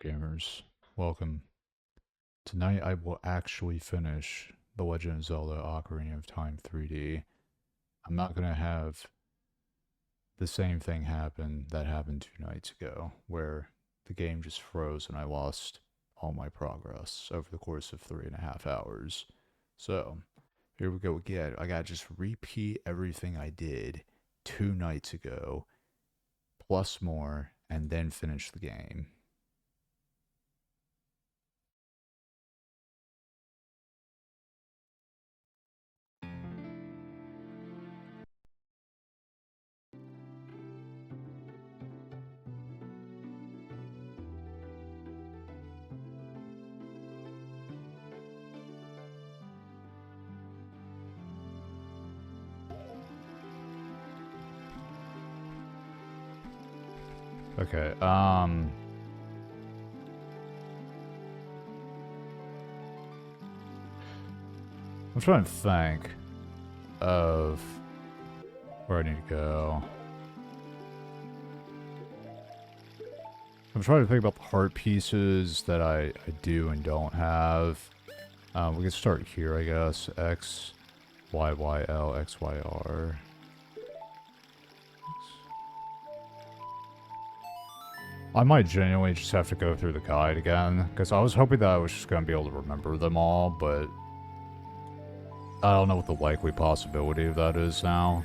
Gamers? Welcome. Tonight I will actually finish The Legend of Zelda Ocarina of Time 3D. I'm not going to have the same thing happen that happened 2 nights ago, where the game just froze and I lost all my progress over the course of 3.5 hours. So, here we go again. I gotta just repeat everything I did 2 nights ago, plus more, and then finish the game. Okay, I'm trying to think of where I need to go. I'm trying to think about the heart pieces that I do and don't have. We can start here, I guess. X, Y, Y, L, X, Y, R. I might genuinely just have to go through the guide again, because I was hoping that I was just going to be able to remember them all, but I don't know what the likely possibility of that is now.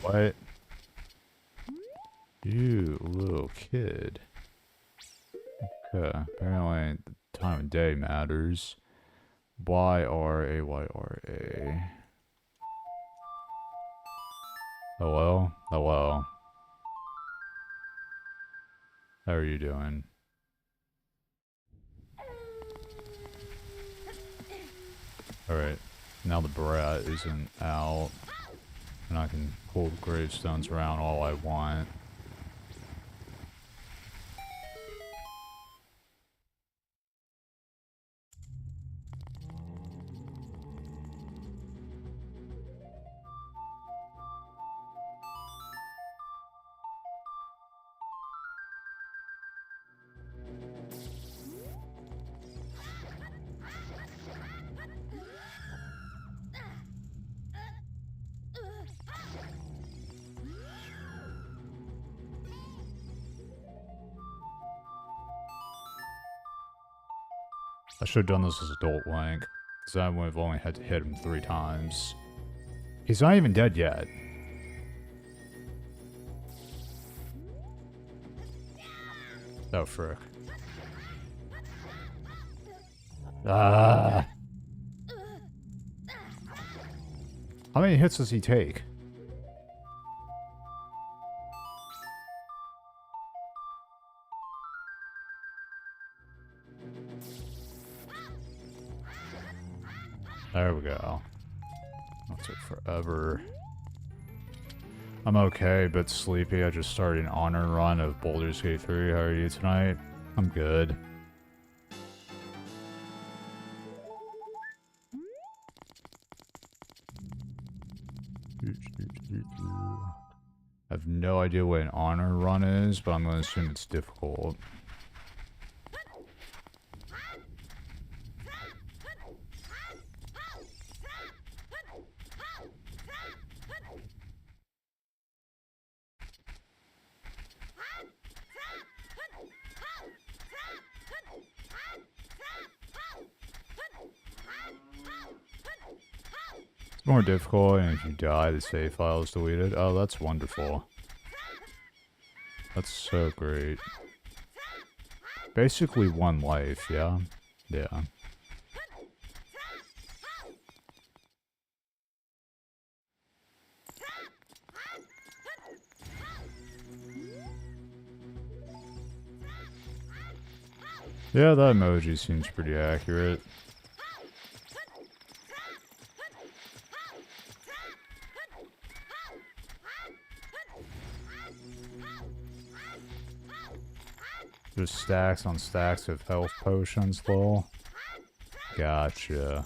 What? You little kid. Okay, apparently the time of day matters. Y-R-A-Y-R-A. Hello? Hello. How are you doing? Alright, now the brat isn't out, and I can pull the gravestones around all I want. I should have done this as Adult Link, because I would have only had to hit him 3 times. He's not even dead yet. Oh, frick. Ah! How many hits does he take? There we go. That took forever. I'm okay, but sleepy. I just started an honor run of Baldur's Gate 3. How are you tonight? I'm good. I have no idea what an honor run is, but I'm going to assume it's difficult. It's more difficult, and if you die, the save file is deleted. Oh, that's wonderful. That's so great. Basically 1 life, yeah? Yeah. Yeah, that emoji seems pretty accurate. Just stacks on stacks of health potions, lol. Gotcha.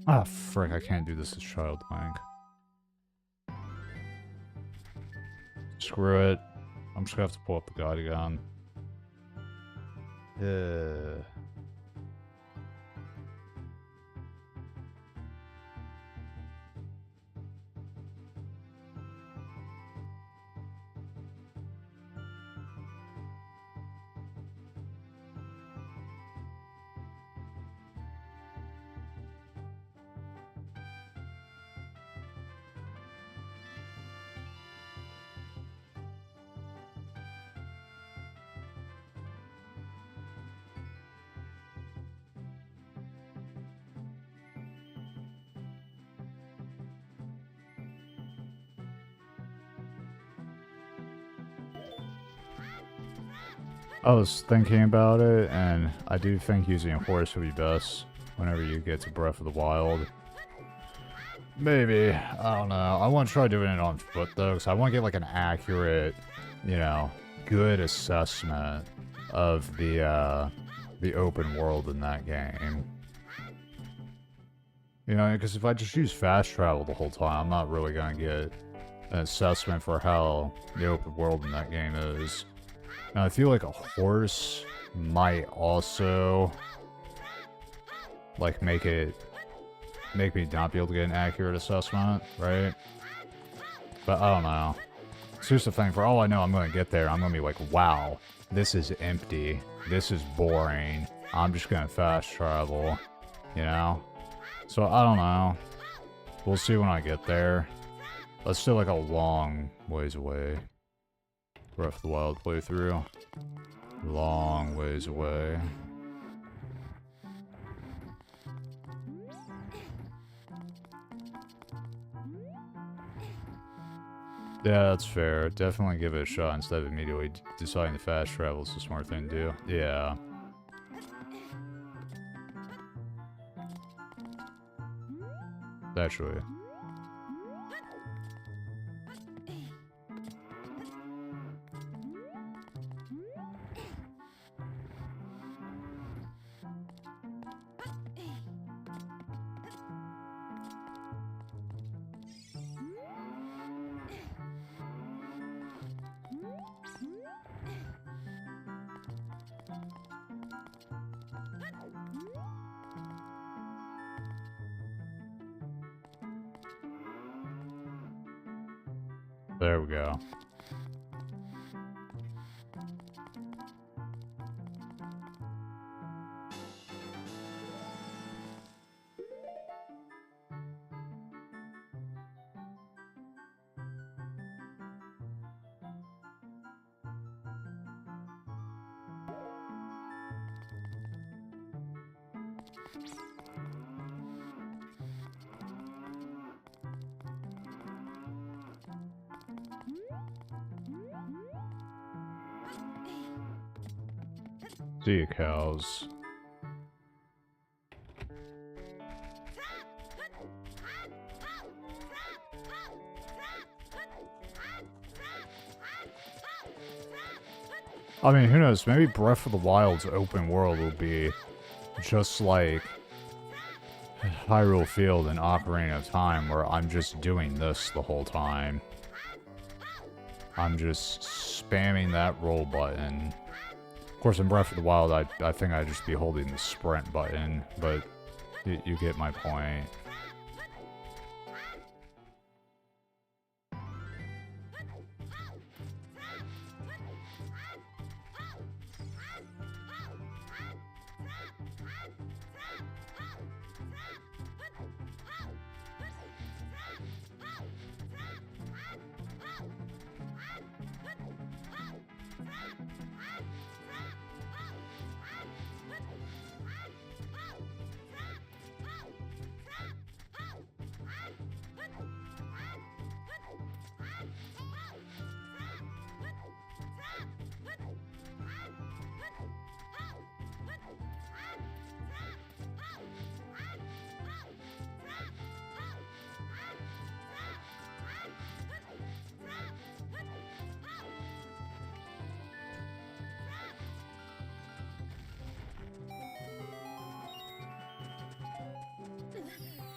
Ah, frick, I can't do this as Child Link. Screw it. I'm just gonna have to pull up the guide again. I was thinking about it, and I do think using a horse would be best whenever you get to Breath of the Wild. Maybe. I don't know. I want to try doing it on foot, though, because I want to get, like, an accurate, you know, good assessment of the open world in that game. You know, because if I just use fast travel the whole time, I'm not really going to get an assessment for how the open world in that game is. Now, I feel like a horse might also, like, make me not be able to get an accurate assessment, right? But I don't know. So here's the thing, for all I know, I'm going to get there, I'm going to be like, wow, this is empty, this is boring, I'm just going to fast travel, you know? So I don't know. We'll see when I get there. That's still like a long ways away. Breath of the Wild playthrough. Long ways away. Yeah, that's fair. Definitely give it a shot instead of immediately deciding to fast travel is the smart thing to do. Yeah. Actually. There we go. See you, cows. I mean, who knows? Maybe Breath of the Wild's open world will be just like Hyrule Field and Ocarina of Time, where I'm just doing this the whole time. I'm just spamming that roll button. Of course, in Breath of the Wild, I think I'd just be holding the sprint button, but you get my point.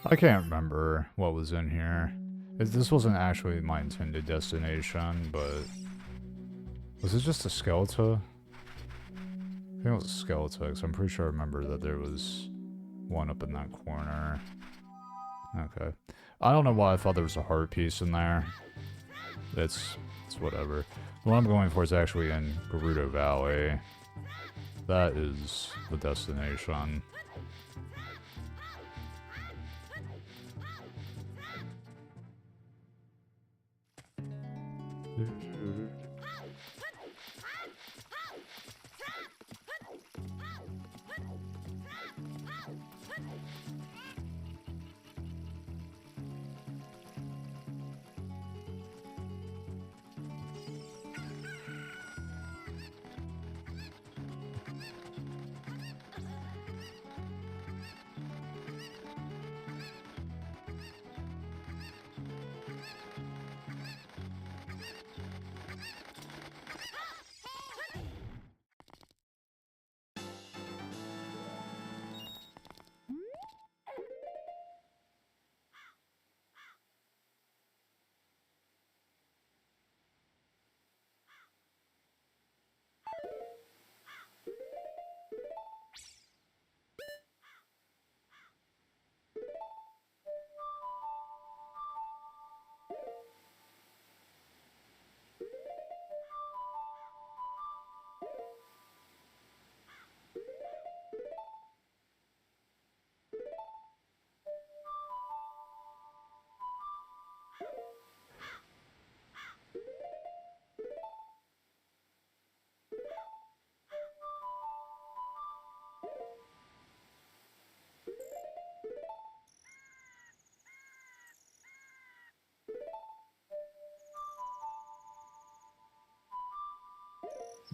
I can't remember what was in here. This wasn't actually my intended destination, but... Was it just a skeleton? I think it was a skeleton, because I'm pretty sure I remember that there was one up in that corner. Okay. I don't know why I thought there was a heart piece in there. It's whatever. The one I'm going for is actually in Gerudo Valley. That is the destination.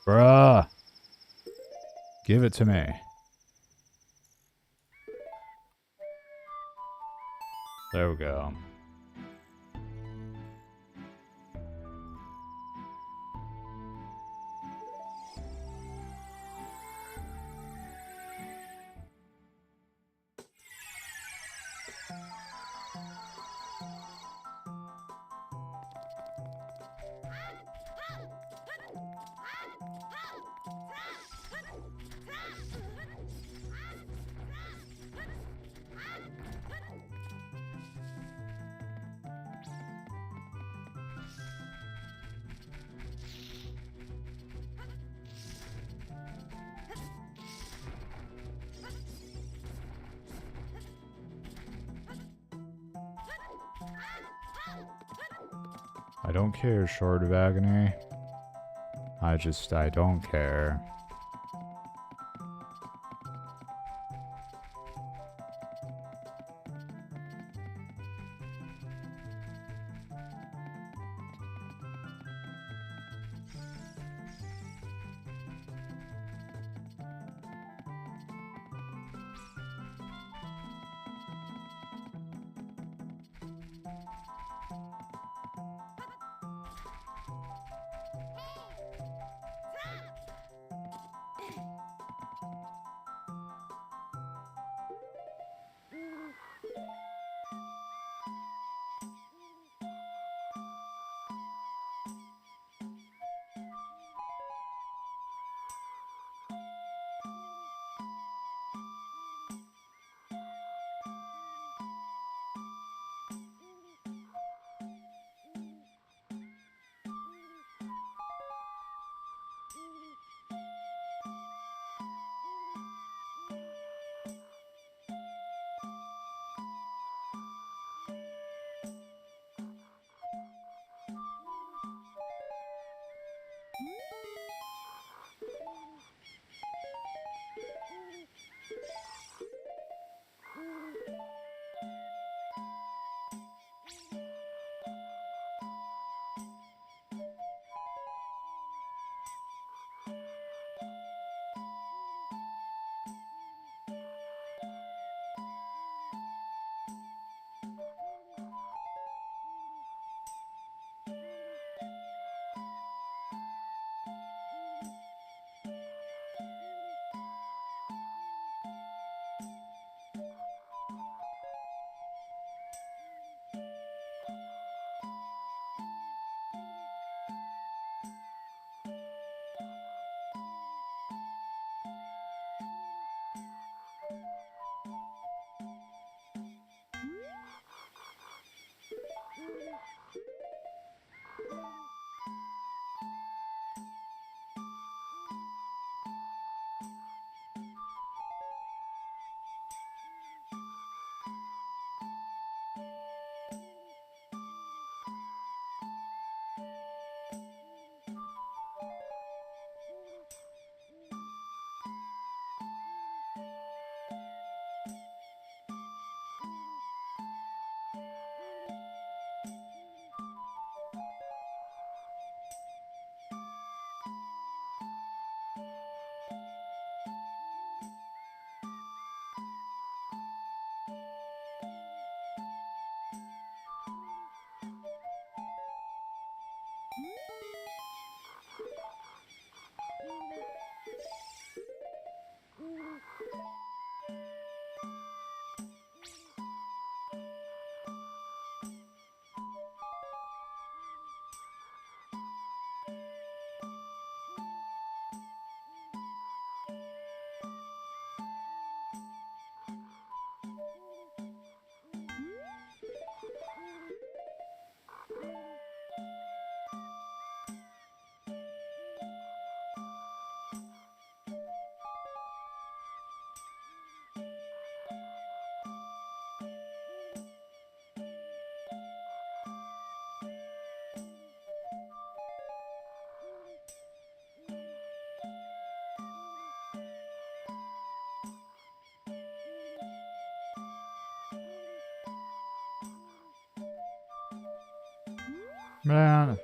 Bruh! Give it to me. There we go. I don't care, Shard of Agony. I don't care. Man.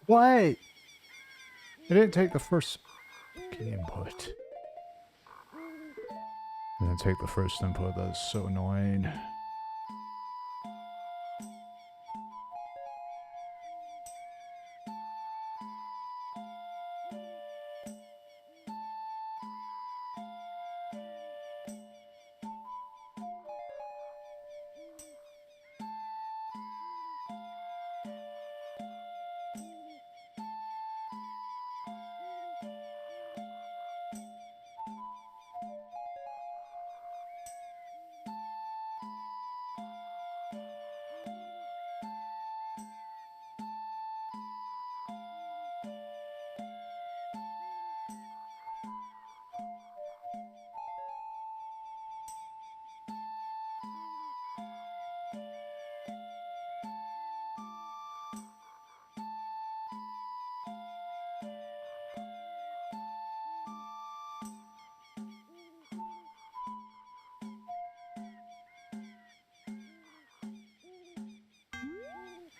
What? It didn't take the first fucking input. It didn't take the first input. That's so annoying.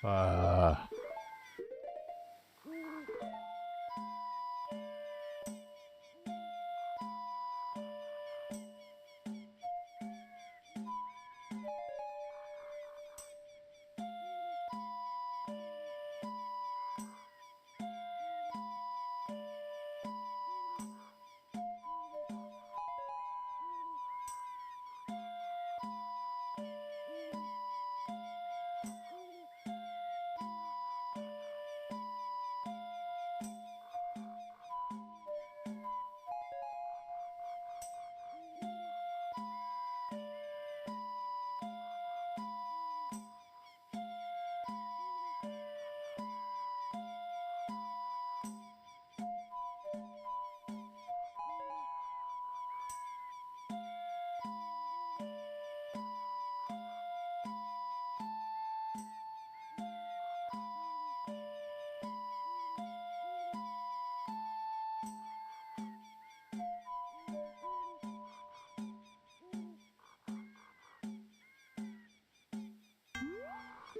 Uh...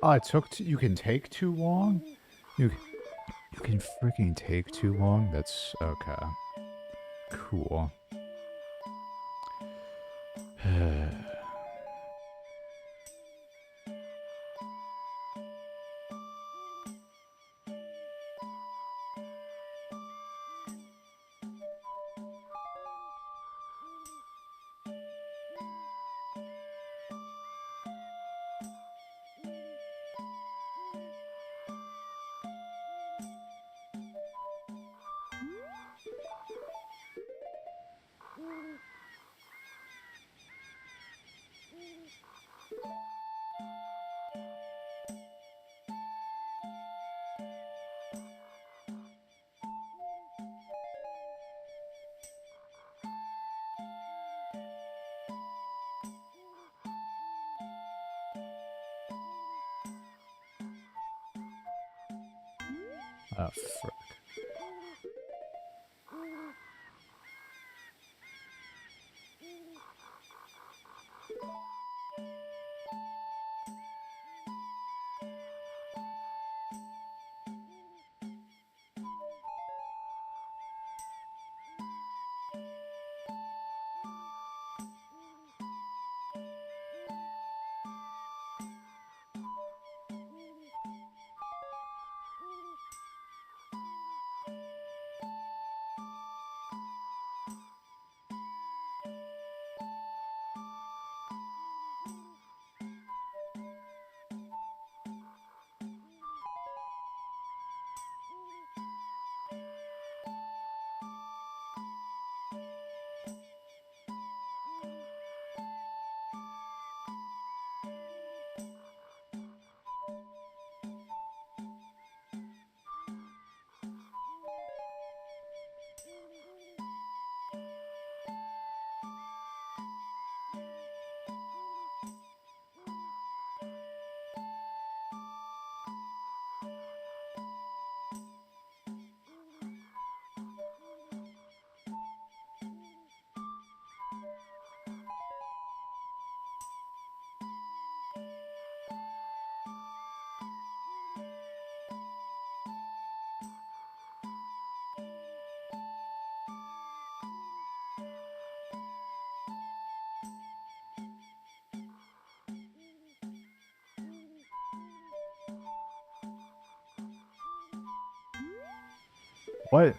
Oh, it took. You can take too long. You you can freaking take too long. That's okay. Cool. Oh, frick. What?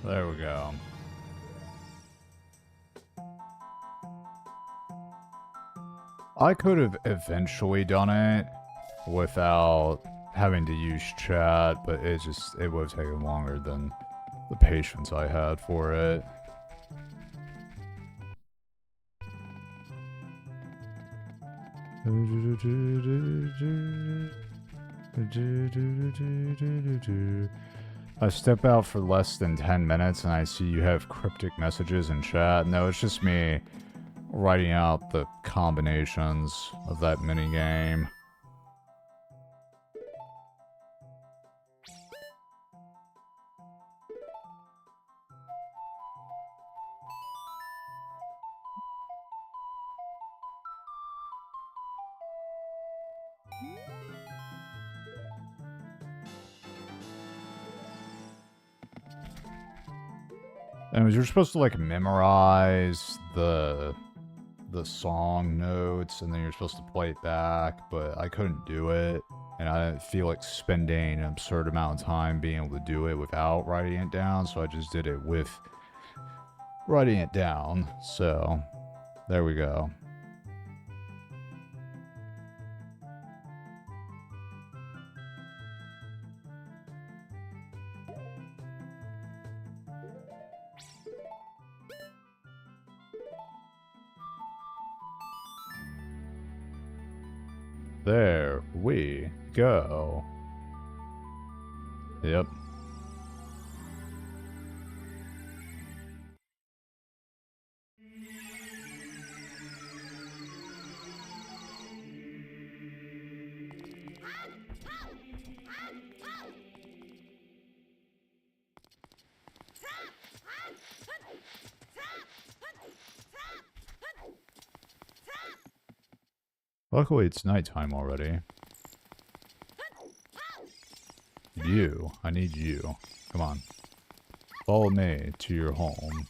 There we go. I could have eventually done it without having to use chat, but it would have taken longer than the patience I had for it. I step out for less than 10 minutes and I see you have cryptic messages in chat. No, it's just me writing out the combinations of that minigame. And you're supposed to like memorize the song notes, and then you're supposed to play it back, but I couldn't do it, and I didn't feel like spending an absurd amount of time being able to do it without writing it down, so I just did it with writing it down. So there we go. There we go. Yep. Luckily, it's nighttime already. You. I need you. Come on. Follow me to your home.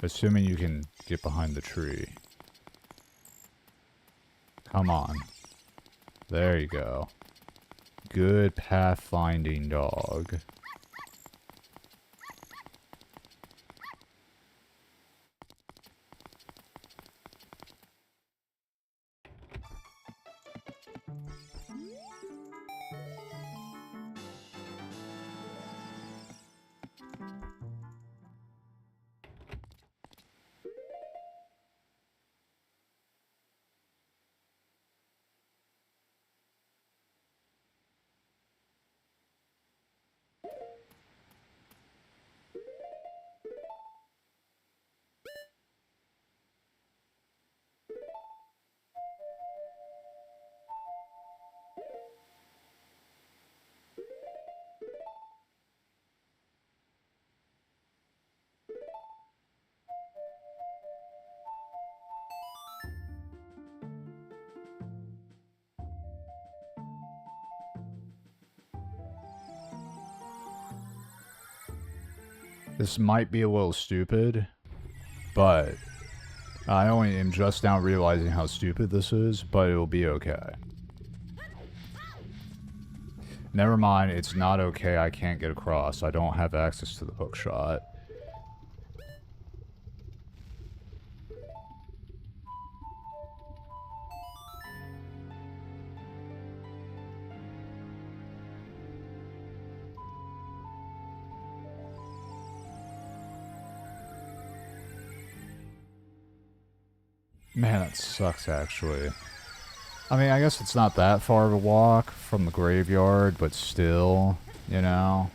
Assuming you can get behind the tree. Come on. There you go. Good pathfinding dog. This might be a little stupid, but I only am just now realizing how stupid this is, but it will be okay. Never mind, it's not okay, I can't get across. I don't have access to the hookshot. Man, that sucks, actually. I mean, I guess it's not that far of a walk from the graveyard, but still, you know?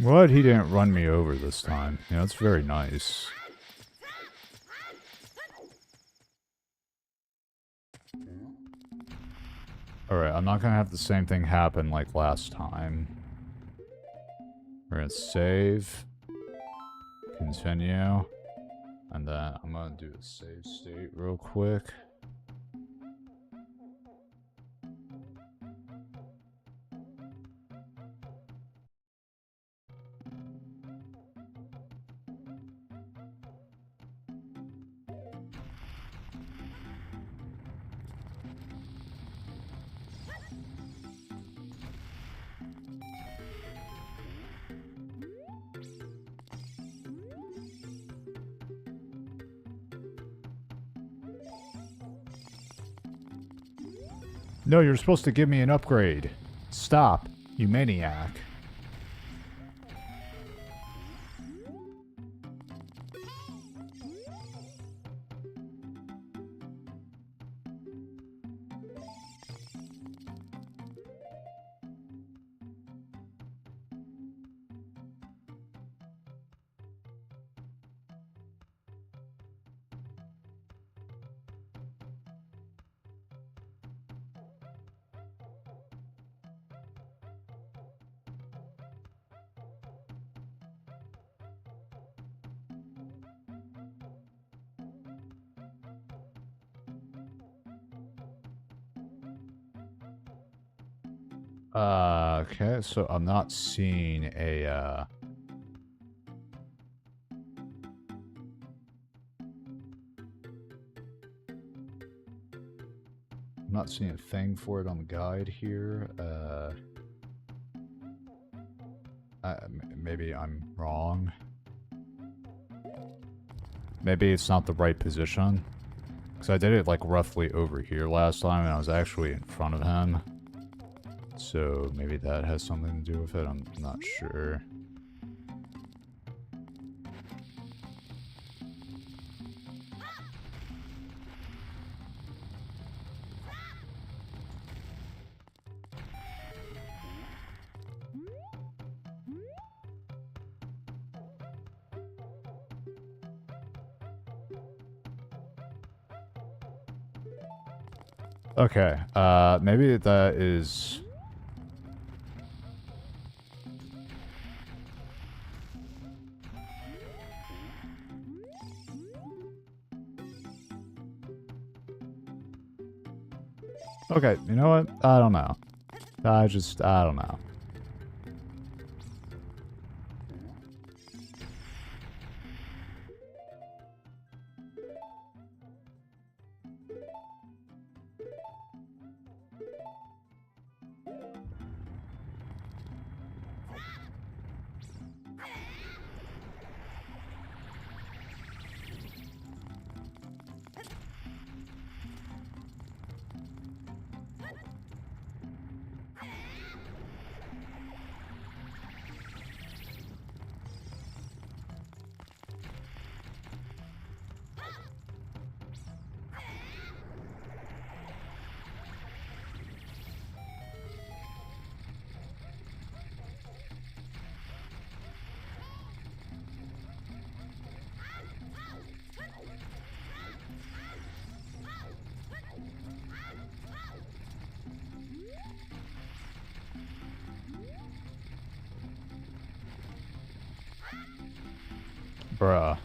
What? He didn't run me over this time. Yeah, that's very nice. Alright, I'm not gonna have the same thing happen like last time. We're gonna save. Continue. And then I'm gonna do a save state real quick. No, you're supposed to give me an upgrade. Stop, you maniac. Okay, so I'm not seeing a, I'm not seeing a thing for it on the guide here. Maybe I'm wrong. Maybe it's not the right position. Because I did it, like, roughly over here last time, and I was actually in front of him. So maybe that has something to do with it, I'm not sure. Okay, maybe that is... Okay, you know what? I don't know. I don't know. Bruh.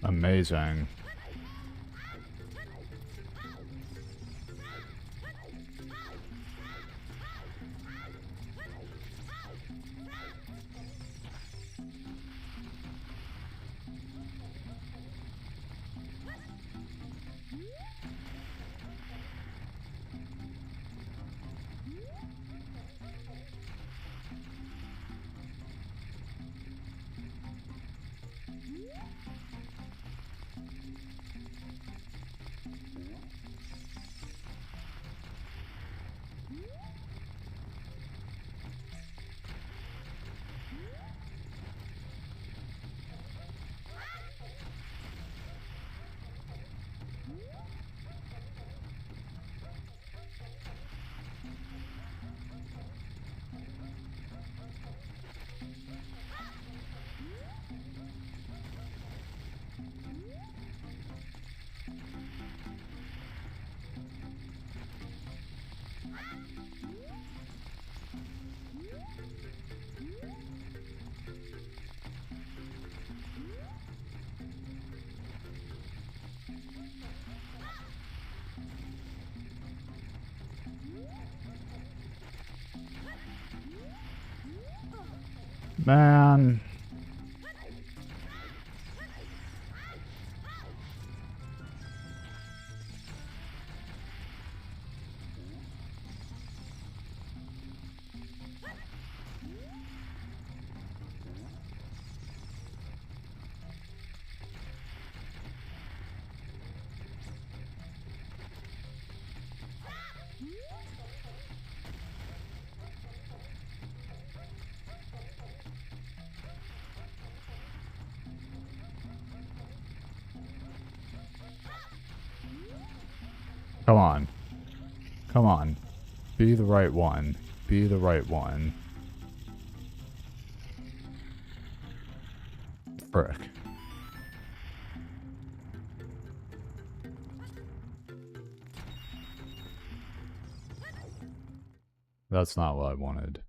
Amazing. Man. Come on. Come on. Be the right one. Be the right one. Frick. That's not what I wanted.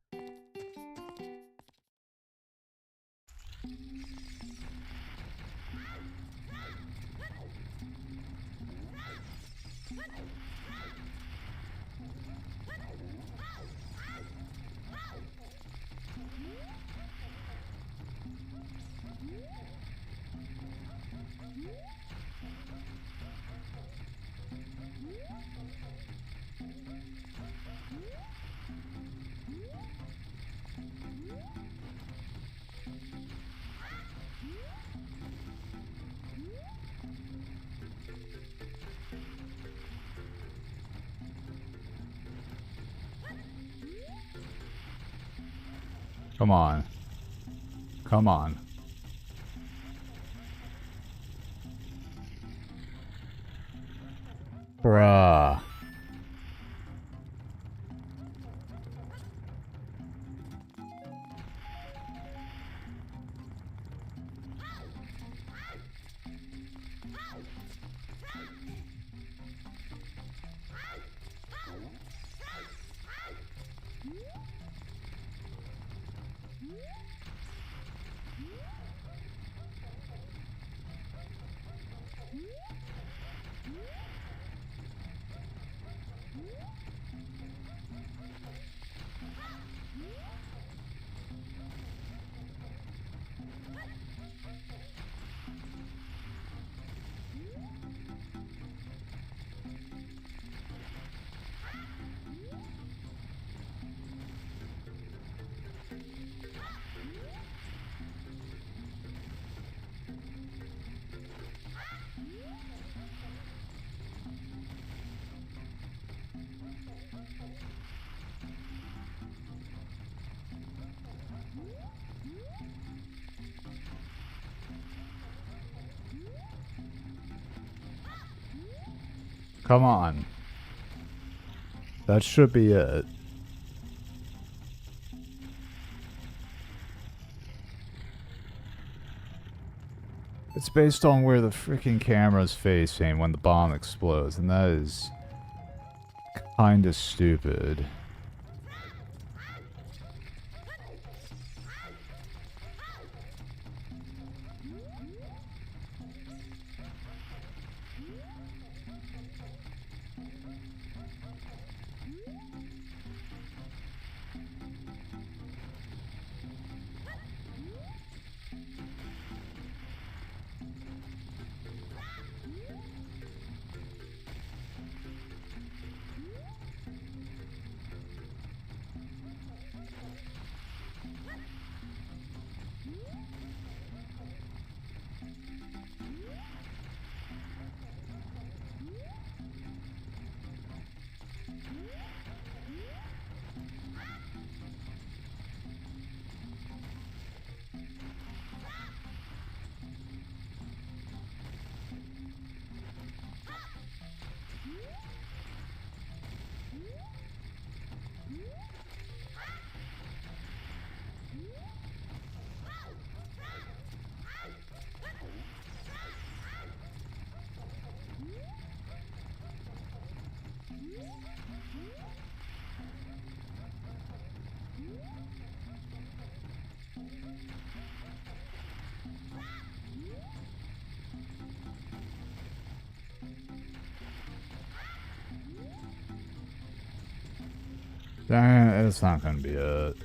Come on. Come on. Bruh. Come on. That should be it. It's based on where the freaking camera's facing when the bomb explodes, and that is kinda stupid. Dang it, it's not gonna be it.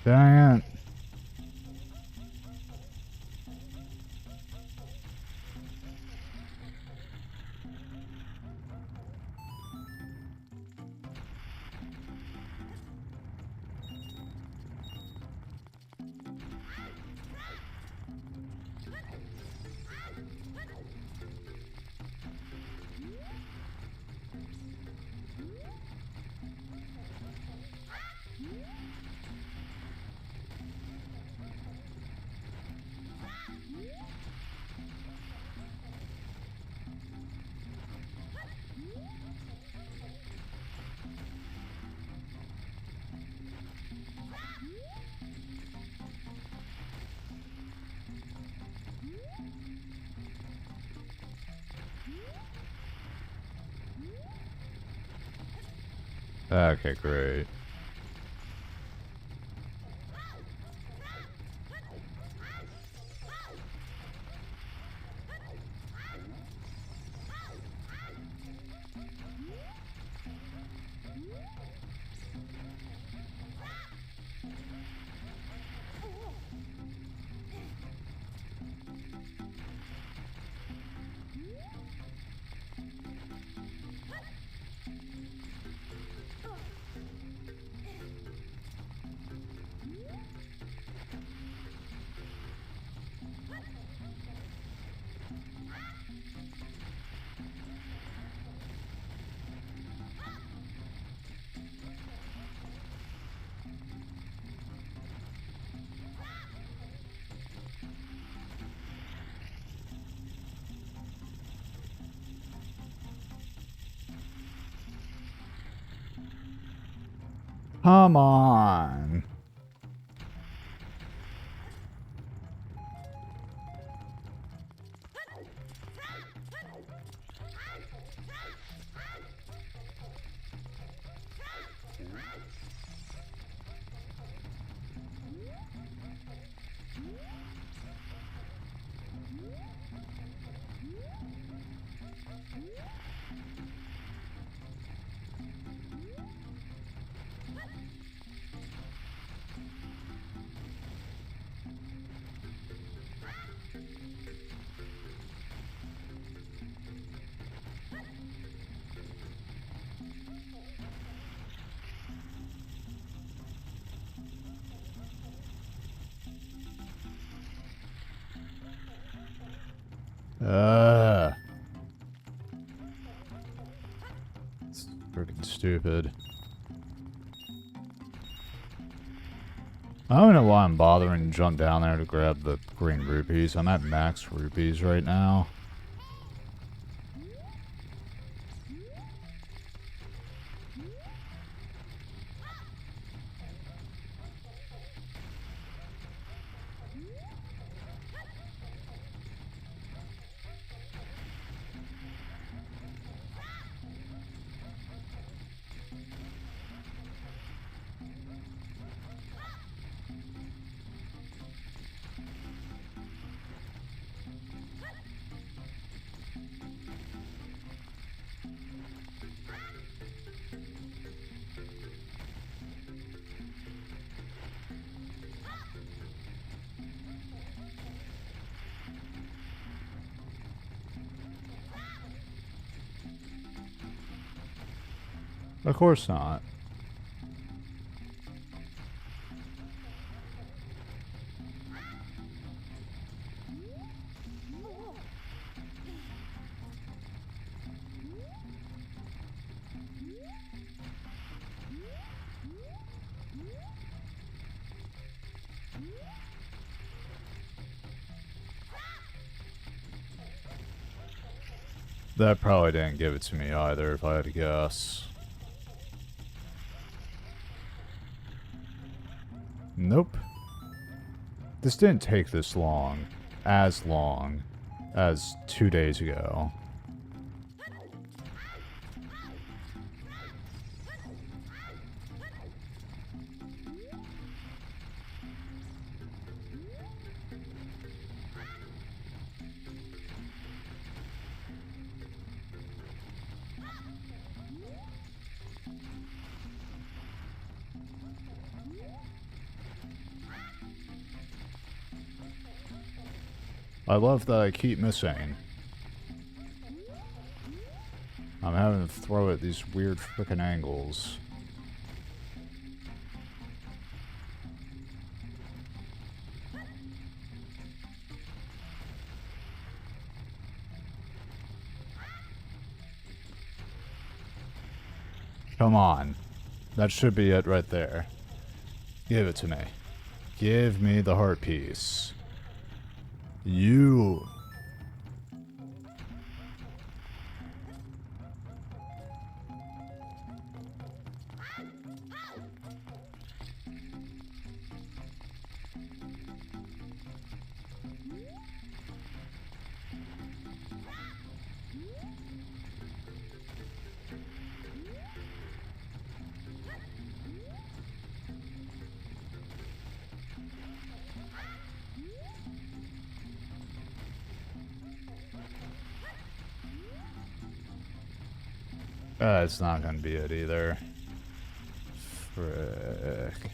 Dang it. Okay, great. Come on. stupid. I don't know why I'm bothering to jump down there to grab the green rupees. I'm at max rupees right now. Of course not. That probably didn't give it to me either, if I had to guess. Nope. This didn't take this long. As long as 2 days ago. I love that I keep missing. I'm having to throw at these weird frickin' angles. Come on. That should be it right there. Give it to me. Give me the heart piece. You. It's not gonna be it either. Frick.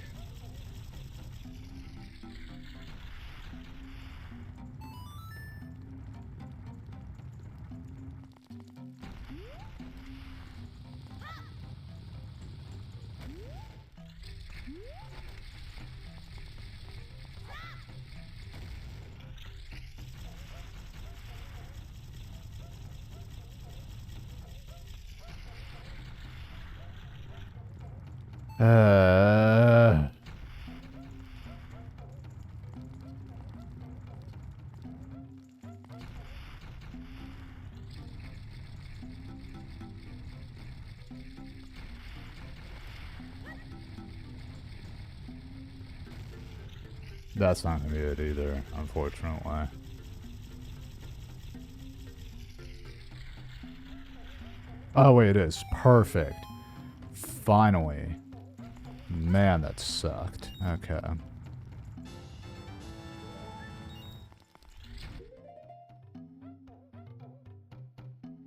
That's not gonna be it either, unfortunately. Oh wait, it is. Perfect. Finally. Man, that sucked. Okay.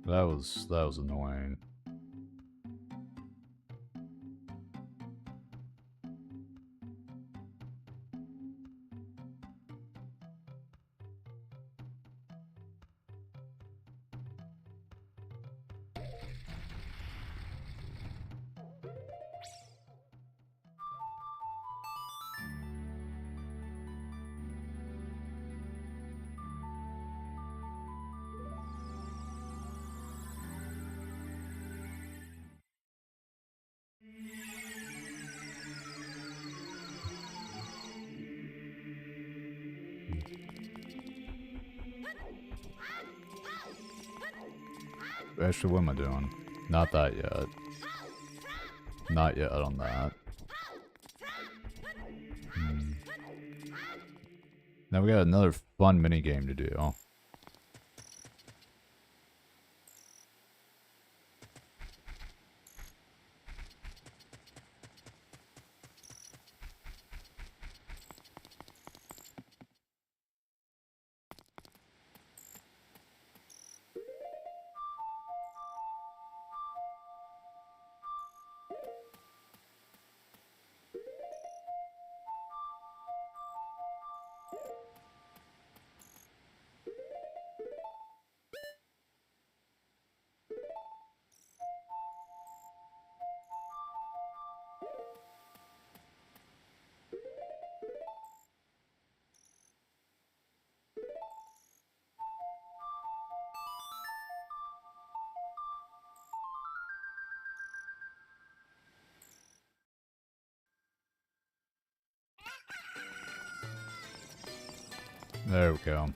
That was annoying. Actually, what am I doing? Not that yet. Not yet on that. Now we got another fun mini game to do. There we go.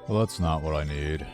Well, that's not what I need.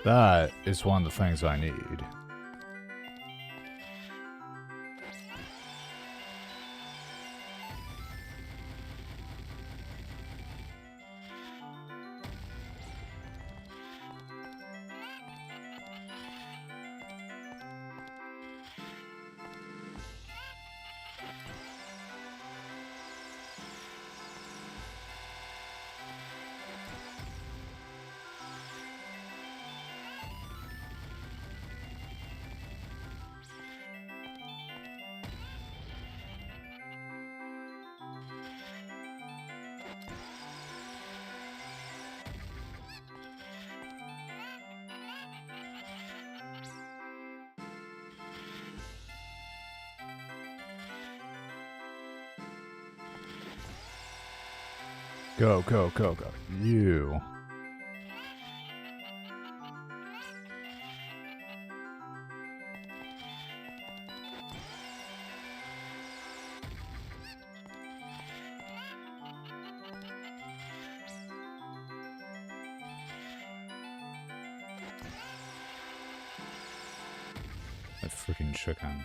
That is one of the things I need. Go, go, go, go. You. That freaking chicken.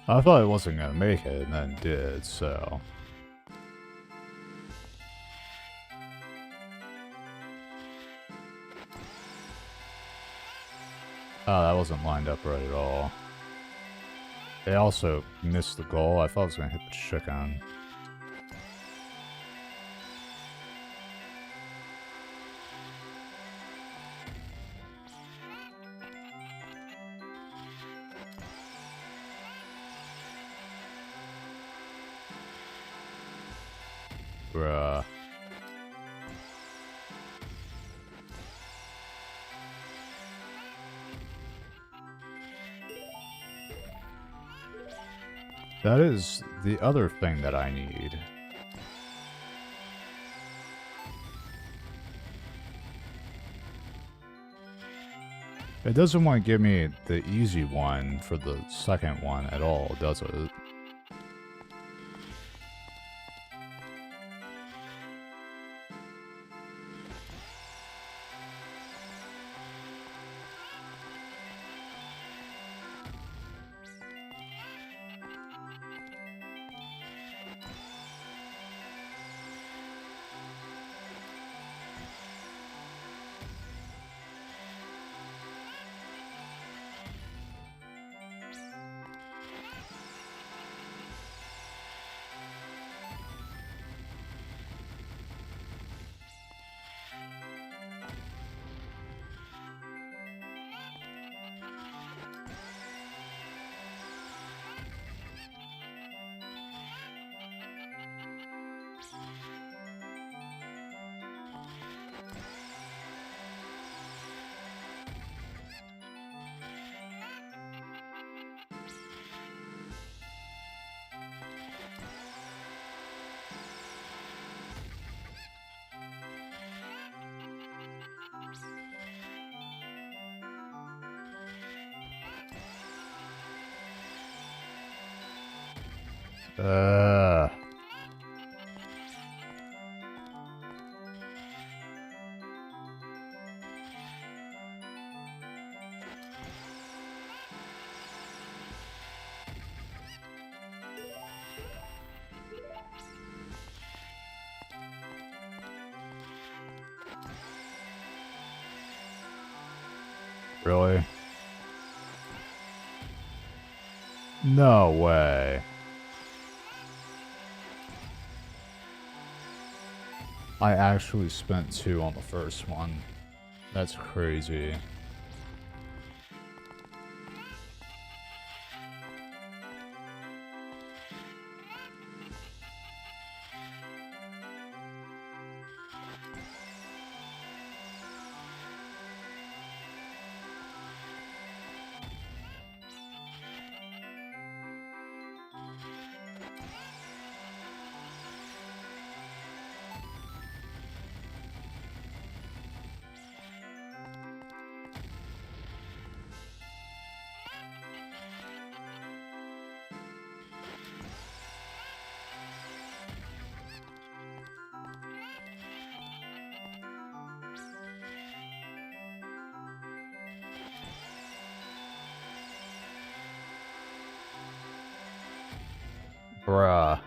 I thought it wasn't gonna make it, and then it did, so... Oh, that wasn't lined up right at all. They also missed the goal. I thought I was gonna hit the chicken. Bruh. That is the other thing that I need. It doesn't want to give me the easy one for the second one at all, does it? Uh... Really? No way. I actually spent 2 on the first one. That's crazy. Bruh.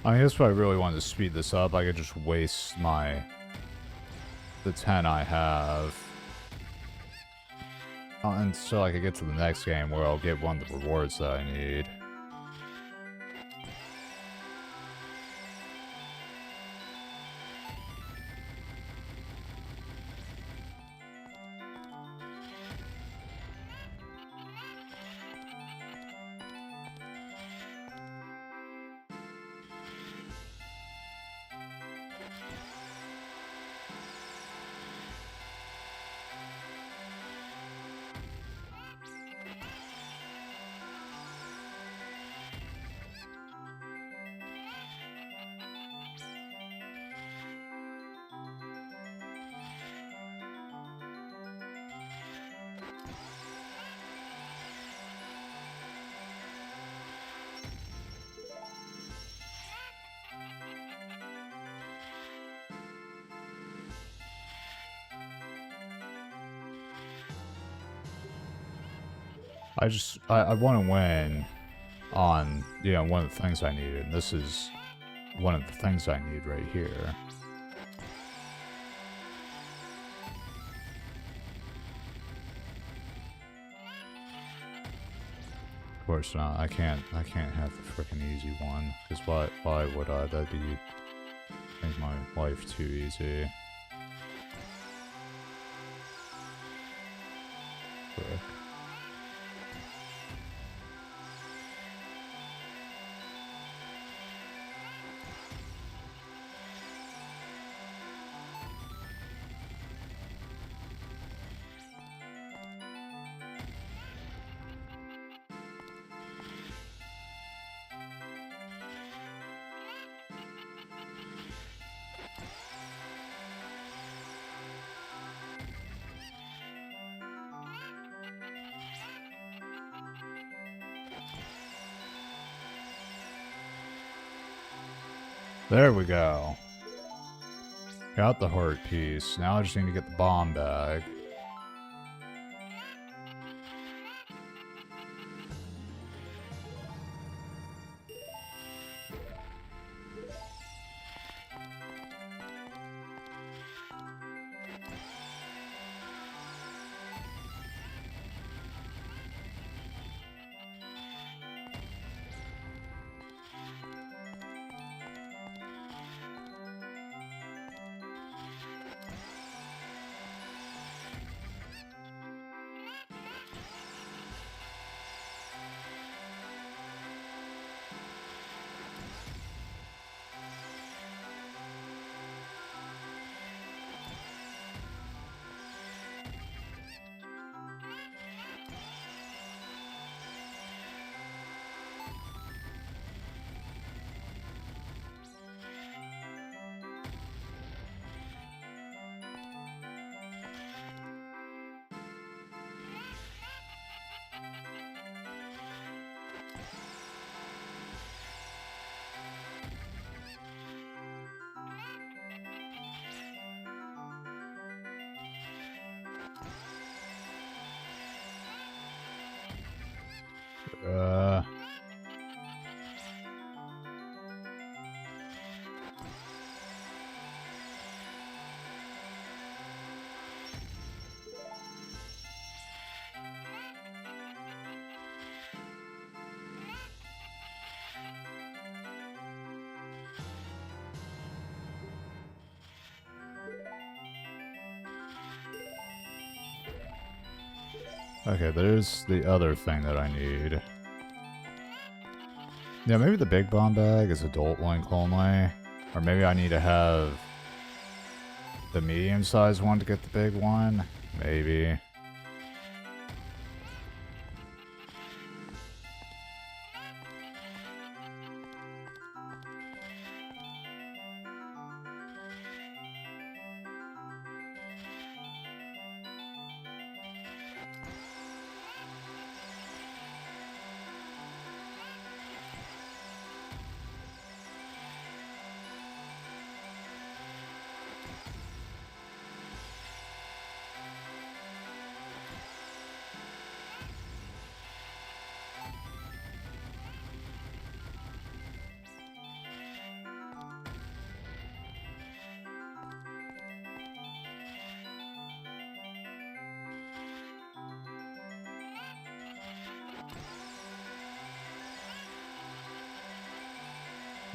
I guess if I really wanted to speed this up, I could just waste the 10 I have. Until I could get to the next game where I'll get one of the rewards that I need. I want to win on, you know, one of the things I needed. And this is one of the things I need right here. Of course not. I can't have the freaking easy one. Because why would I? That'd be make my life too easy. Frick. There we go. Got the heart piece. Now I just need to get the bomb bag. Okay, there's the other thing that I need. Yeah, maybe the big bomb bag is adult link only. Or maybe I need to have the medium-sized one to get the big one. Maybe.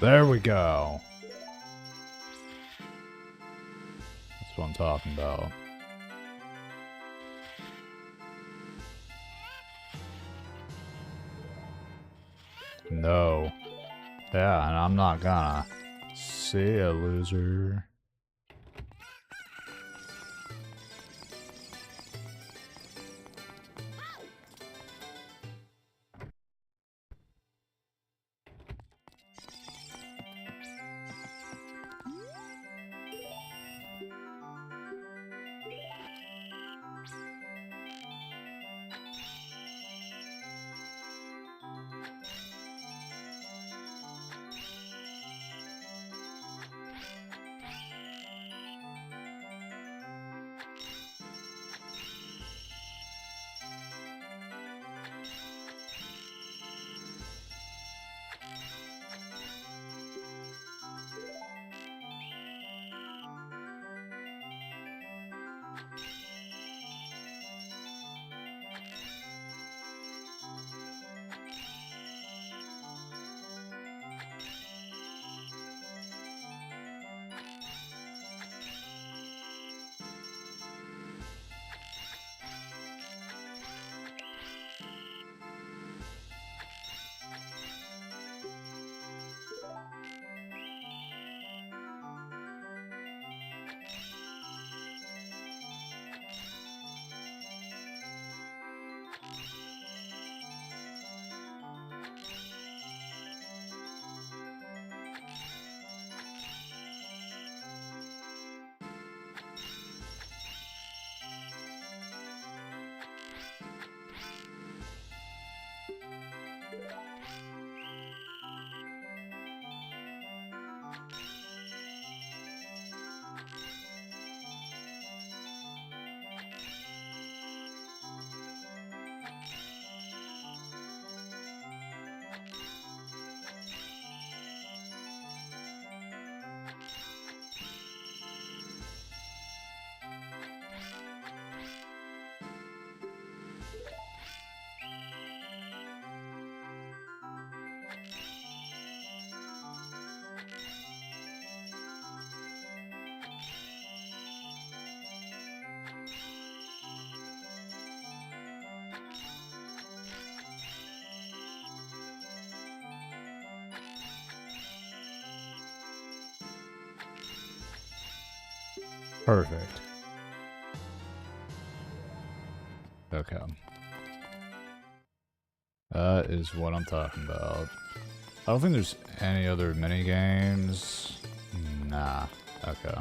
There we go. That's what I'm talking about. No. Yeah, and I'm not gonna. See ya, loser. Perfect. Okay. That is what I'm talking about. I don't think there's any other mini games. Nah. Okay.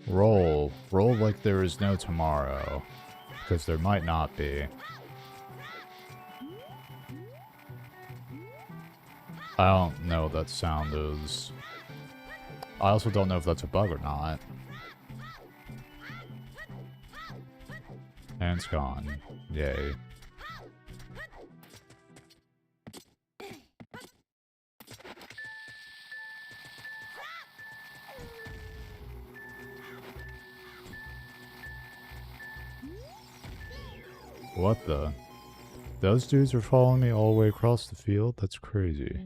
Roll. Roll like there is no tomorrow. Because there might not be. I don't know what that sound is. I also don't know if that's a bug or not. And it's gone. Yay. What the? Those dudes are following me all the way across the field? That's crazy.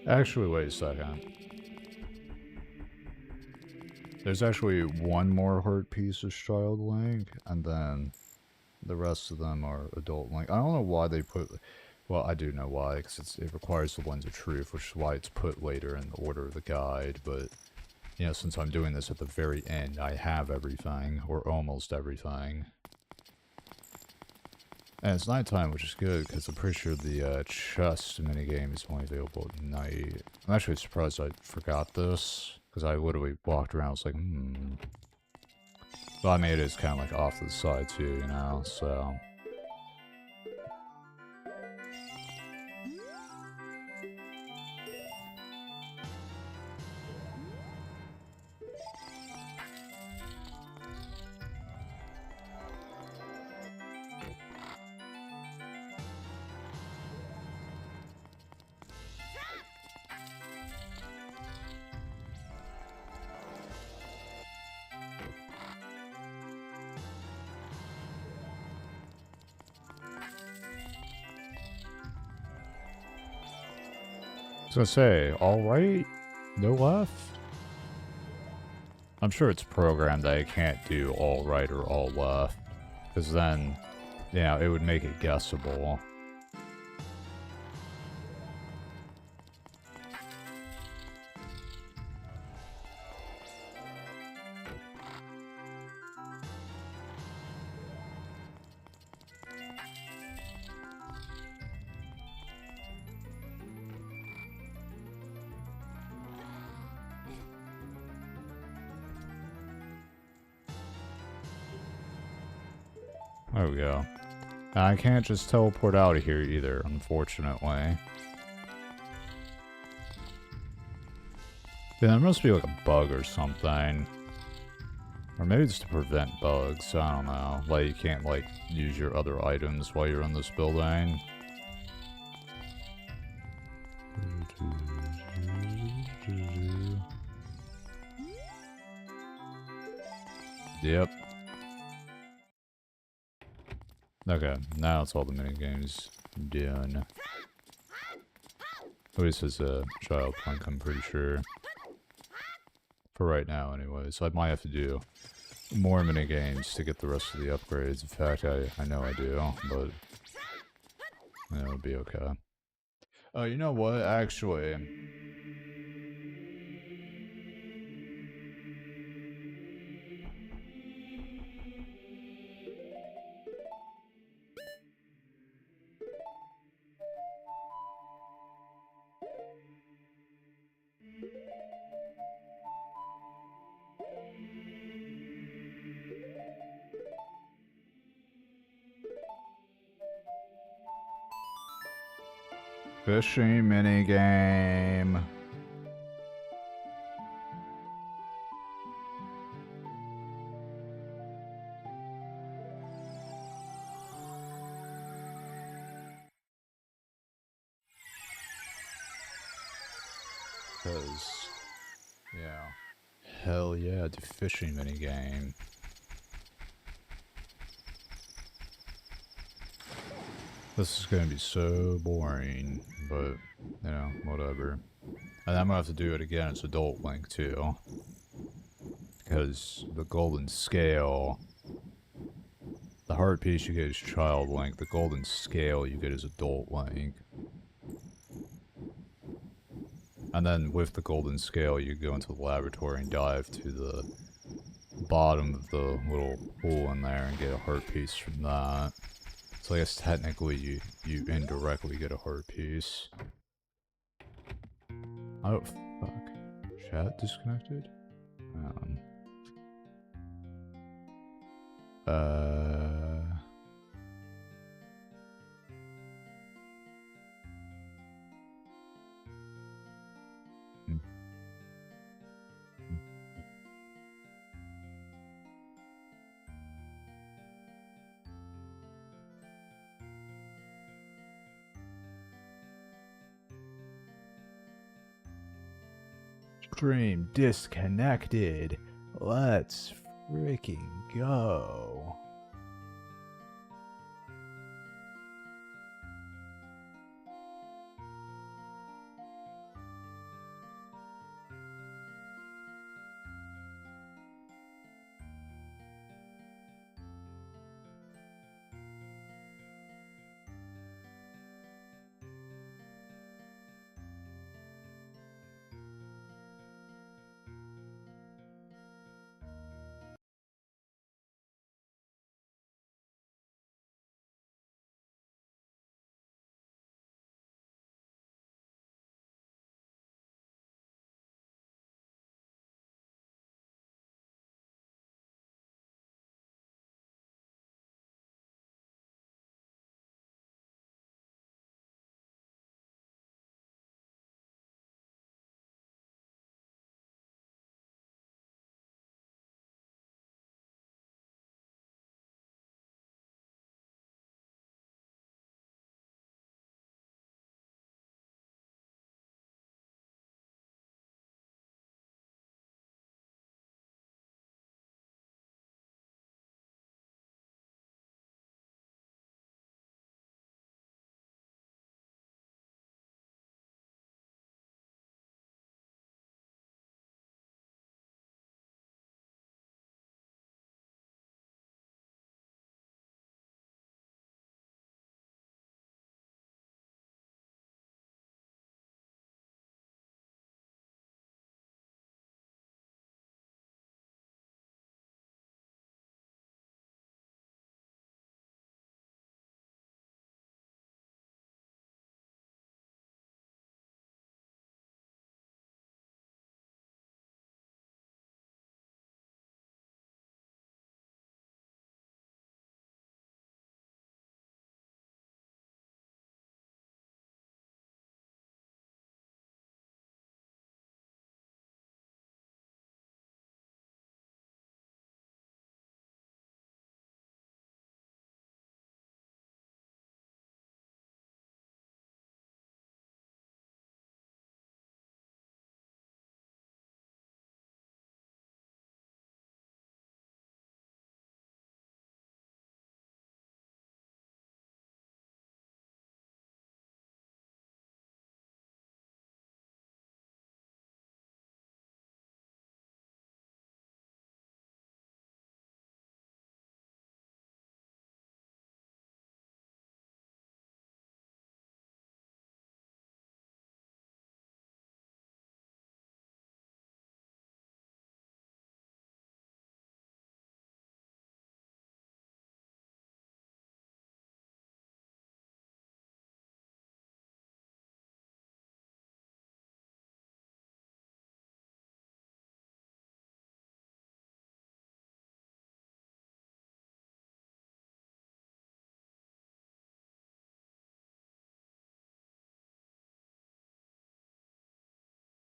Actually, wait a second. There's actually one more heart piece as Child Link, and then the rest of them are Adult Link. I don't know why they put... Well, I do know why, because it requires the Lens of Truth, which is why it's put later in the order of the guide, but... You know, since I'm doing this at the very end, I have everything, or almost everything. And it's nighttime, which is good, because I'm pretty sure the chest minigame is only available at night. I'm actually surprised I forgot this, because I literally walked around, I was like, Well, I mean, it is kind of like off to the side too, you know, so... I was gonna say, alright? No left? I'm sure it's programmed that I can't do all right or all left. Because then, you know, it would make it guessable. There we go. And I can't just teleport out of here either, unfortunately. Yeah, there must be like a bug or something. Or maybe it's to prevent bugs, I don't know. Like, you can't, like, use your other items while you're in this building. Yep. Okay, now it's all the minigames done. At least as a child plank, I'm pretty sure. For right now, anyway. So I might have to do more minigames to get the rest of the upgrades. In fact, I know I do, but it'll be okay. Oh, you know what? Actually, fishing minigame. Because, yeah. Hell yeah, the fishing minigame. This is gonna be so boring, but, you know, whatever. And I'm gonna have to do it again as Adult Link, too. Because the golden scale... The heart piece you get as Child Link, the golden scale you get as Adult Link. And then with the golden scale, you go into the laboratory and dive to the bottom of the little pool in there and get a heart piece from that. So I guess technically you indirectly get a heart piece. Oh, fuck. Chat disconnected? Uh... Stream disconnected. Let's freaking go.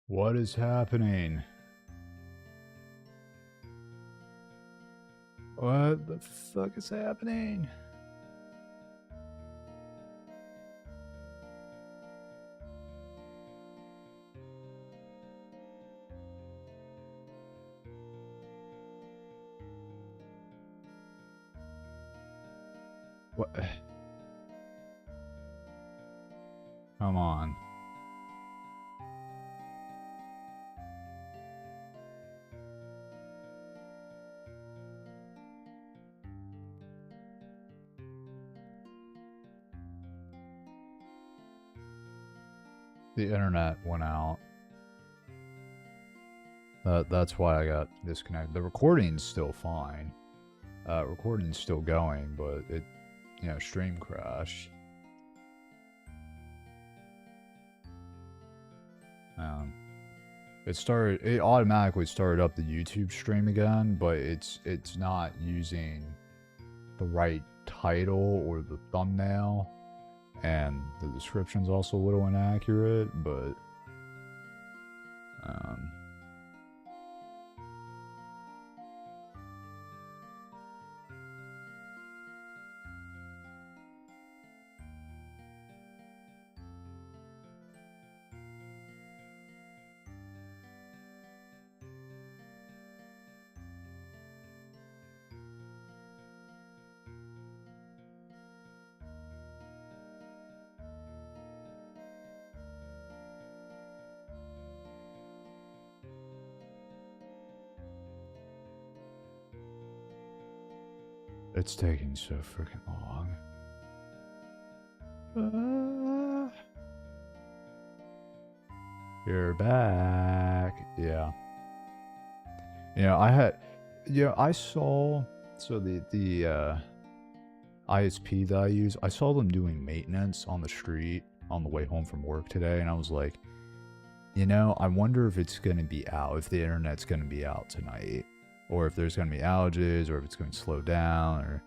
What is happening? What the fuck is happening? What? Come on. The internet went out. That's why I got disconnected. The recording's still fine. Recording's still going, but it, stream crashed. It automatically started up the YouTube stream again, but it's not using the right title or the thumbnail, and the description's also a little inaccurate, but it's taking so freaking long. You're back. Yeah. I saw, so the ISP that I use, I saw them doing maintenance on the street on the way home from work today, and I was like, I wonder if it's going to be out, if the internet's going to be out tonight, or if there's going to be outages, or if it's going to slow down, or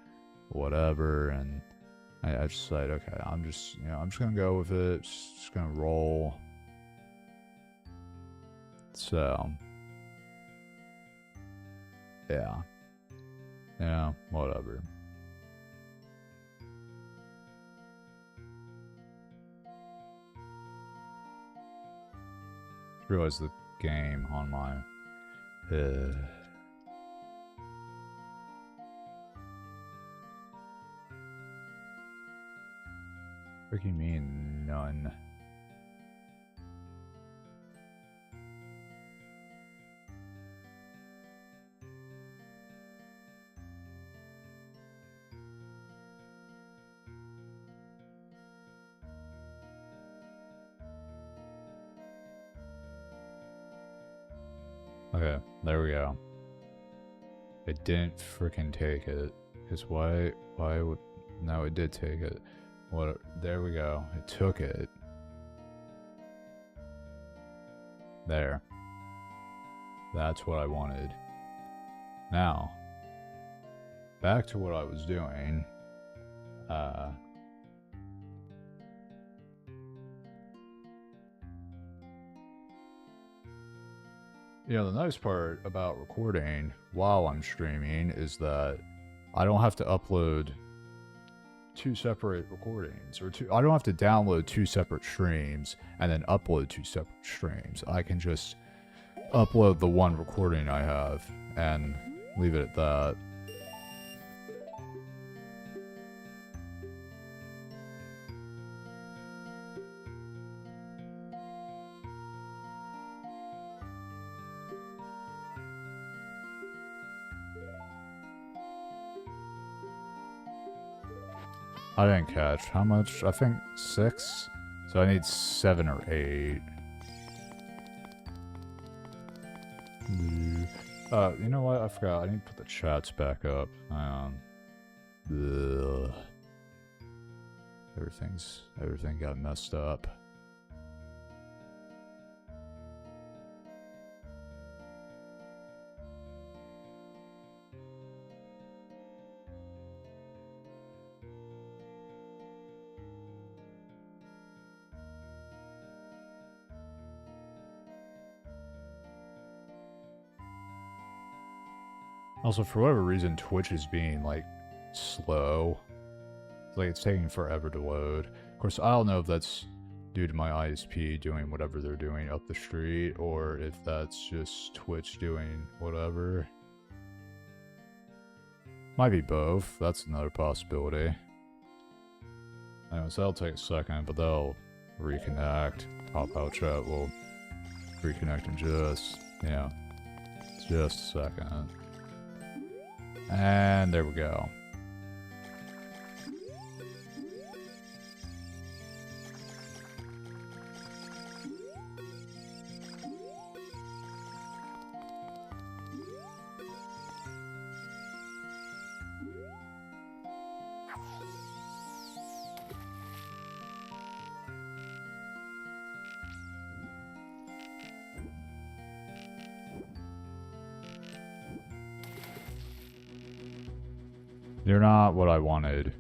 whatever, and I just said, okay, I'm just going to go with it, just going to roll. So, yeah, whatever. Realize the game on my what do you mean none? Okay, there we go. It didn't freaking take it. Cause why would, no, it did take it. What, there we go. It took it. There. That's what I wanted. Now, back to what I was doing. The nice part about recording while I'm streaming is that I don't have to upload two separate recordings, I don't have to download two separate streams and then upload two separate streams. I can just upload the one recording I have and leave it at that. I didn't catch. How much? I think 6? So I need 7 or 8. You know what? I forgot. I need to put the chats back up. Everything got messed up. Also, for whatever reason, Twitch is being, like, slow. Like, it's taking forever to load. Of course, I don't know if that's due to my ISP doing whatever they're doing up the street, or if that's just Twitch doing whatever. Might be both. That's another possibility. Anyways, that'll take a second, but they'll reconnect. Pop-out chat will reconnect in just, just a second. And there we go. You're not what I wanted.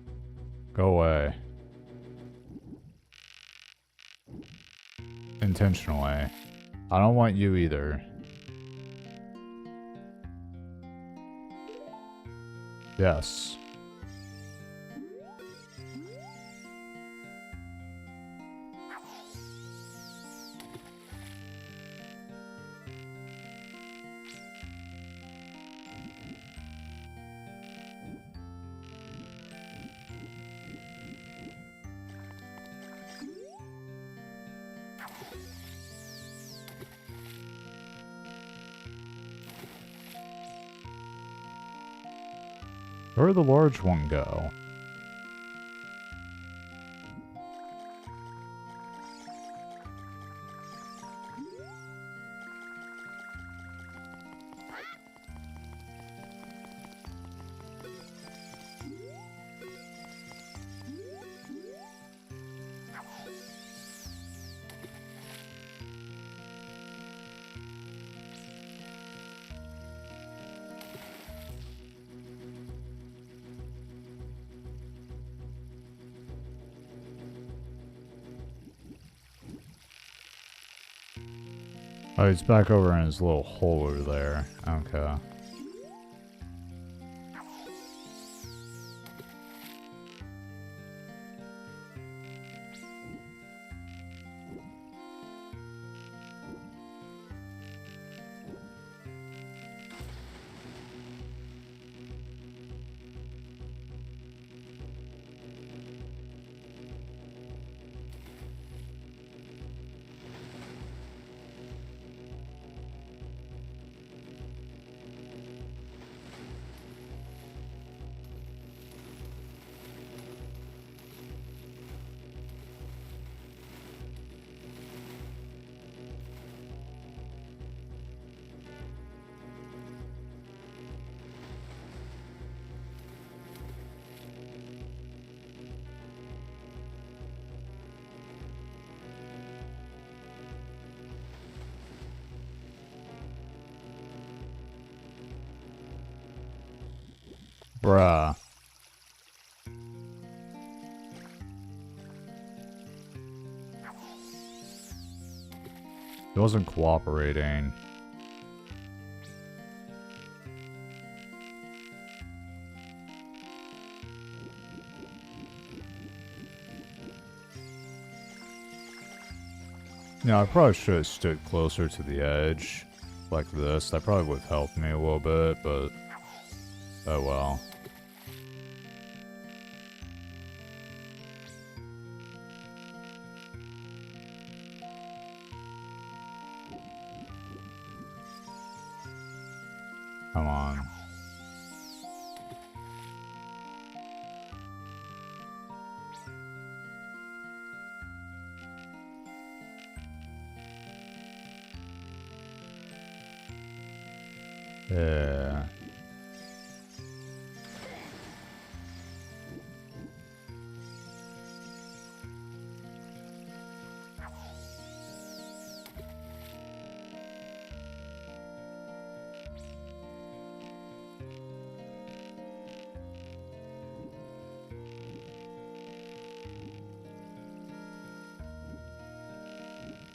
Go away. Intentionally. I don't want you either. Yes. Where'd the large one go? Oh, he's back over in his little hole over there. Okay. Bruh. He wasn't cooperating. Yeah, I probably should have stood closer to the edge, like this. That probably would have helped me a little bit, but oh well. Come on. Yeah.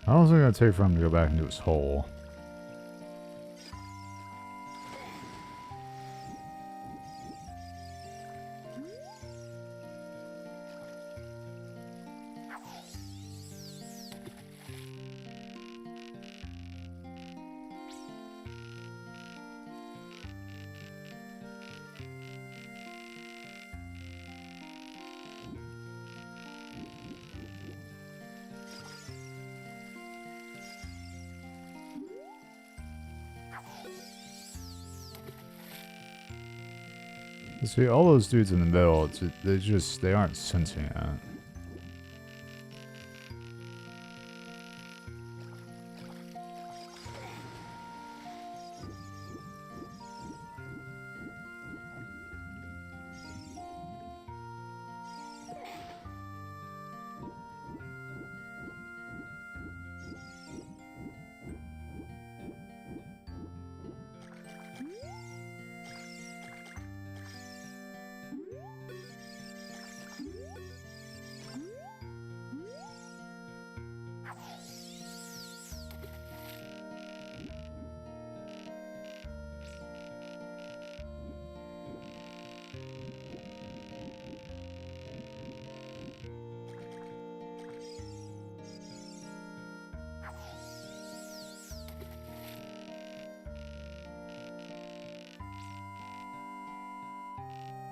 How long is it gonna take for him to go back into his hole? See, all those dudes in the middle, they aren't sentient.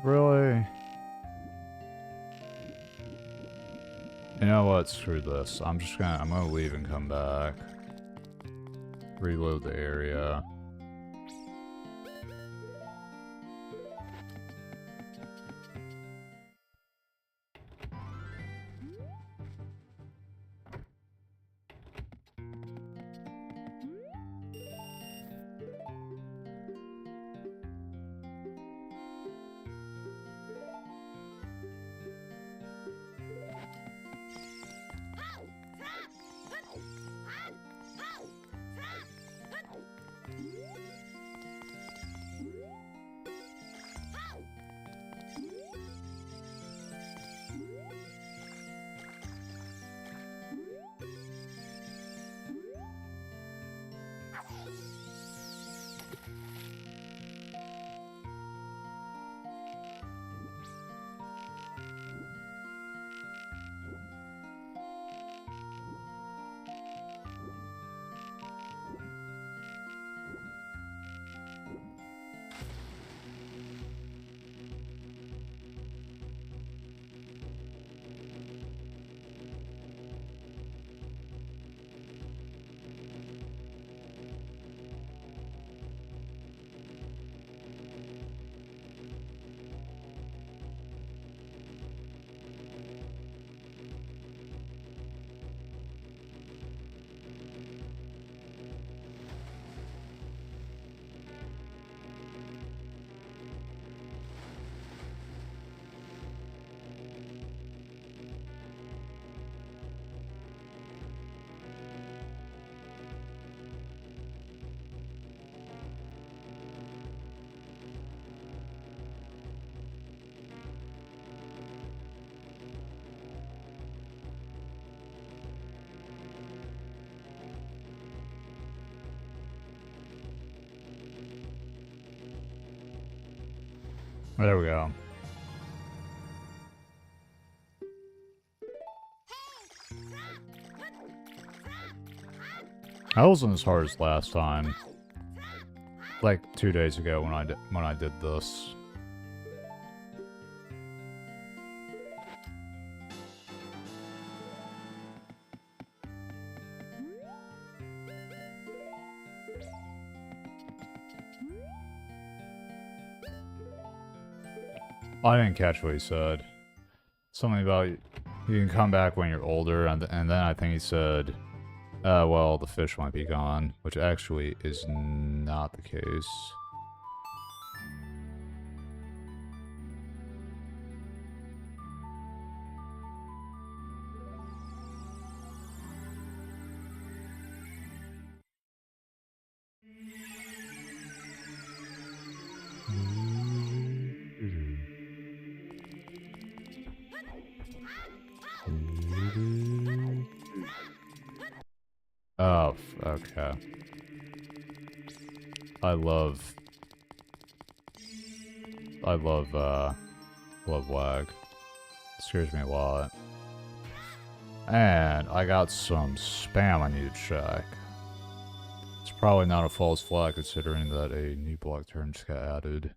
Really? You know what? Screw this. I'm gonna leave and come back. Reload the area. There we go. That wasn't as hard as last time. Like 2 days ago when I did this. I didn't catch what he said. Something about you can come back when you're older, and then I think he said, well, the fish might be gone, which actually is not the case. Oh, okay. I love, love lag. It scares me a lot. And I got some spam I need to check. It's probably not a false flag considering that a new block term just got added.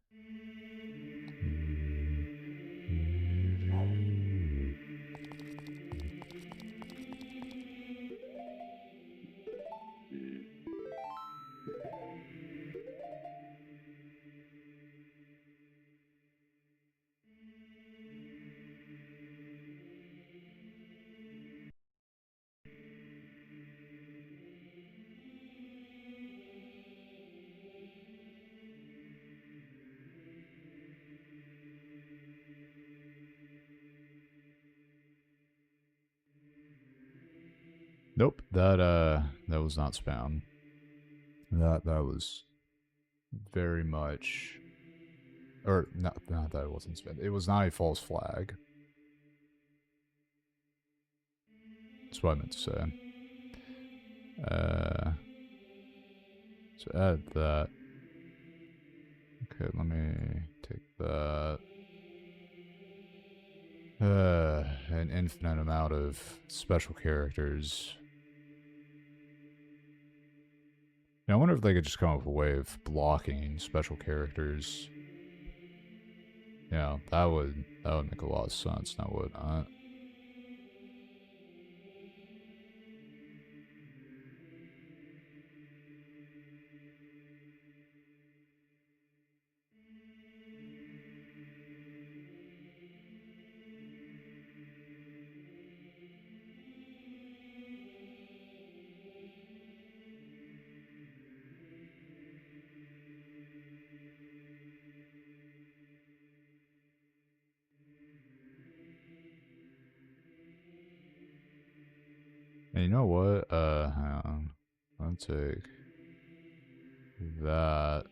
Nope, that was not spam. That was very much, or not that it wasn't spam. It was not a false flag. That's what I meant to say. So add that. Okay, let me take that. An infinite amount of special characters. Now, I wonder if they could just come up with a way of blocking special characters. Yeah, that would make a lot of sense now, wouldn't it? And you know what? Hang on. I'll take that.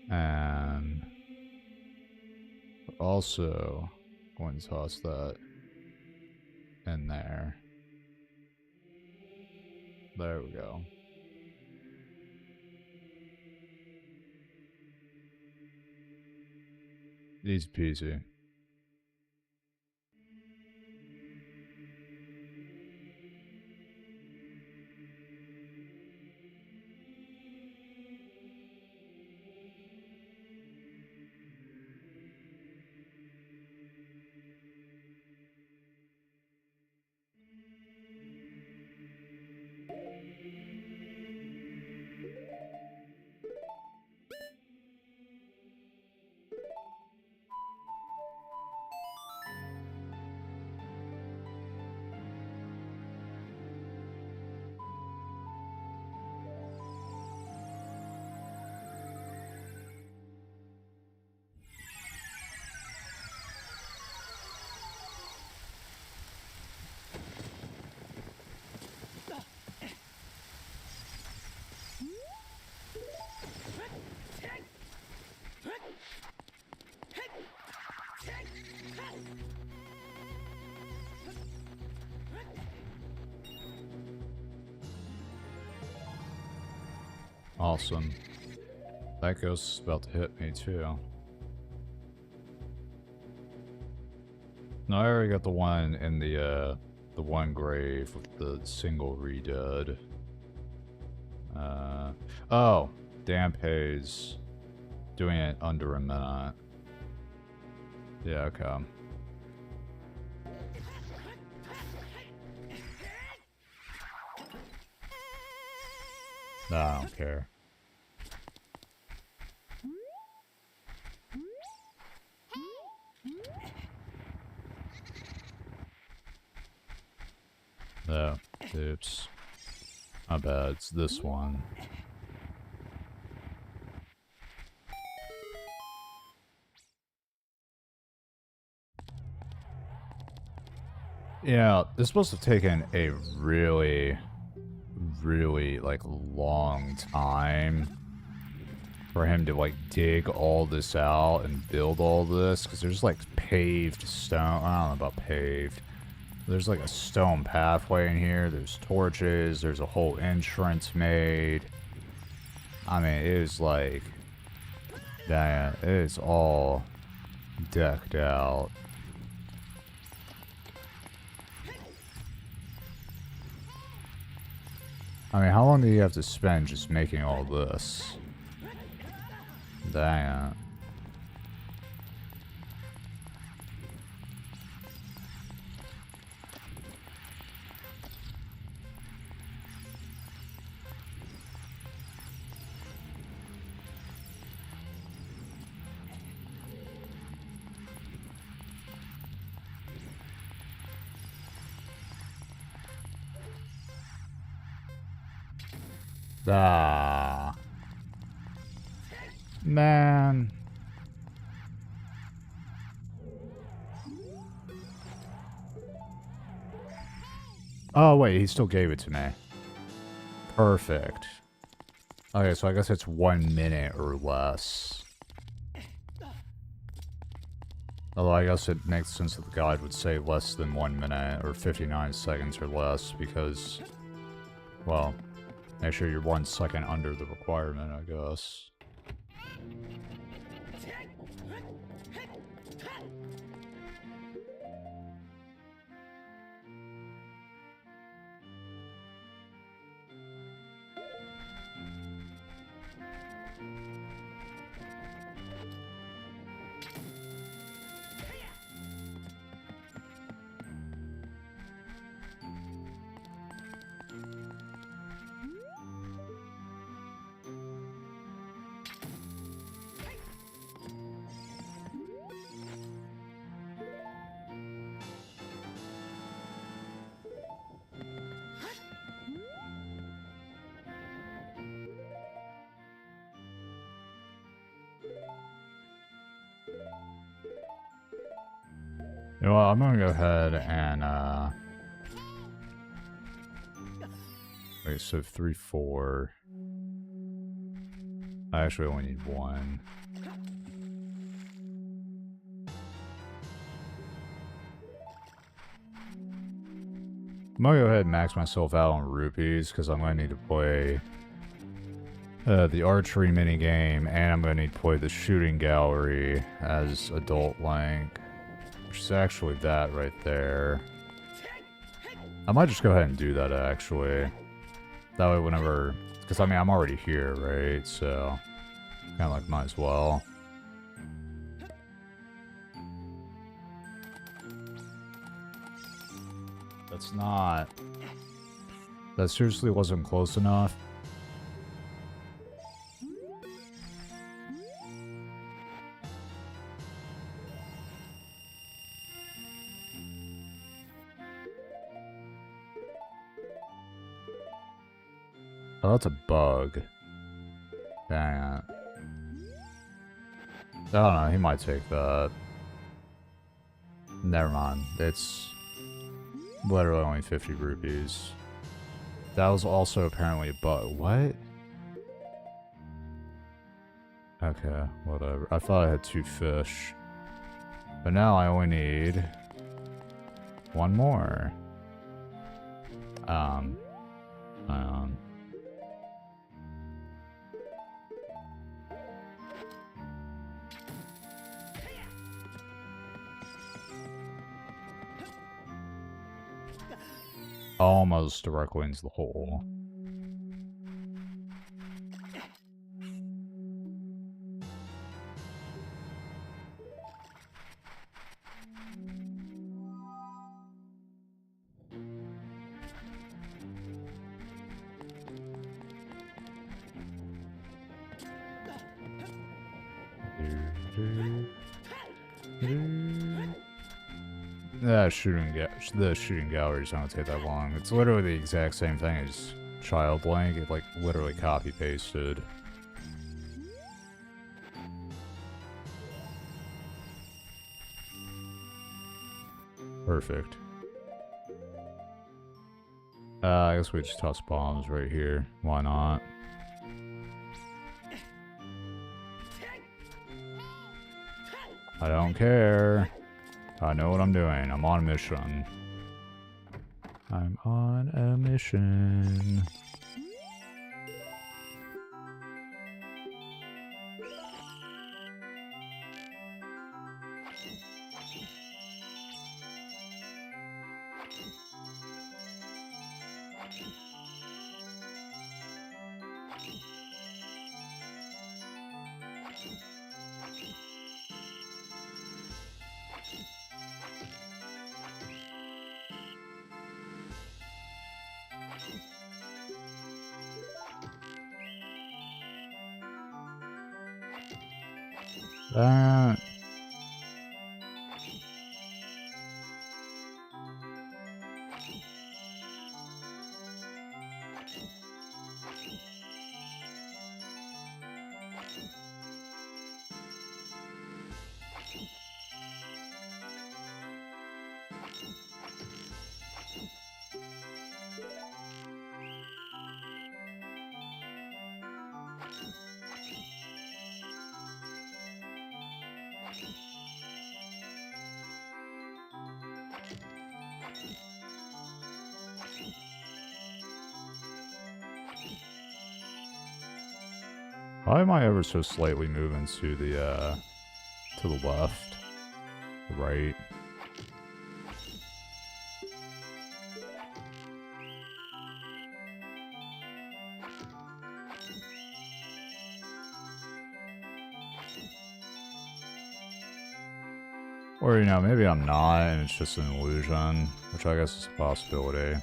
And also going to toss that in there. There we go. Easy peasy. Awesome. That ghost is about to hit me too. No, I already got the one in the one grave with the single redud. Oh, damp haze. Doing it under a minute. Yeah, okay. Nah, I don't care. Oh, oops. My bad, it's this one. Yeah, this must have taken a really, like, long time for him to, like, dig all this out and build all this, because there's, like, paved stone. I don't know about paved. There's, like, a stone pathway in here. There's torches. There's a whole entrance made. I mean, it is, like, that. It is all decked out. I mean, how long do you have to spend just making all this? Dang it. Ah. Man. Oh, wait, he still gave it to me. Perfect. Okay, so I guess it's 1 minute or less. Although I guess it makes sense that the guide would say less than 1 minute or 59 seconds or less because, well, make sure you're 1 second under the requirement, I guess. You know what, I'm gonna go ahead and, wait, so 3, 4. I actually only need 1. I'm gonna go ahead and max myself out on rupees, because I'm gonna need to play the archery minigame, and I'm gonna need to play the shooting gallery as adult Link. Which is actually that right there. I might just go ahead and do that, actually. That way whenever... Because, I mean, I'm already here, right? So, kind of like, might as well. That's not... That seriously wasn't close enough. Oh, that's a bug. Dang it. I don't know, he might take that. Never mind. It's literally only 50 rupees. That was also apparently a bug. What? Okay, whatever. I thought I had 2 fish. But now I only need 1 more. Almost directly into the hole. The shooting galleries don't take that long. It's literally the exact same thing as Child Link. It, like, literally copy-pasted. Perfect. I guess we just toss bombs right here. Why not? I don't care. I know what I'm doing. I'm on a mission. I'm on a mission. That... Why am I ever so slightly moving to the left? Right. Or, you know, maybe I'm not, and it's just an illusion, which I guess is a possibility.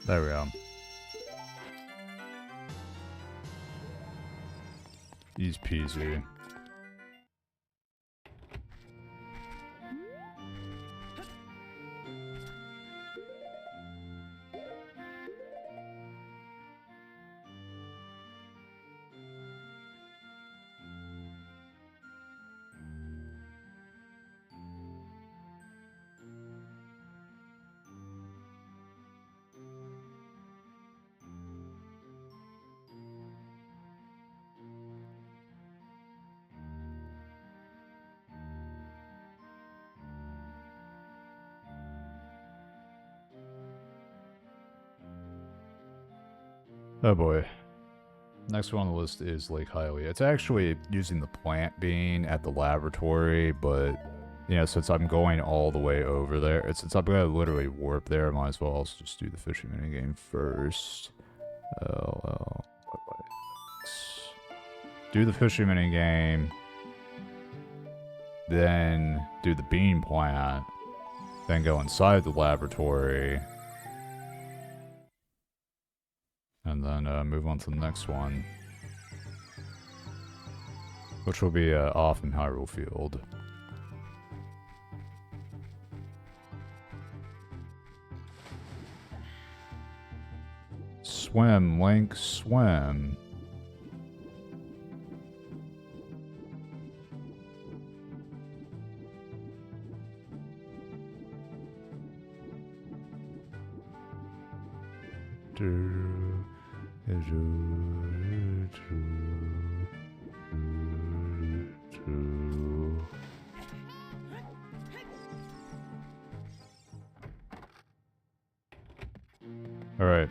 There we go. Easy peasy. Oh boy. Next one on the list is Lake Hylia. It's actually using the plant bean at the laboratory, but, you know, since I'm going all the way over there, since I'm going to literally warp there, I might as well also just do the fishing minigame first. Do the fishing minigame, then do the bean plant, then go inside the laboratory, and then move on to the next one, which will be off in Hyrule Field. Swim, Link, swim. All right.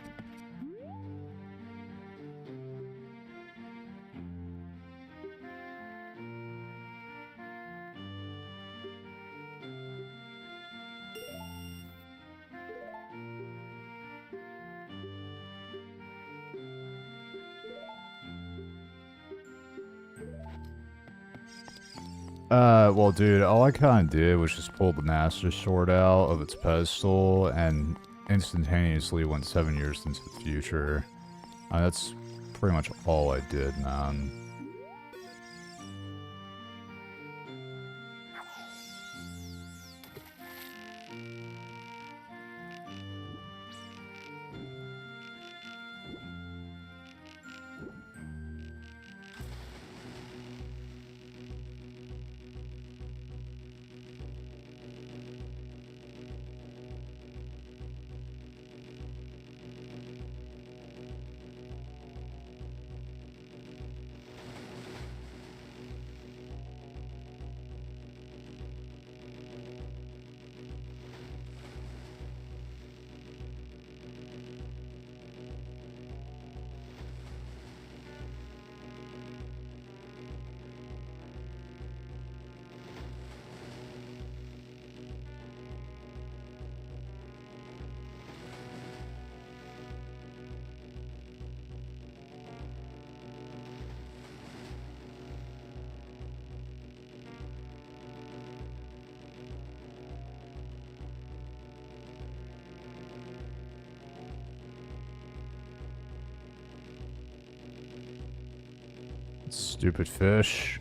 Well, dude, all I kind of did was just pull the Master Sword out of its pedestal and instantaneously went 7 years into the future. That's pretty much all I did, man. Stupid fish.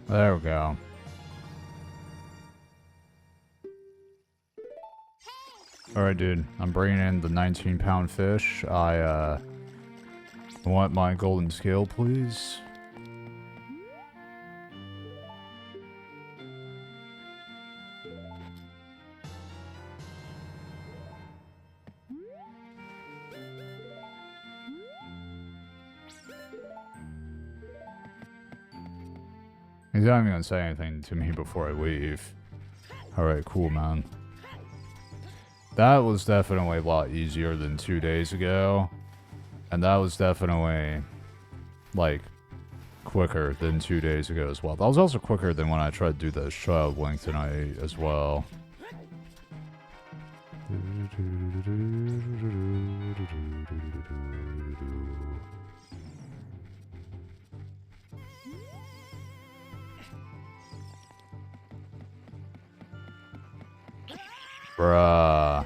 There we go. Alright, dude. I'm bringing in the 19-pound fish. I want my golden scale, please. He's not even gonna say anything to me before I leave. Alright, cool, man. That was definitely a lot easier than 2 days ago. And that was definitely, like, quicker than 2 days ago as well. That was also quicker than when I tried to do the Child Link tonight as well. Bruh.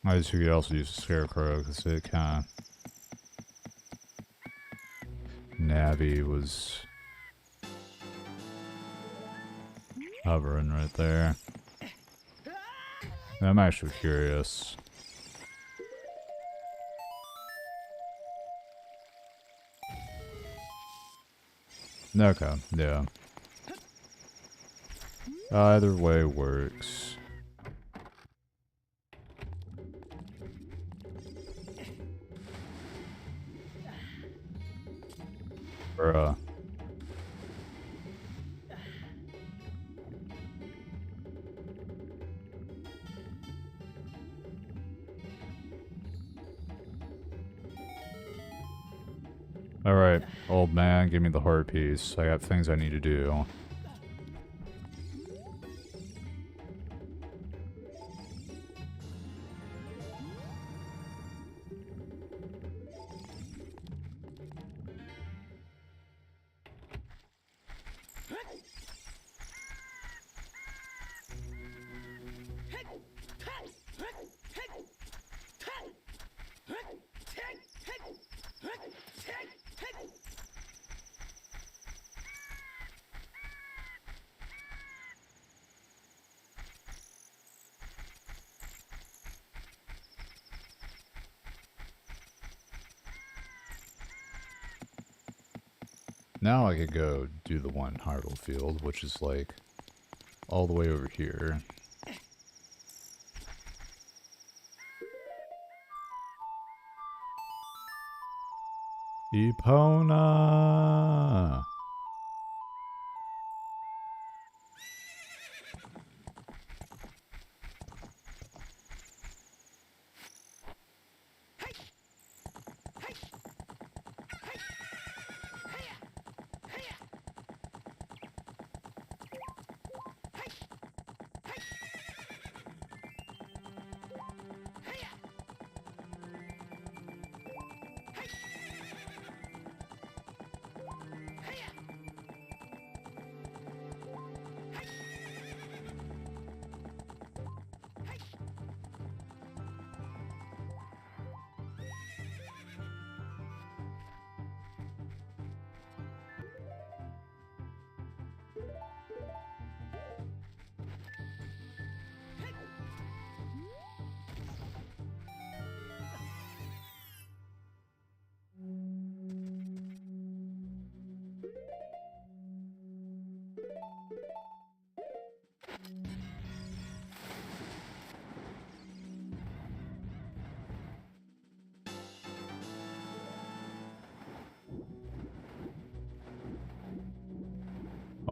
I guess you could also use a scarecrow because it kind of... Navi was hovering right there. I'm actually curious. Okay, yeah. Either way works. Bruh. Alright, old man, give me the heart piece. I got things I need to do. Now I could go do the one Hyrule Field, which is like all the way over here. Epona!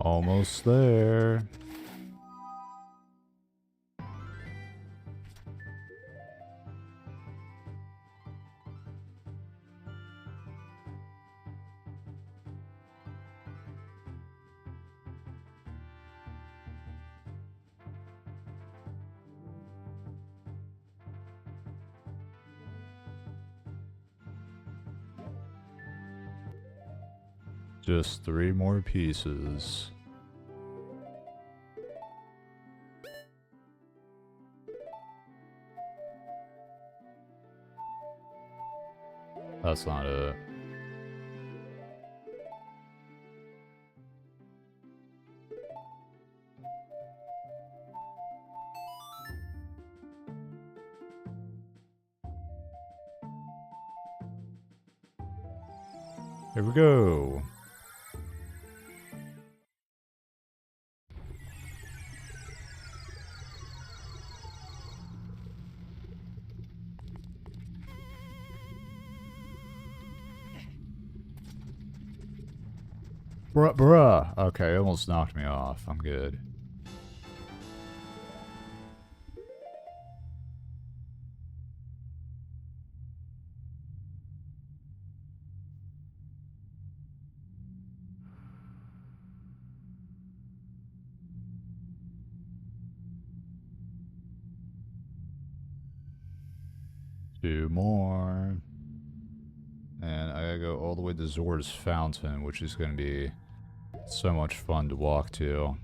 Almost there. Just 3 more pieces. That's not it. Here we go. Bruh. Okay, it almost knocked me off. I'm good. Two more. And I gotta go all the way to Zora's Fountain, which is gonna be so much fun to walk to.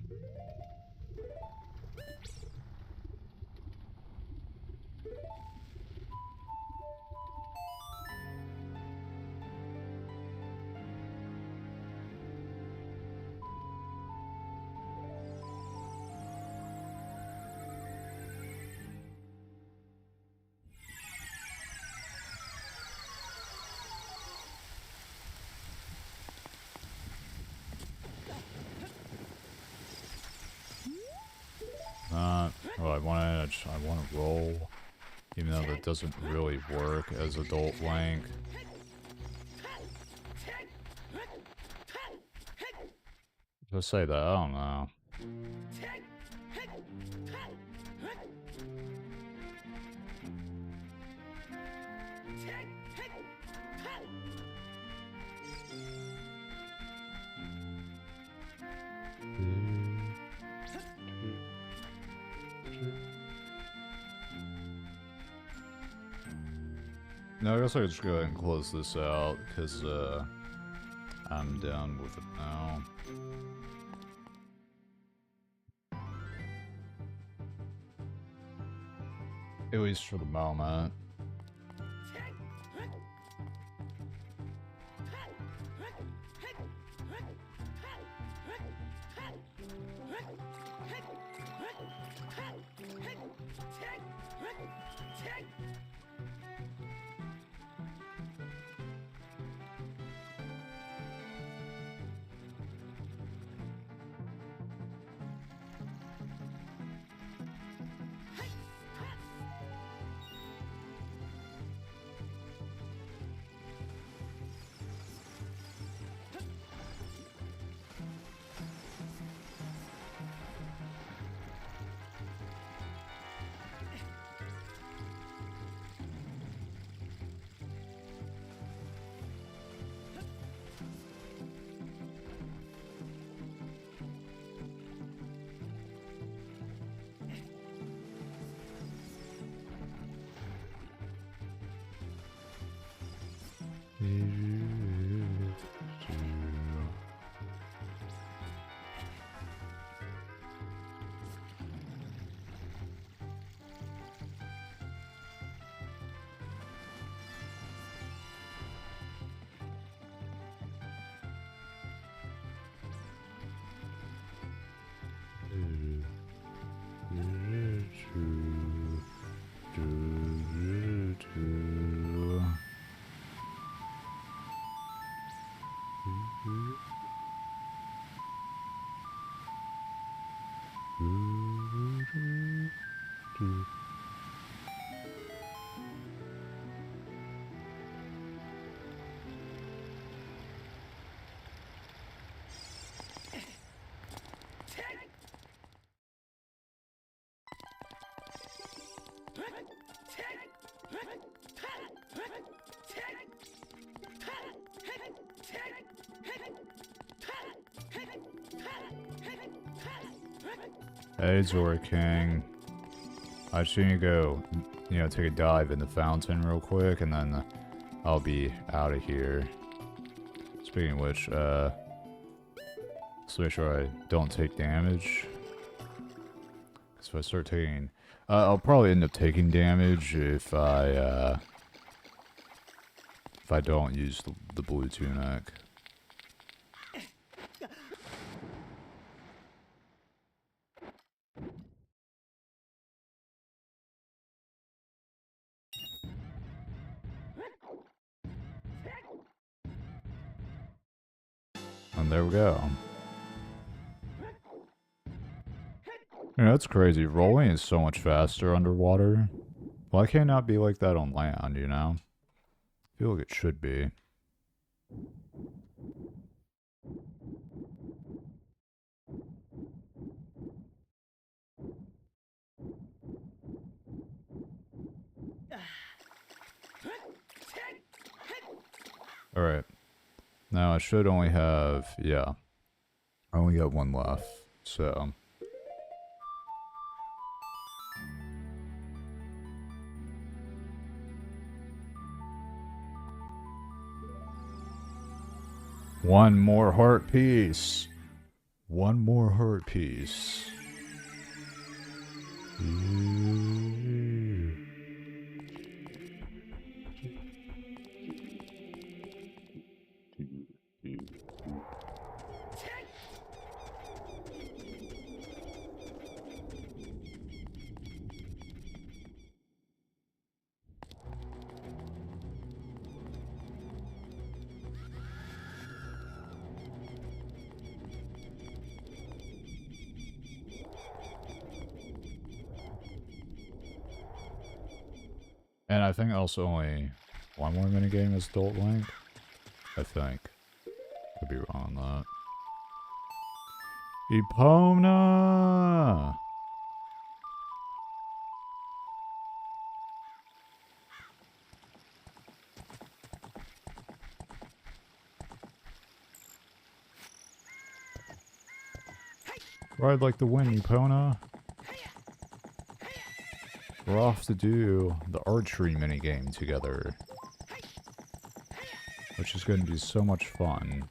Oh, I want to roll, even though that doesn't really work as adult Link. If I say that, I don't know. No, I guess I could just go ahead and close this out, because, I'm done with it now. At least for the moment. Hey, Zora King. I just need to go, take a dive in the fountain real quick, and then I'll be out of here. Speaking of which, So make sure I don't take damage. Because if I start taking... I'll probably end up taking damage if I don't use the blue tunic. And there we go. Yeah, that's crazy. Rolling is so much faster underwater. Why can't it not be like that on land, you know? I feel like it should be. Alright. Now I should only have... Yeah. I only got one left. So... One more heart piece. One more heart piece. And I think also only one more minigame is Adult Link. I think. Could be wrong on that. Epona! Ride like the wind, Epona. We're off to do the archery minigame together. Which is going to be so much fun.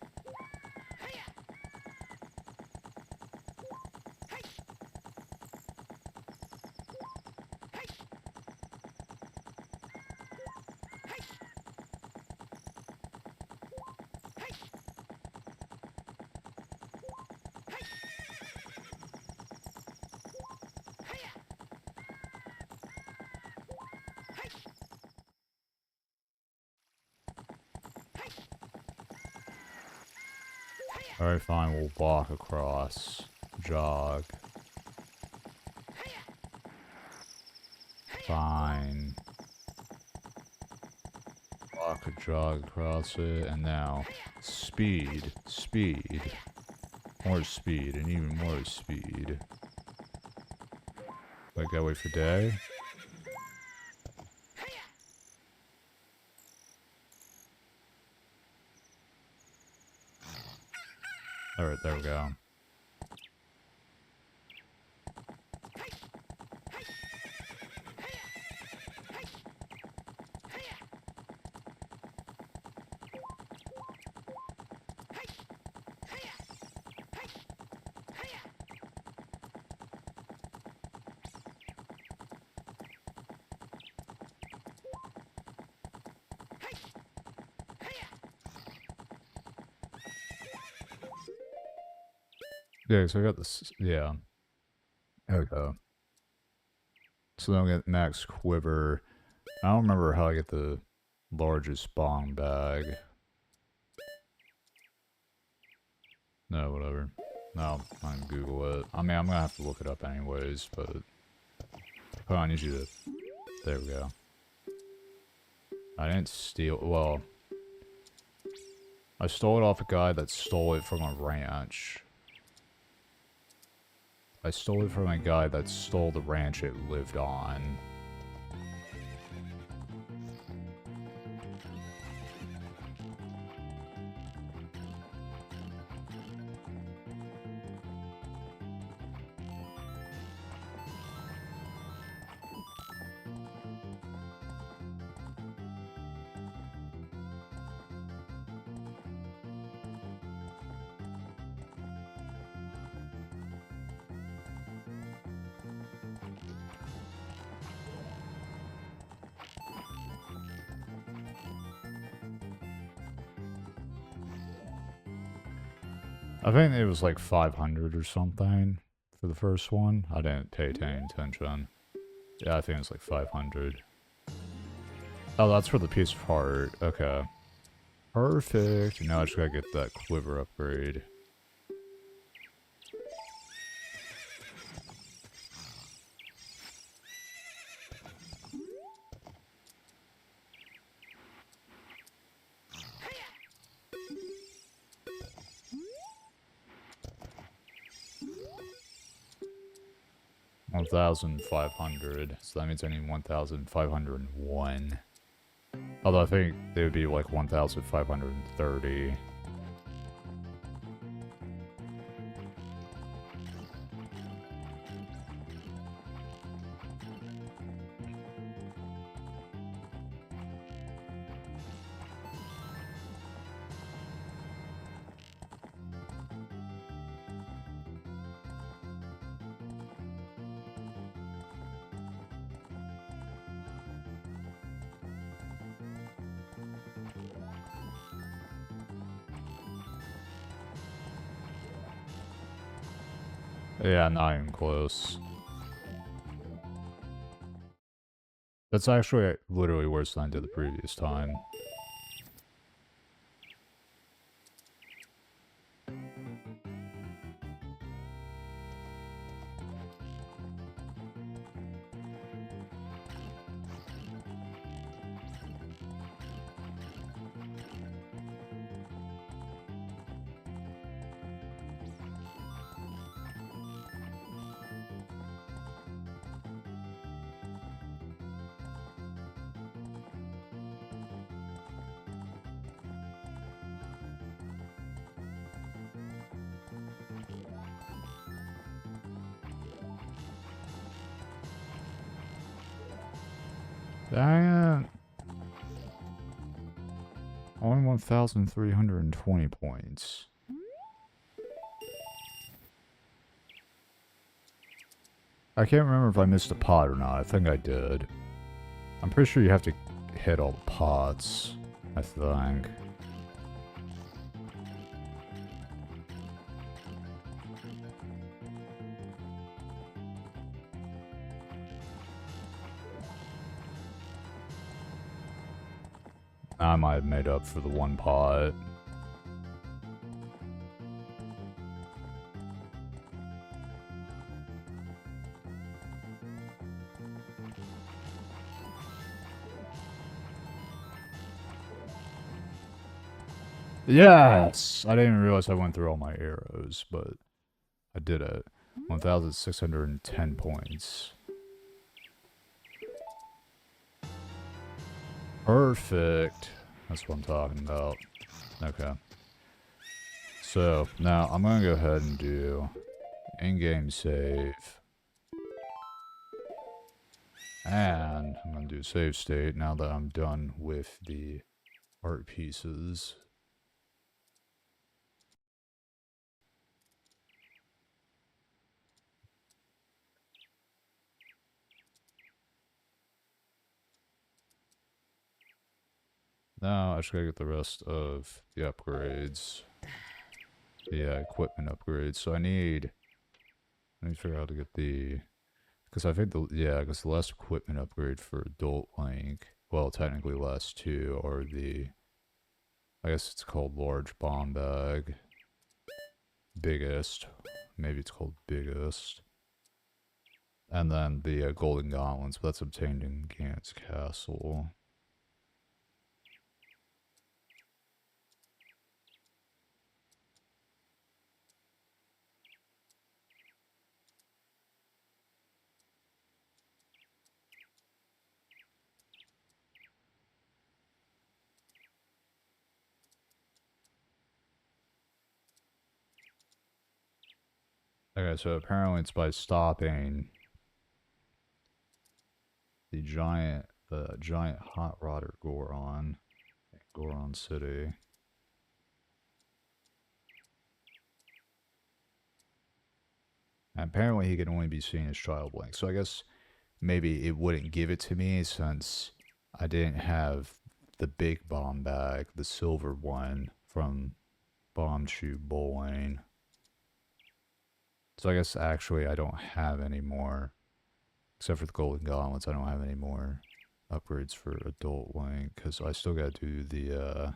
Alright, fine, we'll walk across. Jog. Fine. Walk a jog across it, and now speed, speed, more speed, and even more speed. Like, gotta wait for day. Alright, there we go. Yeah, so I got this, yeah. Okay. So then I'll get max quiver. I don't remember how I get the largest bong bag. No, whatever. No, I'm gonna Google it. I mean, I'm gonna have to look it up anyways, but... Oh, I need you to... There we go. I didn't steal... Well... I stole it off a guy that stole it from a ranch. I stole it from a guy that stole the ranch it lived on. I think it was like 500 or something for the first one. I didn't pay any attention. Yeah, I think it's like 500. Oh, that's for the piece of heart. Okay. Perfect. Now I just gotta get that quiver upgrade. $1,500. So that means I need 1,501. Although I think they would be like 1,530. Yeah, not even close. That's actually literally worse than I did the previous time. Dang it. Only 1,320 points. I can't remember if I missed a pot or not. I think I did. I'm pretty sure you have to hit all the pots, I think. I might have made up for the one pot. Yes! I didn't realize I went through all my arrows, but I did it. 1,610 points. Perfect. That's what I'm talking about. Okay. So, now I'm going to go ahead and do in-game save. And I'm going to do save state now that I'm done with the art pieces. Now I just gotta get the rest of the upgrades. The equipment upgrades. So I need to figure out how to get the... Because I think because the last equipment upgrade for Adult Link, well, technically last two are the... I guess it's called Large Bomb Bag. Biggest. Maybe it's called Biggest. And then the Golden Gauntlets, but that's obtained in Gant's Castle. Okay, so apparently it's by stopping the giant hot rodder Goron in Goron City. And apparently he can only be seen as Child Link. So I guess maybe it wouldn't give it to me since I didn't have the big bomb bag, the silver one from Bomb Shoot Bowling. So I guess actually I don't have any more, except for the golden gauntlets, I don't have any more upgrades for adult Link, because I still gotta do the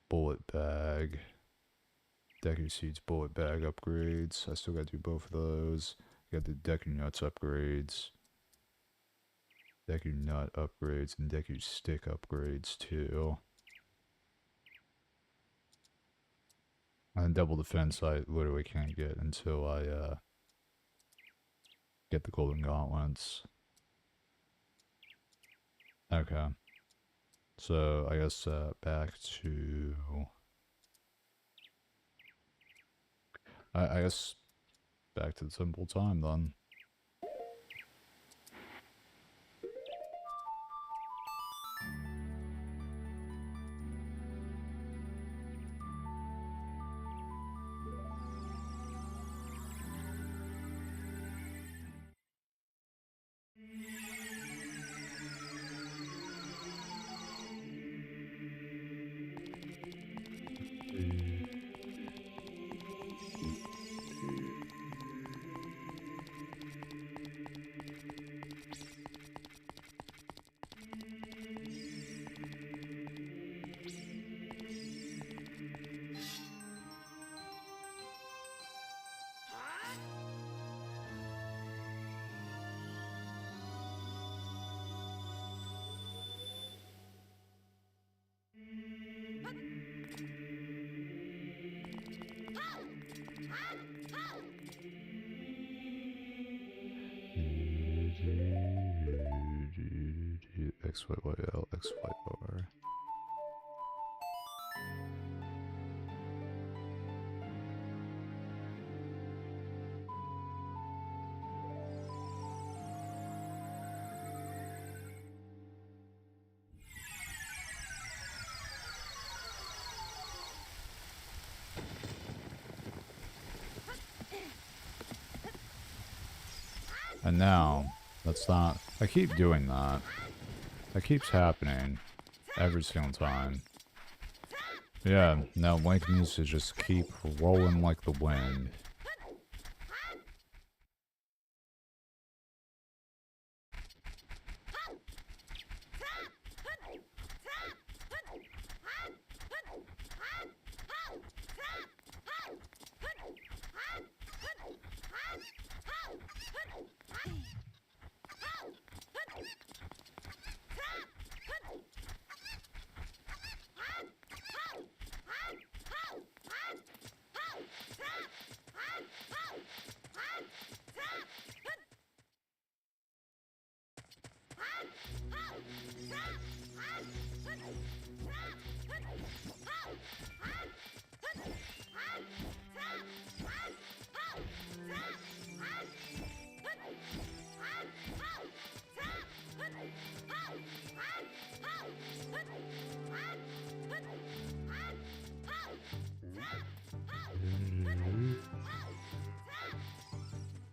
bullet bag, Deku Seeds bullet bag upgrades. I still gotta do both of those. Got the Deku Nuts upgrades, Deku Nut upgrades, and Deku Stick upgrades too. And double defense I literally can't get until I get the golden gauntlets. Okay. So I guess back to I guess back to the simple time then. X, Y, Y, L, X, Y, R. And now, that's not... I keep doing that. That keeps happening. Every single time. Yeah, now Link needs to just keep rolling like the wind.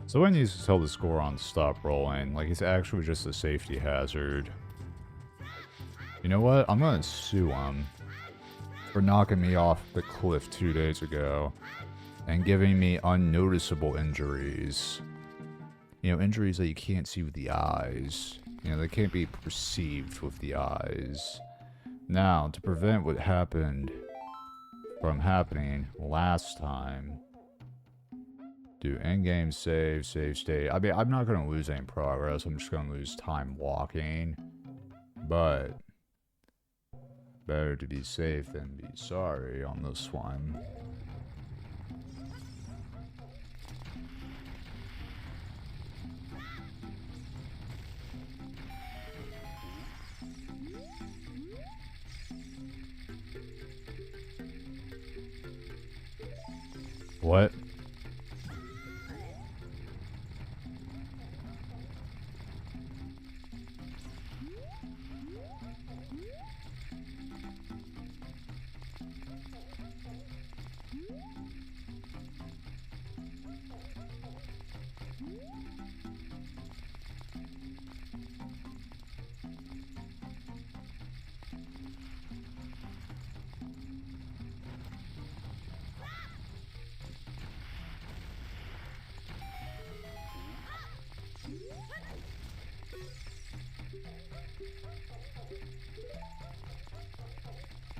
Someone needs to tell the Scoron to stop rolling, like it's actually just a safety hazard. You know what? I'm gonna sue him for knocking me off the cliff 2 days ago and giving me unnoticeable injuries. You know, injuries that you can't see with the eyes. You know, they can't be perceived with the eyes. Now, to prevent what happened from happening last time, do in-game save state. I mean, I'm not going to lose any progress. I'm just going to lose time walking. But better to be safe than be sorry on this one. What?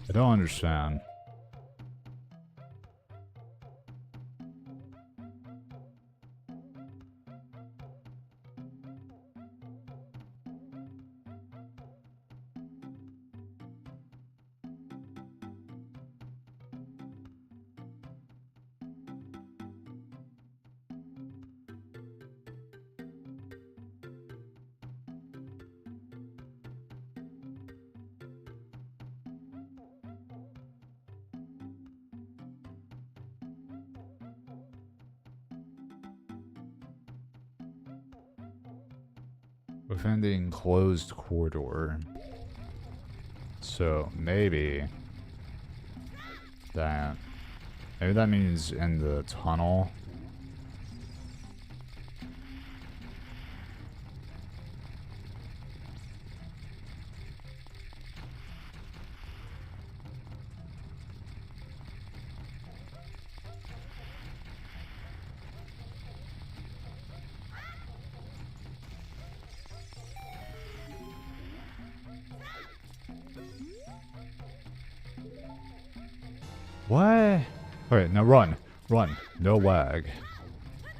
I don't understand. Within the enclosed corridor. So maybe that means in the tunnel. What? Wait, now run. Run. No lag.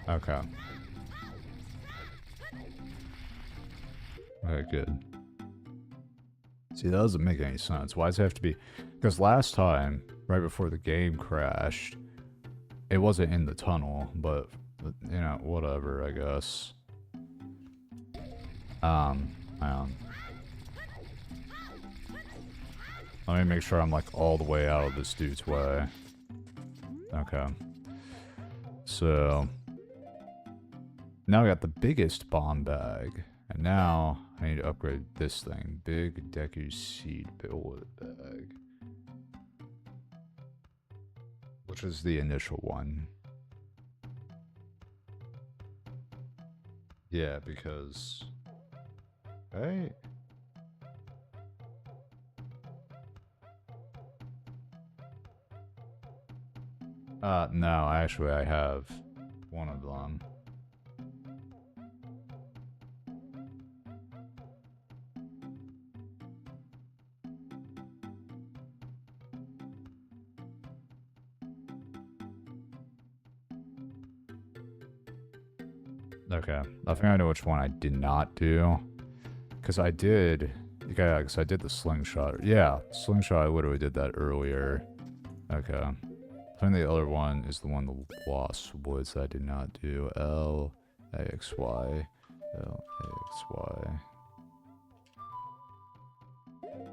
Okay. Okay, good. See, that doesn't make any sense. Why does it have to be... Because last time, right before the game crashed, it wasn't in the tunnel, but, you know, whatever, I guess. Let me make sure I'm, like, all the way out of this dude's way. Okay. So... Now I got the biggest bomb bag. And now, I need to upgrade this thing. Big Deku Seed Build Bag. Which is the initial one. Yeah, because... Right? No, actually I have one of them. Okay, I think I know which one I did not do. Because I did... Yeah, because I did the slingshot. Yeah, slingshot, I literally did that earlier. Okay. I think the other one is the one the Lost Woods I did not do. L-A-X-Y. L-A-X-Y.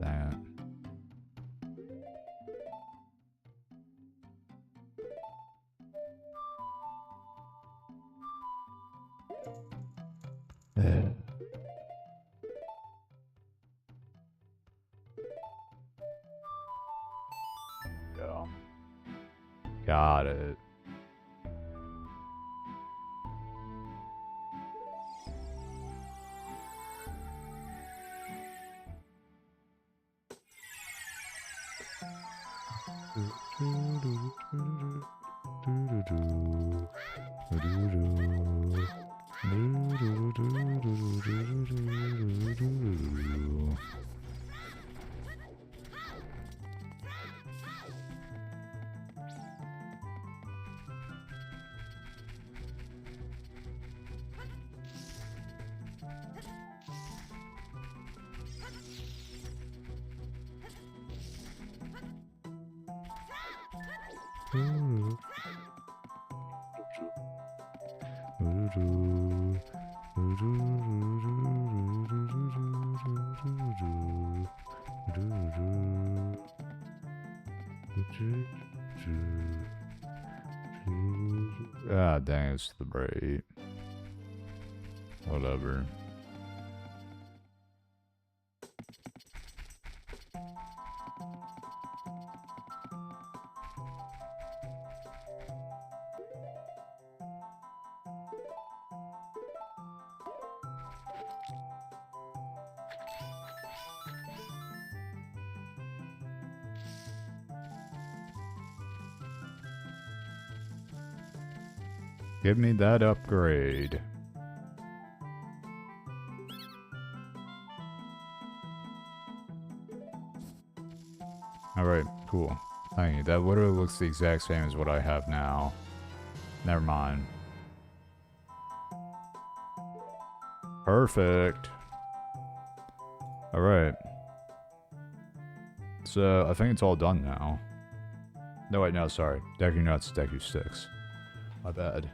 That. Yeah. Got it. Ah, dang, it's the braid. Whatever. Give me that upgrade. Alright, cool. Thank you. That literally looks the exact same as what I have now. Never mind. Perfect. Alright. So, I think it's all done now. No, wait, no, sorry. Deku nuts, Deku sticks. My bad.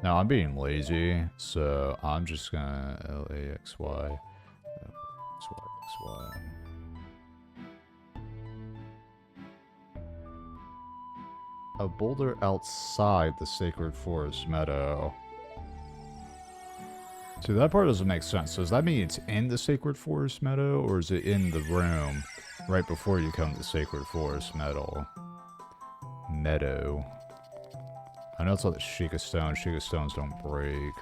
Now, I'm being lazy, so I'm just gonna LAXY. XY. A boulder outside the Sacred Forest Meadow. See, that part doesn't make sense. So does that mean it's in the Sacred Forest Meadow, or is it in the room right before you come to Sacred Forest Meadow? I know it's like the Sheikah Stone. Sheikah Stones don't break.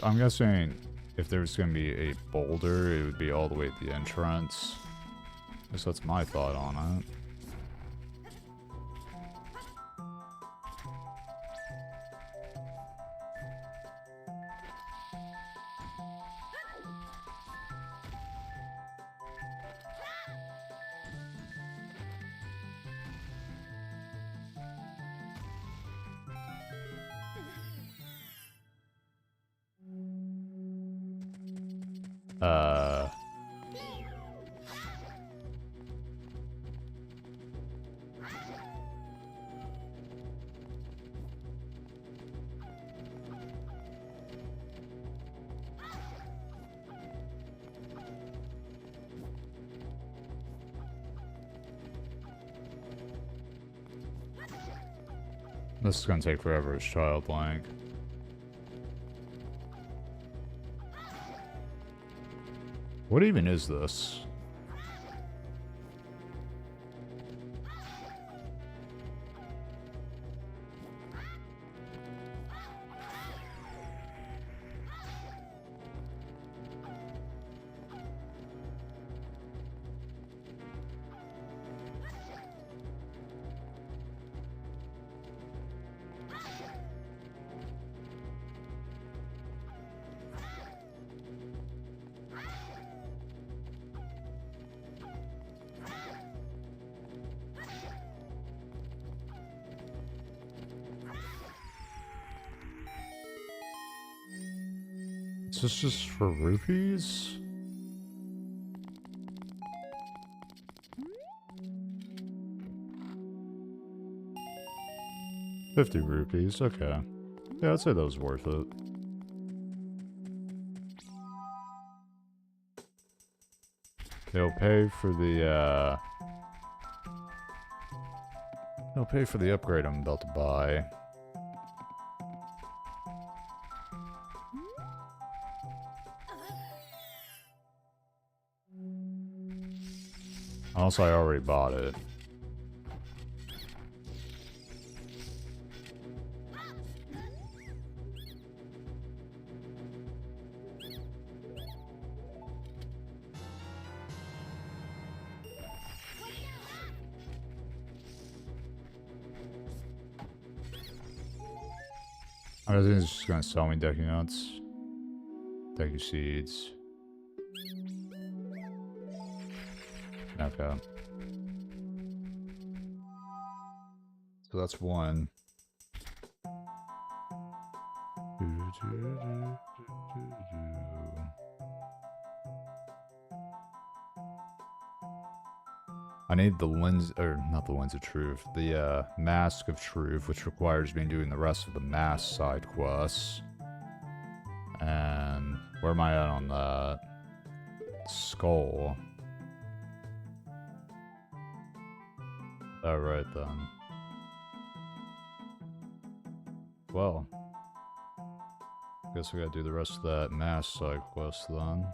I'm guessing if there's going to be a boulder, it would be all the way at the entrance. I guess that's my thought on it. This is gonna take forever as childlike. What even is this? Is this just for rupees? $50, okay. Yeah, I'd say that was worth it. They'll pay for the, they'll pay for the upgrade I'm about to buy. Also, I already bought it. I think it's just gonna sell me Deku Nuts. Deku Seeds. Okay. So that's one. I need the lens, or not the lens of truth, the mask of truth, which requires me doing the rest of the mask side quests. And where am I at on that? Skull. Alright then. Well, guess we gotta do the rest of that mass side quest then.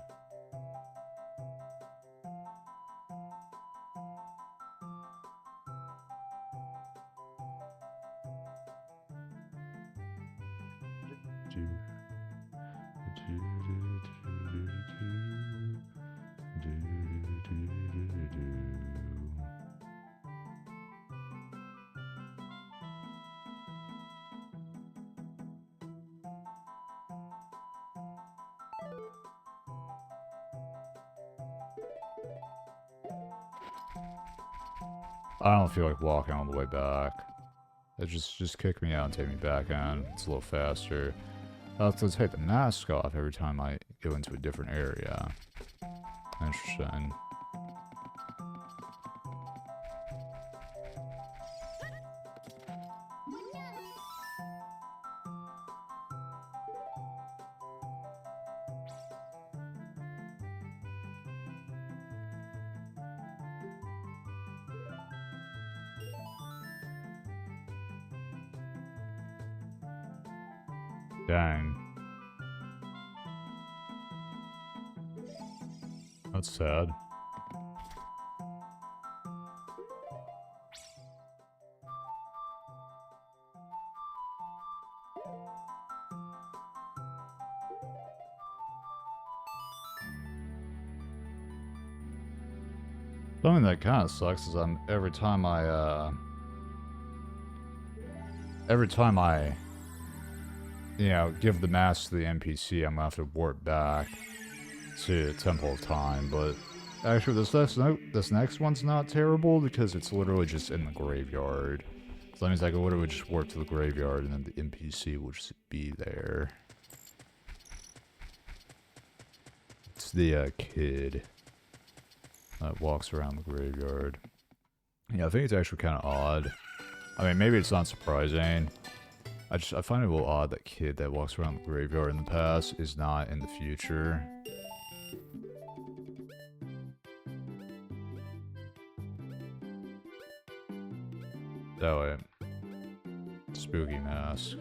I don't feel like walking all the way back. It just kick me out and take me back in. It's a little faster. I'll have to take the mask off every time I go into a different area. Interesting. Dang. That's sad. Something that kind of sucks is every time I, you know, give the mask to the NPC, I'm gonna have to warp back to Temple of Time, but actually this next one's not terrible because it's literally just in the graveyard. So that means I can literally just warp to the graveyard and then the NPC will just be there. It's the kid that walks around the graveyard. Yeah, I think it's actually kind of odd. I mean, maybe it's not surprising. I find it a little odd that kid that walks around the graveyard in the past is not in the future. Oh, wait. Spooky mask.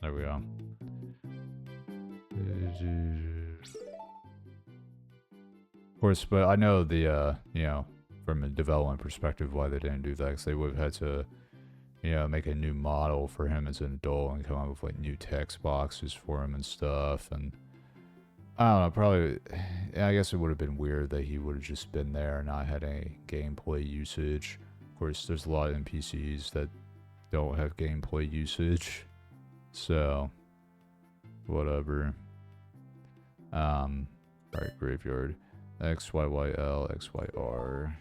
There we go. Of course, but I know the, you know, from a development perspective why they didn't do that, because they would have had to, you know, make a new model for him as an adult and come up with, like, new text boxes for him and stuff, and I don't know, probably, I guess it would have been weird that he would have just been there and not had any gameplay usage. Of course, there's a lot of NPCs that don't have gameplay usage, so, whatever. Alright, graveyard. XYYL, XYR.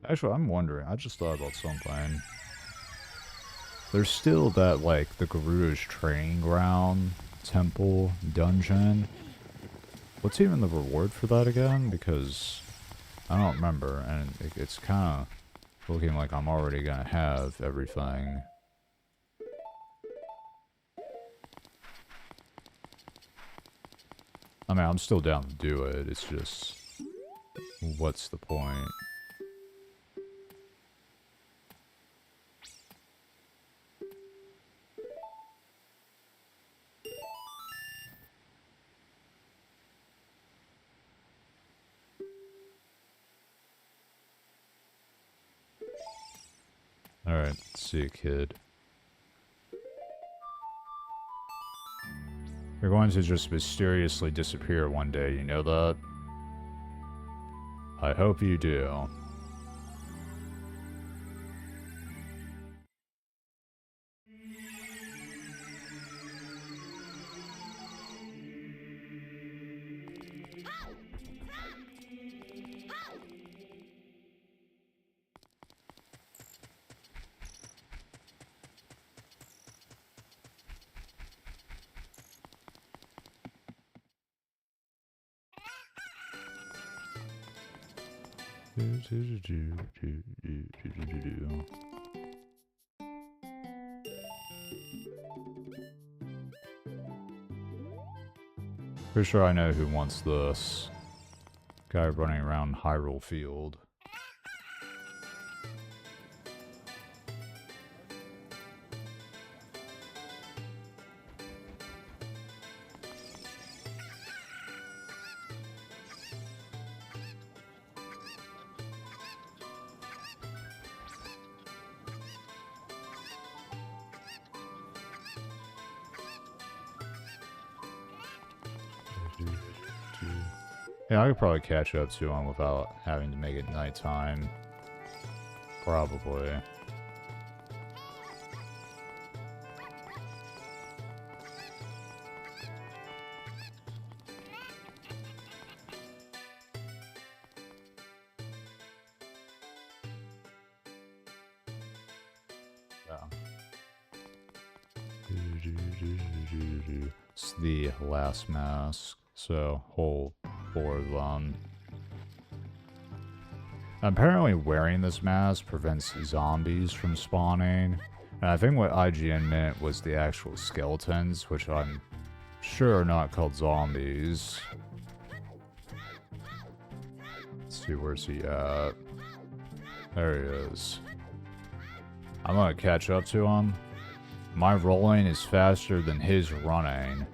Actually, I'm wondering, I just thought about something. There's still that, like, the Garuda's training ground, temple, dungeon. What's even the reward for that again? Because I don't remember, and it's kind of looking like I'm already gonna have everything. I mean, I'm still down to do it, it's just, what's the point? Alright, let's see, kid. You're going to just mysteriously disappear one day, you know that? I hope you do. Pretty sure I know who wants this. Guy running around Hyrule Field. Yeah, I could probably catch up to him without having to make it nighttime. Probably. Yeah. It's the last mask, so whole 4 of them. Apparently wearing this mask prevents zombies from spawning. And I think what IGN meant was the actual skeletons, which I'm sure are not called zombies. Let's see, where's he at? There he is. I'm gonna catch up to him. My rolling is faster than his running.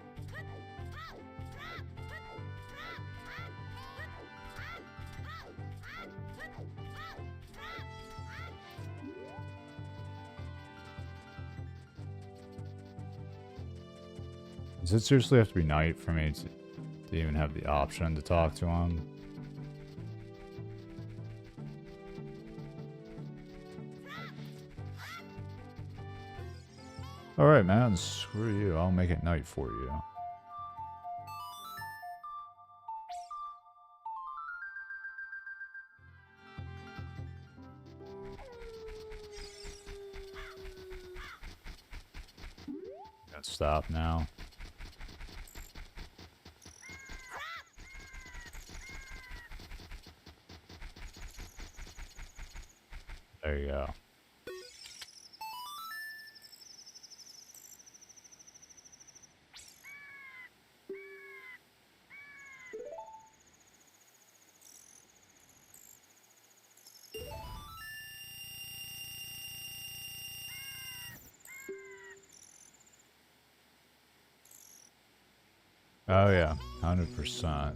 Does it seriously have to be night for me to even have the option to talk to him? Alright, man, screw you. I'll make it night for you. Gotta stop now. There you go. Oh yeah, 100%.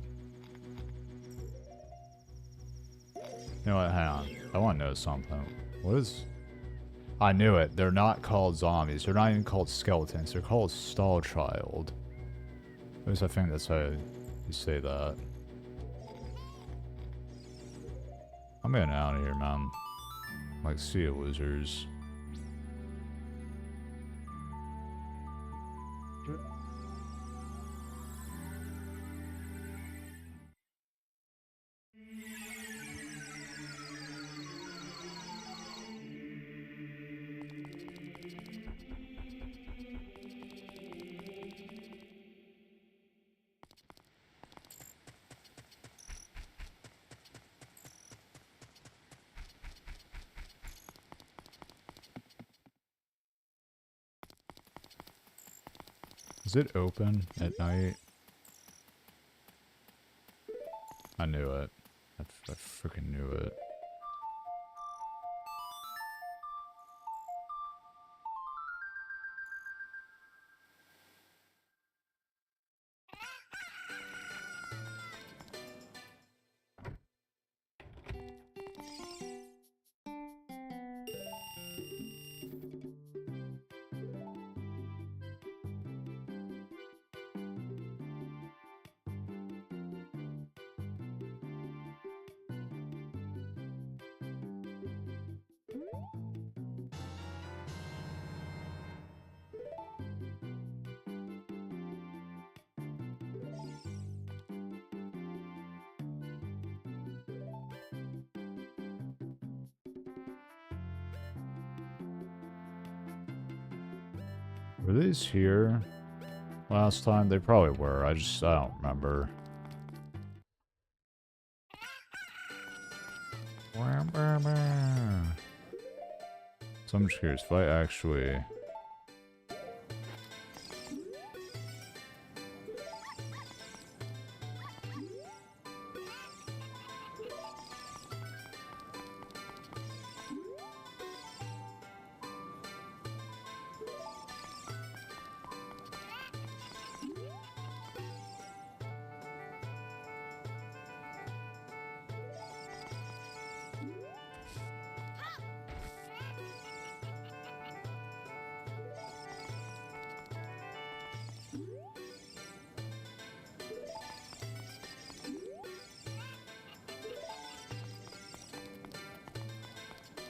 You know what, hang on. I want to know something. What is... I knew it. They're not called zombies. They're not even called skeletons. They're called Stall Child. At least I think that's how you say that. I'm getting out of here, man. Like, see you, losers. Is it open at night? I knew it. I freaking knew it. Were these here last time? They probably were. I don't remember. So I'm just curious if I actually...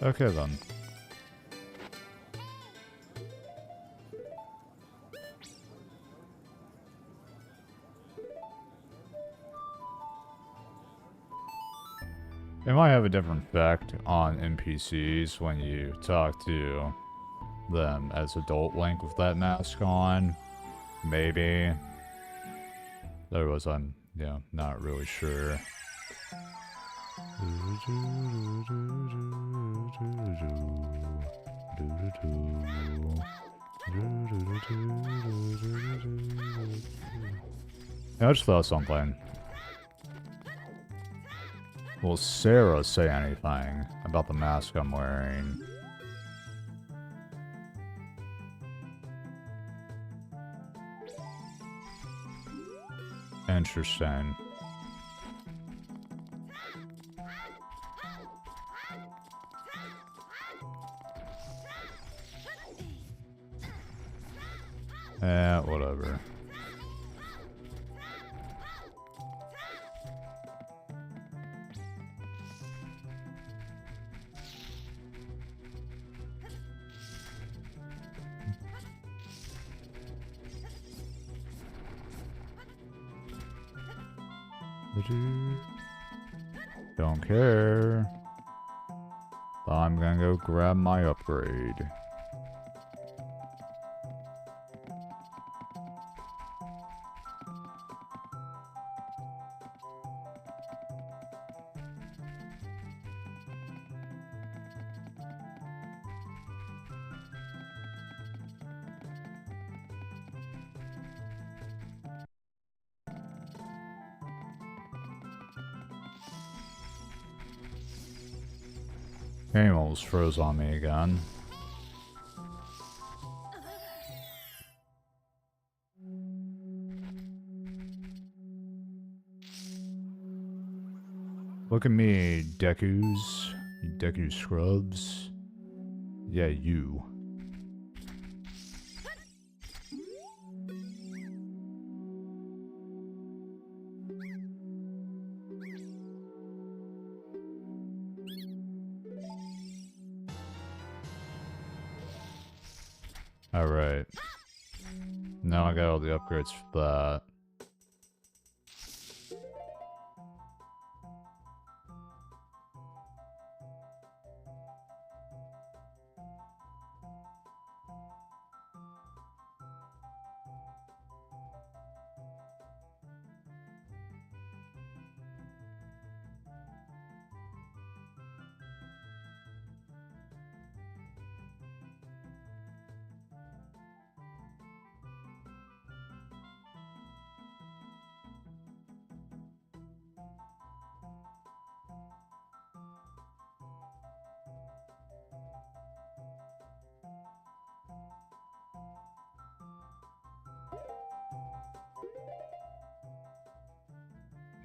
Okay then. It might have a different effect on NPCs when you talk to them as adult Link with that mask on. Maybe. Otherwise, I'm, yeah, not really sure. I just thought something. Will Sarah say anything about the mask I'm wearing? Interesting. Whatever. Don't care. I'm gonna go grab my upgrade. Game almost froze on me again. Look at me, Dekus. You Deku scrubs. Yeah, you. Alright. Now I got all the upgrades for that.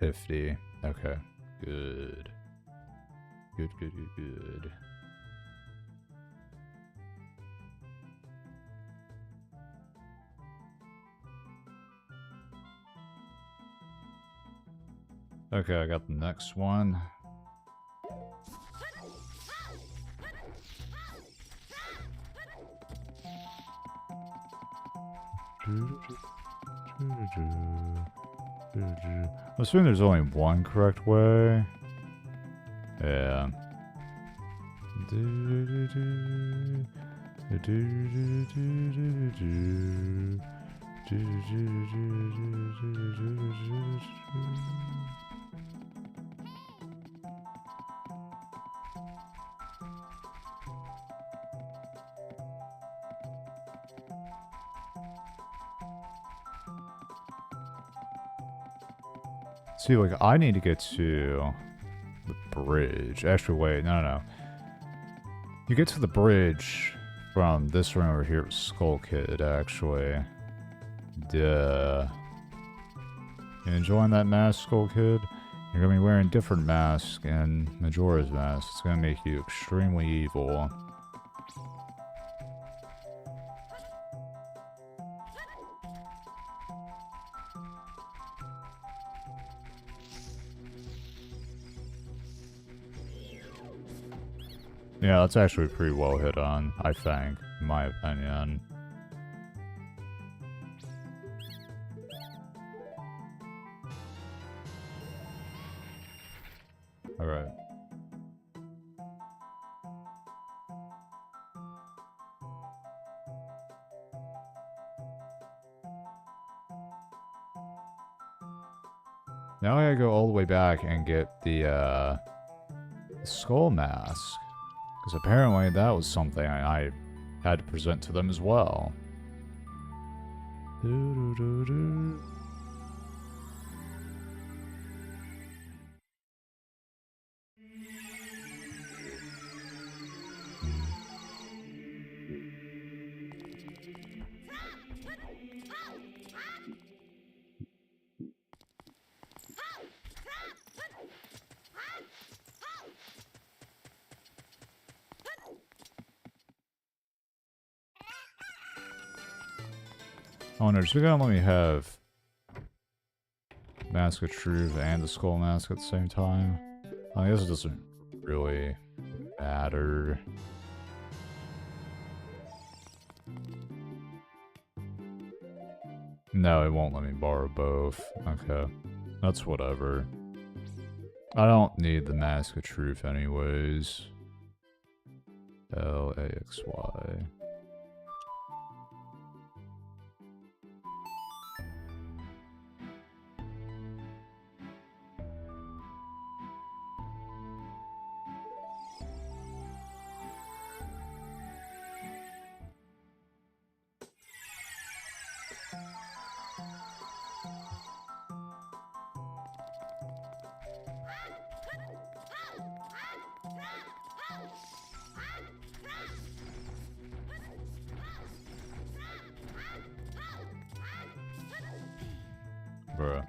$50. Okay. Good. Good. Okay, I got the next one. I'm assuming there's only one correct way. Yeah. See, like, I need to get to the bridge. Actually, wait, no. You get to the bridge from this room over here with Skull Kid, actually. Duh. You enjoying that mask, Skull Kid? You're gonna be wearing different masks and Majora's mask. It's gonna make you extremely evil. Yeah, that's actually pretty well hit on, I think, in my opinion. Alright. Now I gotta go all the way back and get the skull mask. Because apparently that was something I had to present to them as well. Oh no, so gonna let me have Mask of Truth and the Skull Mask at the same time? I guess it doesn't really matter. No, it won't let me borrow both. Okay. That's whatever. I don't need the Mask of Truth anyways. L-A-X-Y. Bruh.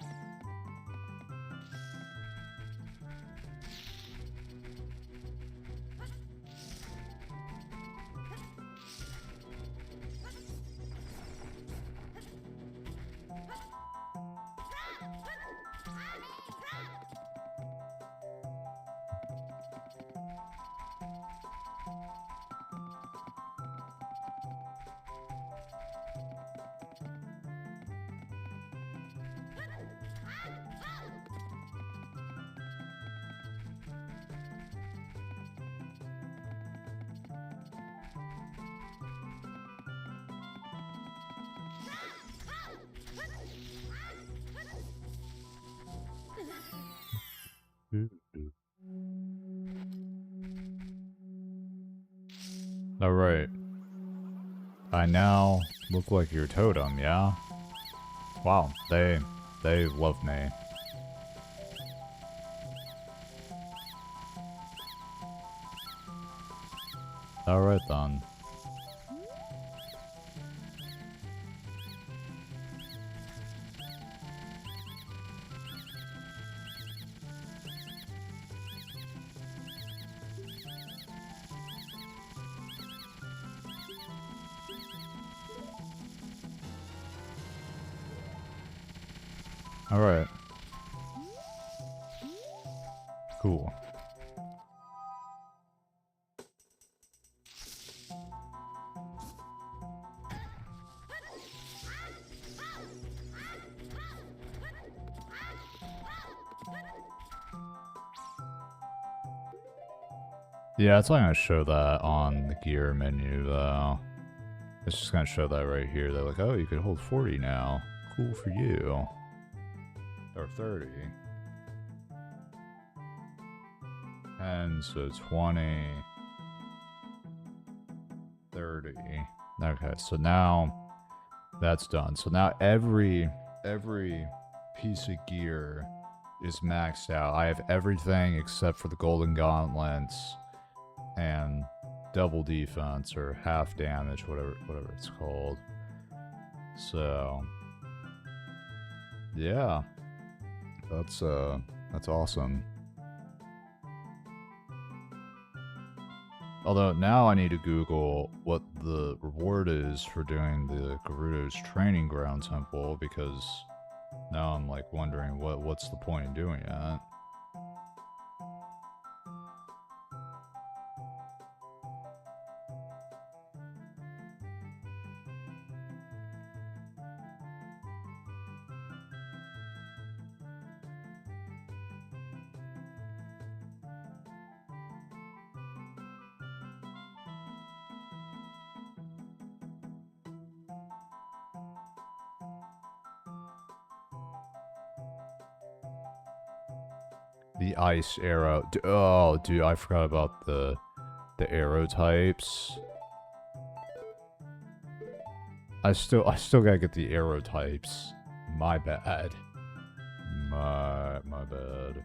Alright. I now look like your totem, yeah? Wow, they love me. Alright then. Alright. Cool. Yeah, it's not gonna show that on the gear menu though. It's just gonna show that right here. They're like, oh, you can hold 40 now. Cool for you. Or 30. And so 20. 30. Okay, so now that's done. So now every piece of gear is maxed out. I have everything except for the golden gauntlets and double defense or half damage, whatever it's called. So yeah, that's awesome. Although now I need to Google what the reward is for doing the Gerudo's Training Ground Temple, because now I'm like wondering what's the point in doing that. The ice arrow. Oh, dude, I forgot about the arrow types. I still gotta get the arrow types. My bad. My bad.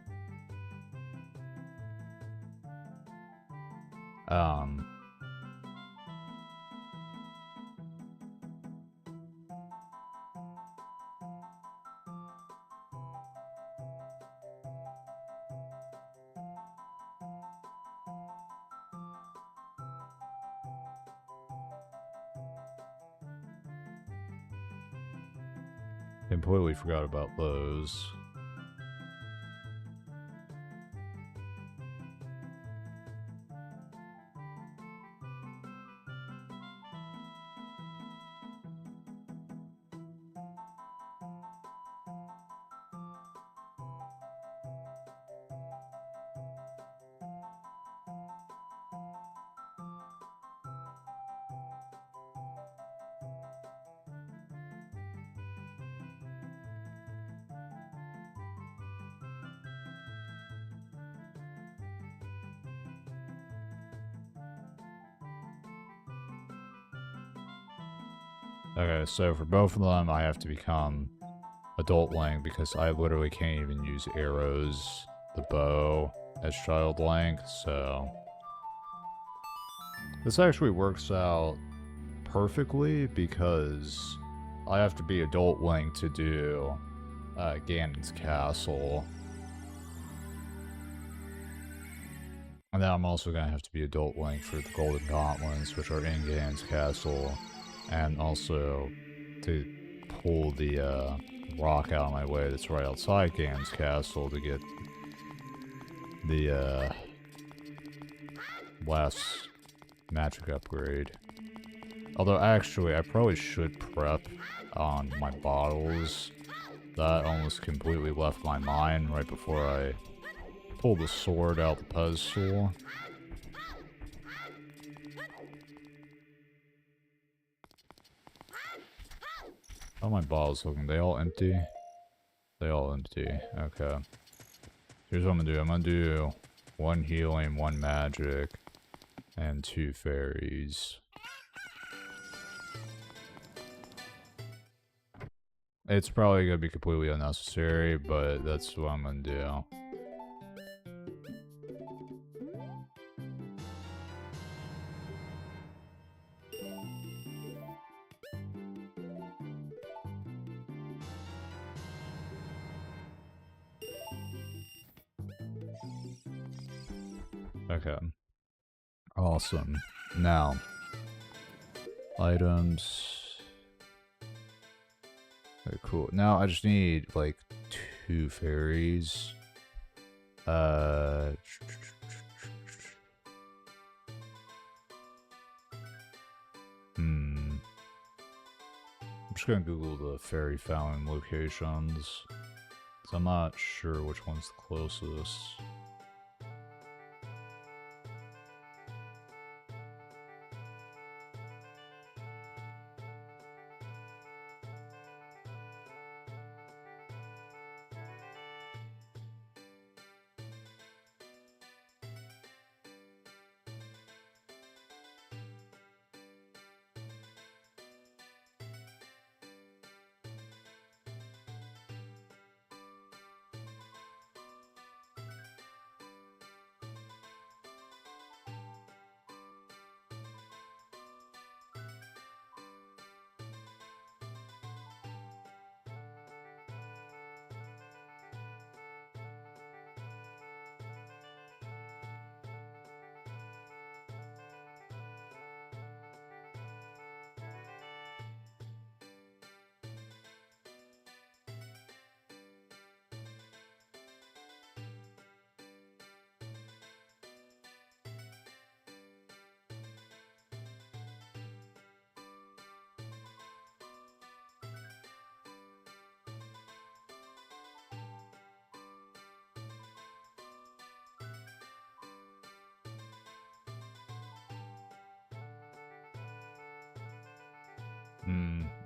Completely forgot about those. Okay, so for both of them, I have to become Adult Link because I literally can't even use arrows, the bow, as Child Link, so... This actually works out perfectly because I have to be Adult Link to do Ganon's Castle. And then I'm also going to have to be Adult Link for the Golden Gauntlets, which are in Ganon's Castle. And also to pull the rock out of my way that's right outside Ganon's Castle to get the last magic upgrade. Although actually, I probably should prep on my bottles. That almost completely left my mind right before I pulled the sword out the pedestal. How are my bottles looking? They all empty? They all empty. Okay. Here's what I'm gonna do. I'm gonna do 1 healing, 1 magic, and 2 fairies. It's probably gonna be completely unnecessary, but that's what I'm gonna do. Okay. Awesome. Now, items. Okay, cool. Now I just need like 2 fairies. I'm just gonna Google the fairy fountain locations. 'Cause I'm not sure which one's the closest.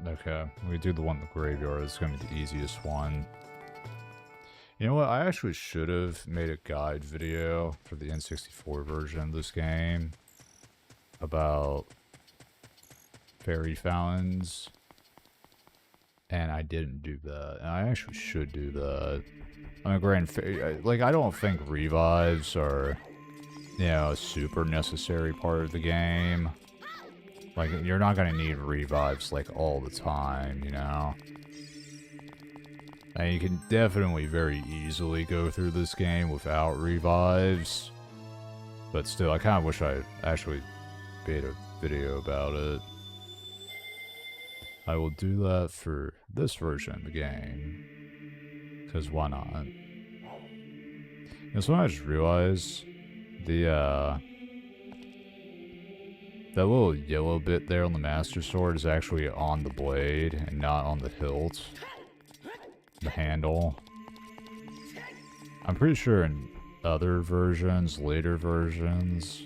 Okay. We do the one in the graveyard. It's gonna be the easiest one. You know what? I actually should have made a guide video for the N64 version of this game about fairy fountains, and I didn't do that. And I actually should do that. I mean, like, I don't think revives are, you know, a super necessary part of the game. Like, you're not gonna need revives, like, all the time, you know? And you can definitely very easily go through this game without revives. But still, I kind of wish I actually made a video about it. I will do that for this version of the game. Because why not? You know, so I just realized the, that little yellow bit there on the Master Sword is actually on the blade and not on the hilt. The handle. I'm pretty sure in other versions, later versions,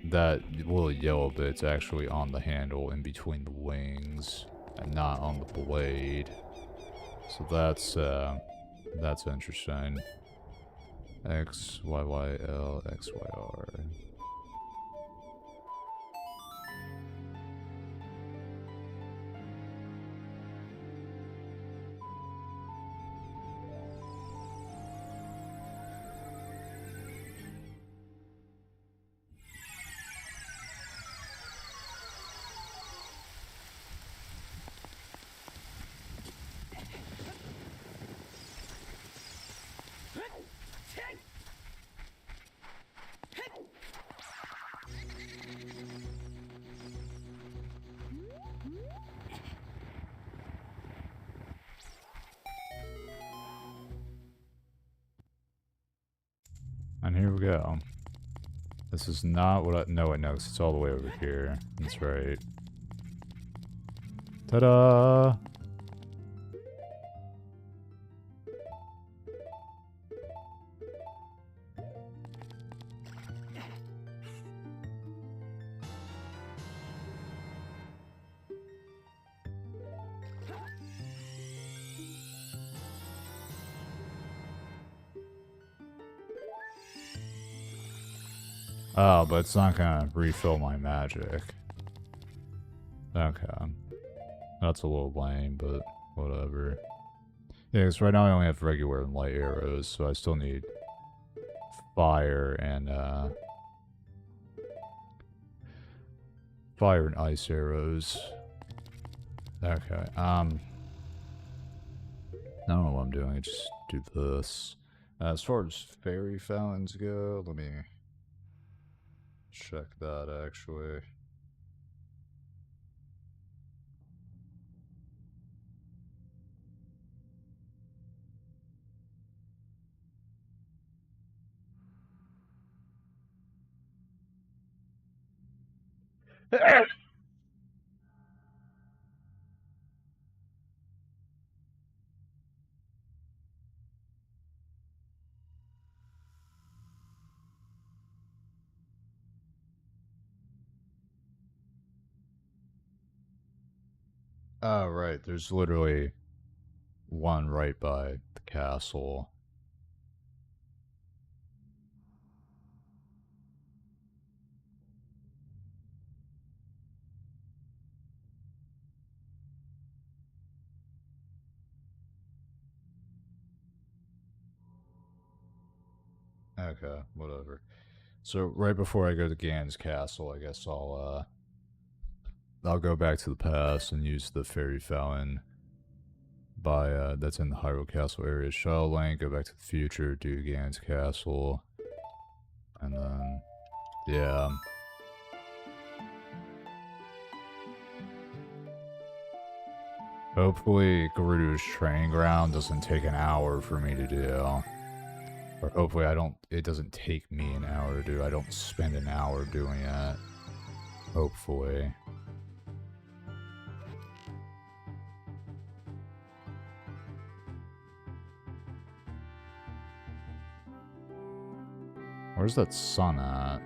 that little yellow bit's actually on the handle in between the wings and not on the blade. So that's interesting. X, Y, Y, L, X, Y, R. And here we go. This is not what I... No, it knows. It's all the way over here. That's right. Ta-da! Oh, but it's not gonna refill my magic. Okay. That's a little lame, but whatever. Yeah, because right now I only have regular and light arrows, so I still need fire and ice arrows. Okay, I don't know what I'm doing, I just do this. As far as fairy fountains go, let me check that actually. Oh, right, there's literally one right by the castle. Okay, whatever. So right before I go to Gan's castle, I guess I'll go back to the past and use the fairy fountain by that's in the Hyrule Castle area. Shuttle Link, go back to the future, do Gan's castle, and then yeah. Hopefully Gerudo's training ground doesn't take an hour for me to do. Or hopefully it doesn't take me an hour to do. I don't spend an hour doing it. Hopefully. Where's that sun at?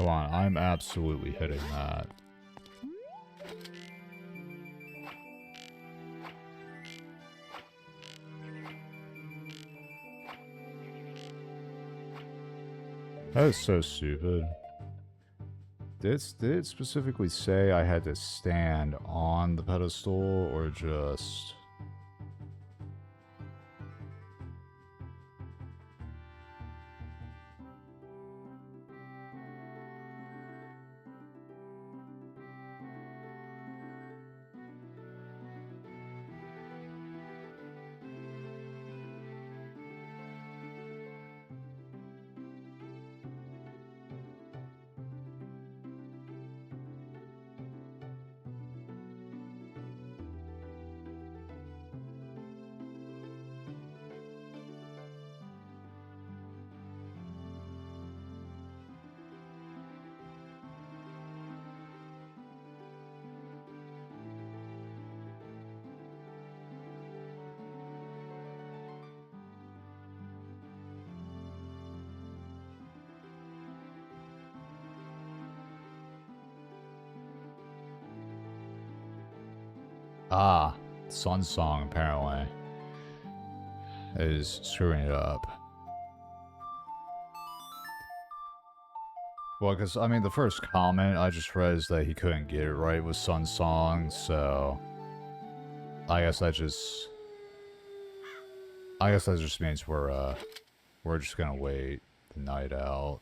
Come on, I'm absolutely hitting that. That is so stupid. Did it specifically say I had to stand on the pedestal or just... Ah, Sun Song apparently is screwing it up. Well, because, I mean, the first comment I just read is that he couldn't get it right with Sun Song, so... I guess that just means we're just gonna wait the night out.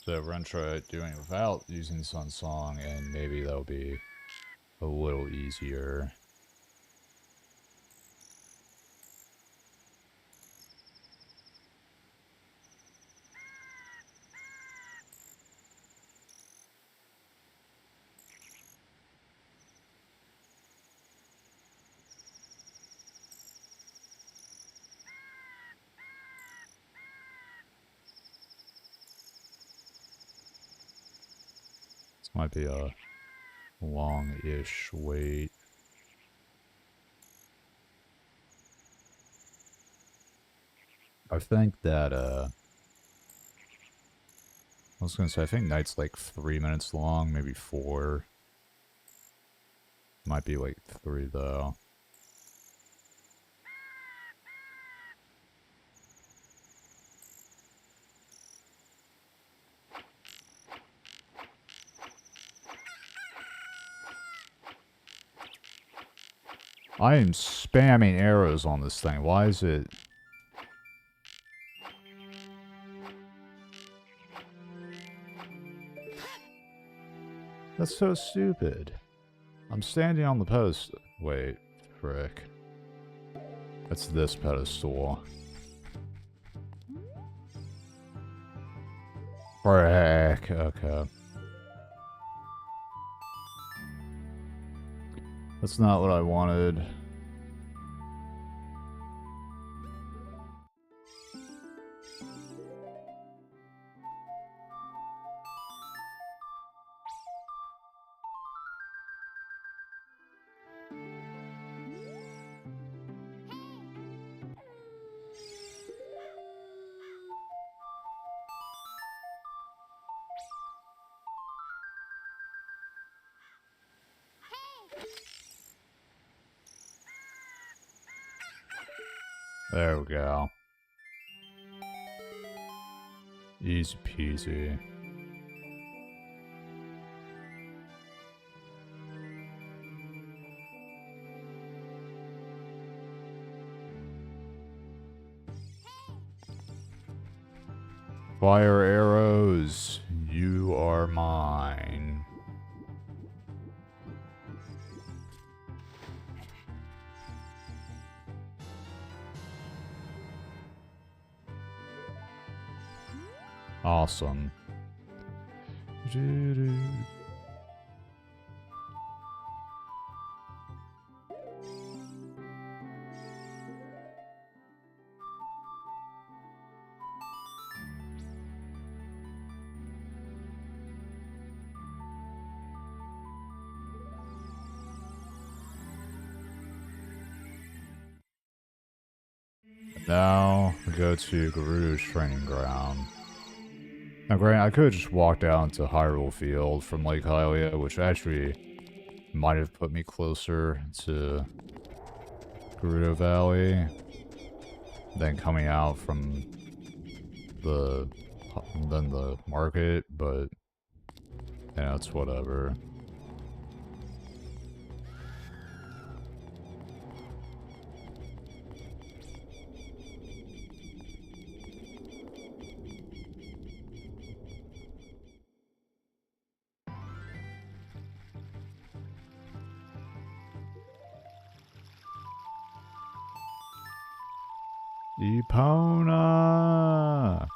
So we're gonna try doing it without using Sun Song, and maybe that'll be a little easier. This might be a long-ish wait. I think that, I was gonna say, I think night's like 3 minutes long, maybe 4. Might be like 3, though. I am spamming arrows on this thing. Why is it... That's so stupid. I'm standing on the post. Wait, frick. That's this pedestal. Frick, okay. That's not what I wanted. There we go. Easy peasy. Fire arrows, you are mine. Awesome. Now we go to Gerudo's training ground. Now, granted, I could have just walked down to Hyrule Field from Lake Hylia, which actually might have put me closer to Gerudo Valley than coming out from the market, but yeah, it's whatever. Epona!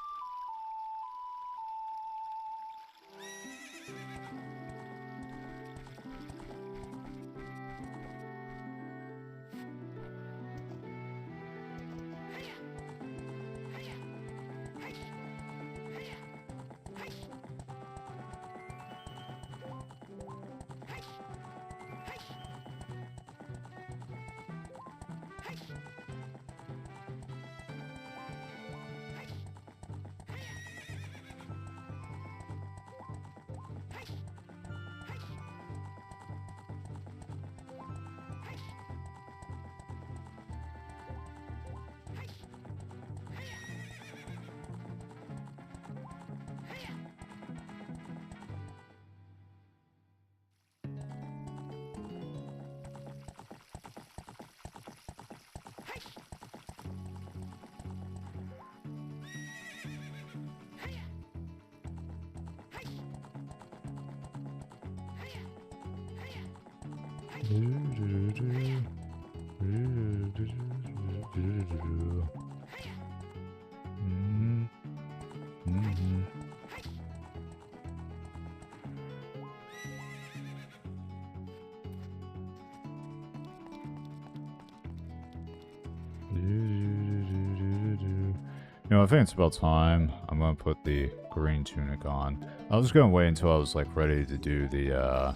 You know, I think it's about time. I'm gonna put the green tunic on. I was gonna wait until I was like ready to do the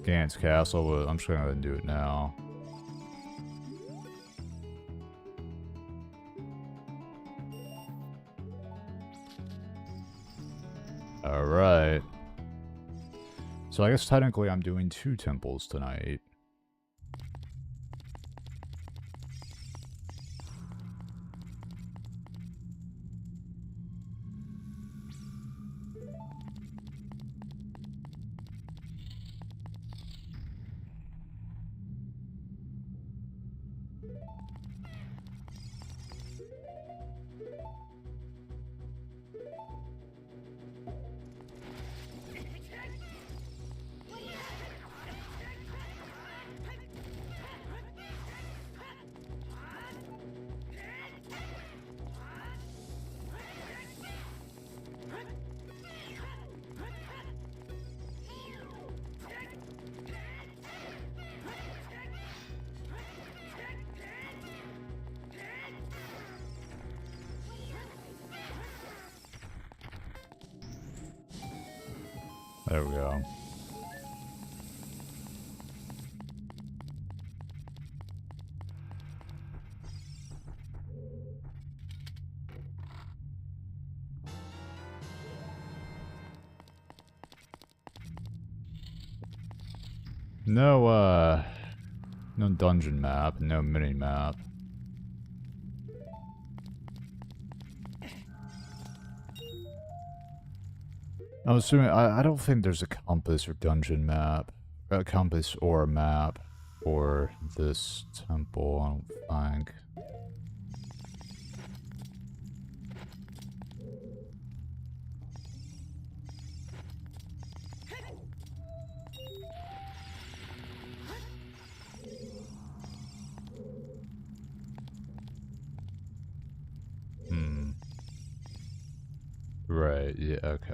Gant's Castle, but I'm just gonna do it now. Alright. So I guess technically I'm doing 2 temples tonight. There we go. No dungeon map, no mini map. I'm assuming, I don't think there's a compass or dungeon map, a compass or a map for this temple, I don't think. Right, yeah, okay.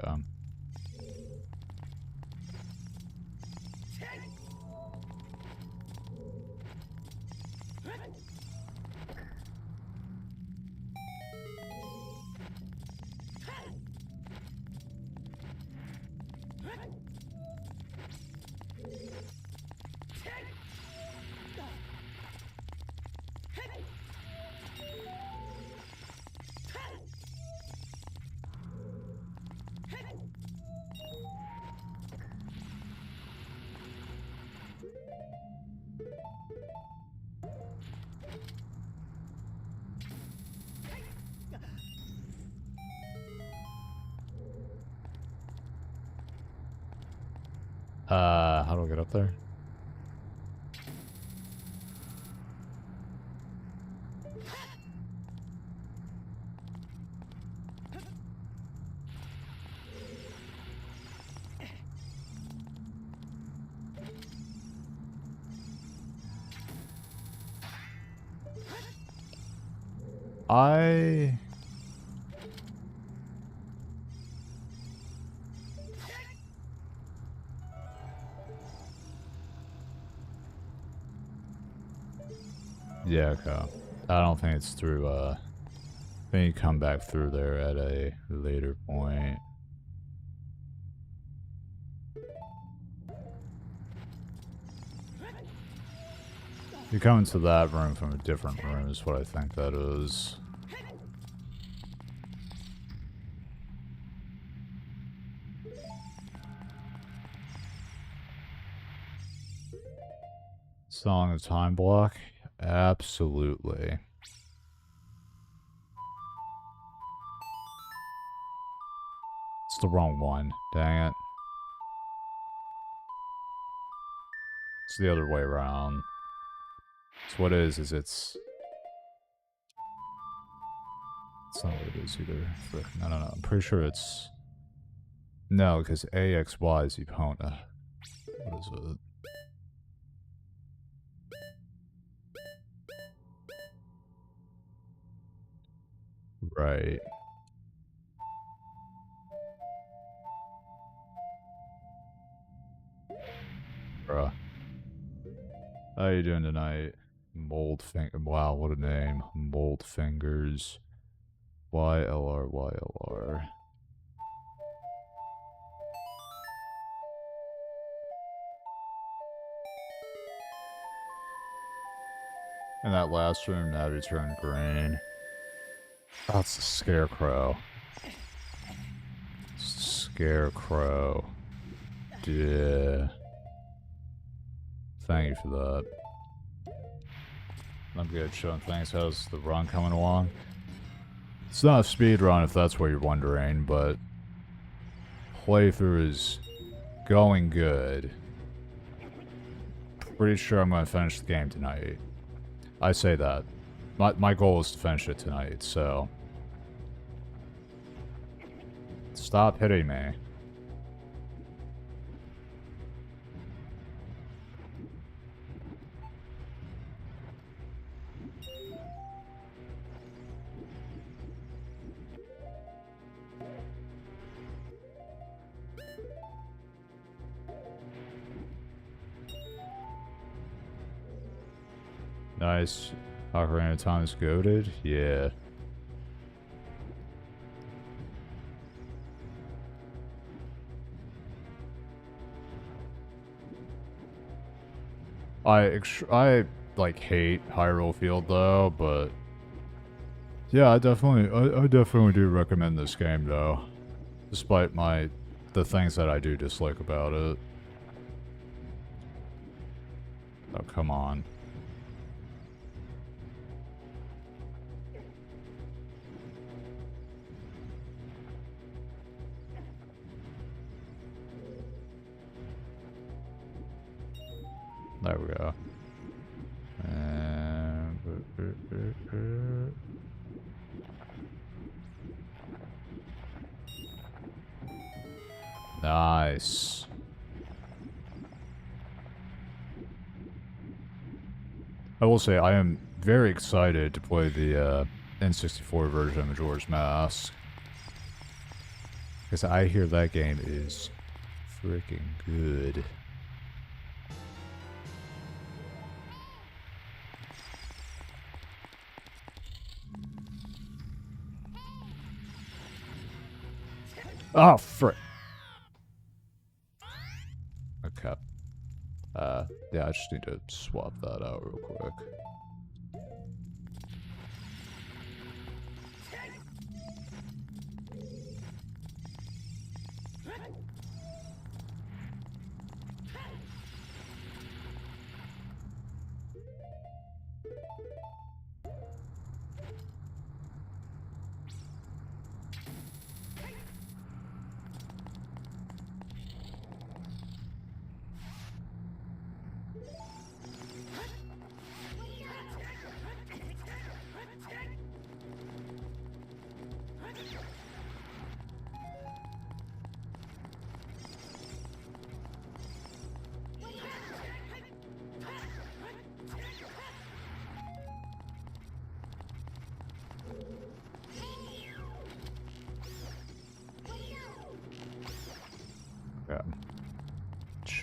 how do I get up there? Yeah, okay. I don't think it's through, I think you come back through there at a later point. You come into that room from a different room is what I think that is. Song of Time Block? Absolutely. It's the wrong one. Dang it. It's the other way around. So what it is it's not what it is either. Frick. No. I'm pretty sure it's... No, because AXY is the opponent. What is it? Right. Bruh. How you doing tonight? Mold Finger. Wow, what a name. Mold Fingers. YLR. In that last room, now it turned green. Oh, it's the Scarecrow. It's the Scarecrow. Yeah. Thank you for that. I'm good, Sean. Thanks. How's the run coming along? It's not a speed run, if that's what you're wondering, but playthrough is going good. Pretty sure I'm going to finish the game tonight. I say that. My goal is to finish it tonight, so... Stop hitting me. Nice. Ocarina of Time is goated? Yeah. I like hate Hyrule Field though, but yeah, I definitely do recommend this game though, despite the things that I do dislike about it. Oh, come on. There we go. Nice. I will say I am very excited to play the N64 version of Majora's Mask. Because I hear that game is freaking good. Oh, frick. Okay. Yeah, I just need to swap that out real quick.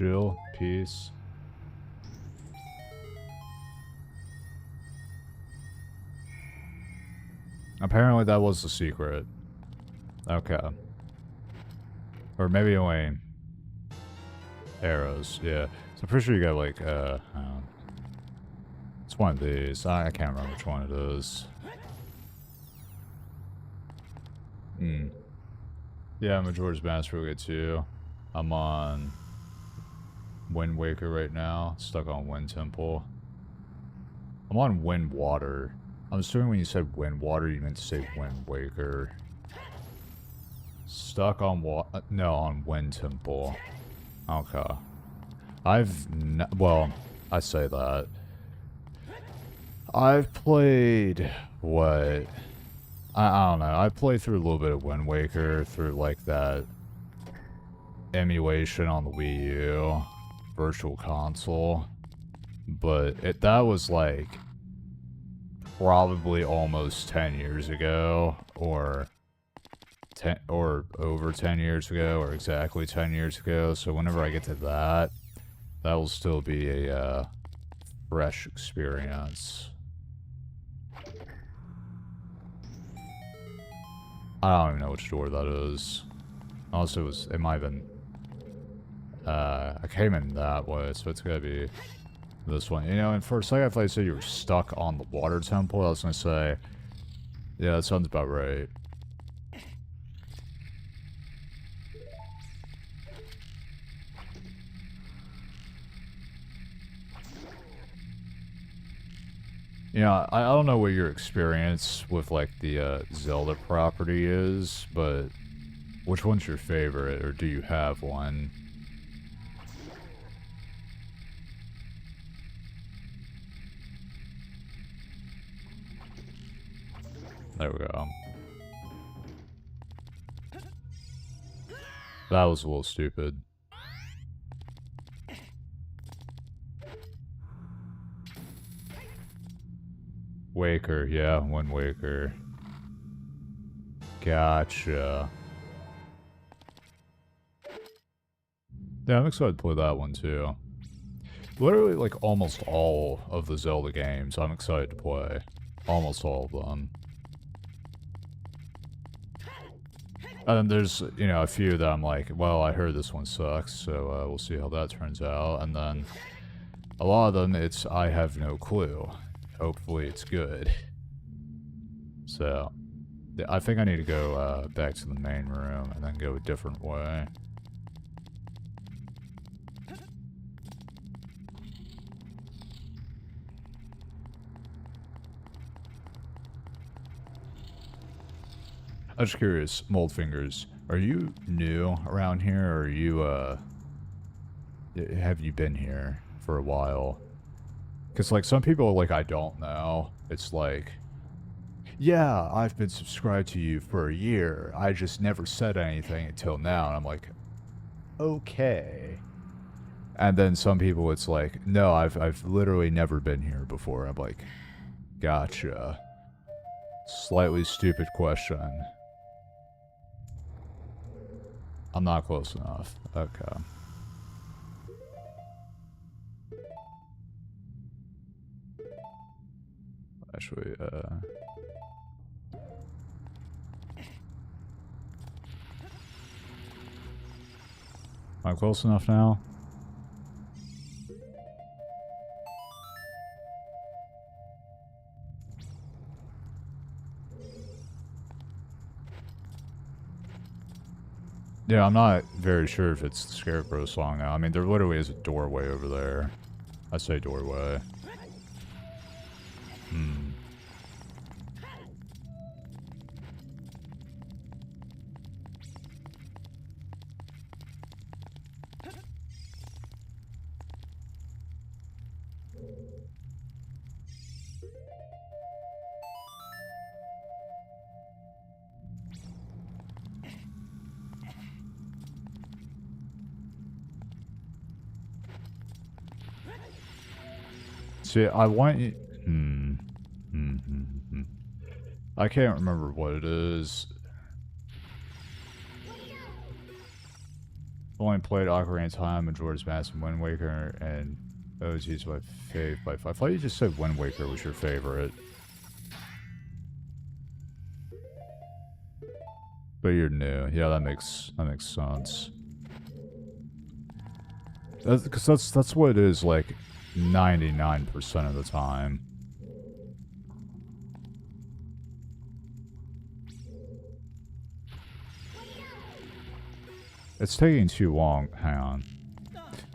Mutil, peace. Apparently that was the secret. Okay. Or maybe only arrows, yeah. So I'm pretty sure you got like, it's one of these. I can't remember which one it is. Yeah, Majora's Mask really good too. I'm on Wind Waker right now, stuck on Wind Temple. I'm on Wind Water. I'm assuming when you said Wind Water, you meant to say Wind Waker. Stuck on on Wind Temple. Okay. Well, I say that. I've played, what? I don't know. I played through a little bit of Wind Waker through like that emulation on the Wii U Virtual Console. But that was like probably almost 10 years ago, or over 10 years ago, or exactly 10 years ago. So whenever I get to that will still be a fresh experience. I don't even know which door that is. Also, it might have been, I came in that way, so it's gotta be this one. You know, and for a second I thought you said you were stuck on the water temple. I was gonna say, yeah, that sounds about right. You know, I don't know what your experience with, like, the, Zelda property is, but which one's your favorite, or do you have one? There we go. That was a little stupid. Waker, yeah, Wind Waker. Gotcha. Yeah, I'm excited to play that one too. Literally, like, almost all of the Zelda games I'm excited to play. Almost all of them. And then there's, you know, a few that I'm like, well, I heard this one sucks, so we'll see how that turns out. And then a lot of them, I have no clue. Hopefully it's good. So, I think I need to go back to the main room and then go a different way. I'm just curious, Moldfingers, are you new around here, or are you, have you been here for a while? Because, like, some people, like, I don't know. It's like, yeah, I've been subscribed to you for a year. I just never said anything until now. And I'm like, okay. And then some people, it's like, no, I've literally never been here before. I'm like, gotcha. Slightly stupid question. I'm not close enough. Okay. Actually, am I close enough now? Yeah, I'm not very sure if it's the Scarecrow song now. I mean, there literally is a doorway over there. I say doorway. See, I want you... I can't remember what it is. only played Ocarina of Time, Majora's Mask, and Wind Waker, and OG's my fave by far. I thought you just said Wind Waker was your favorite. But you're new. Yeah, that makes sense. Because that's what it is, like, 99% of the time. It's taking too long. Hang on.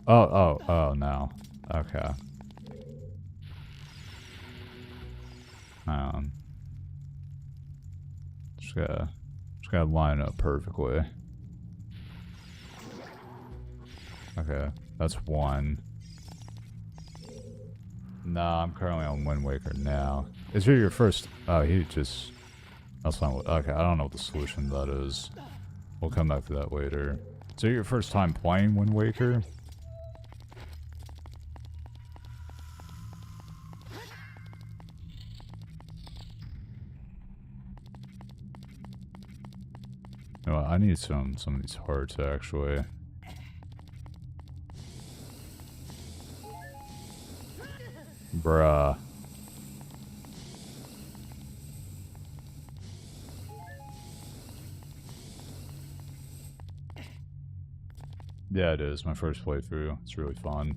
Oh, no. Okay. Hang on. Just gotta line up perfectly. Okay, that's one. Nah, I'm currently on Wind Waker now. Is it your first? Oh, he just... That's not what... Okay, I don't know what the solution to that is. We'll come back to that later. Is it your first time playing Wind Waker? No, I need some of these hearts, actually. Bruh. Yeah, it is. My first playthrough. It's really fun.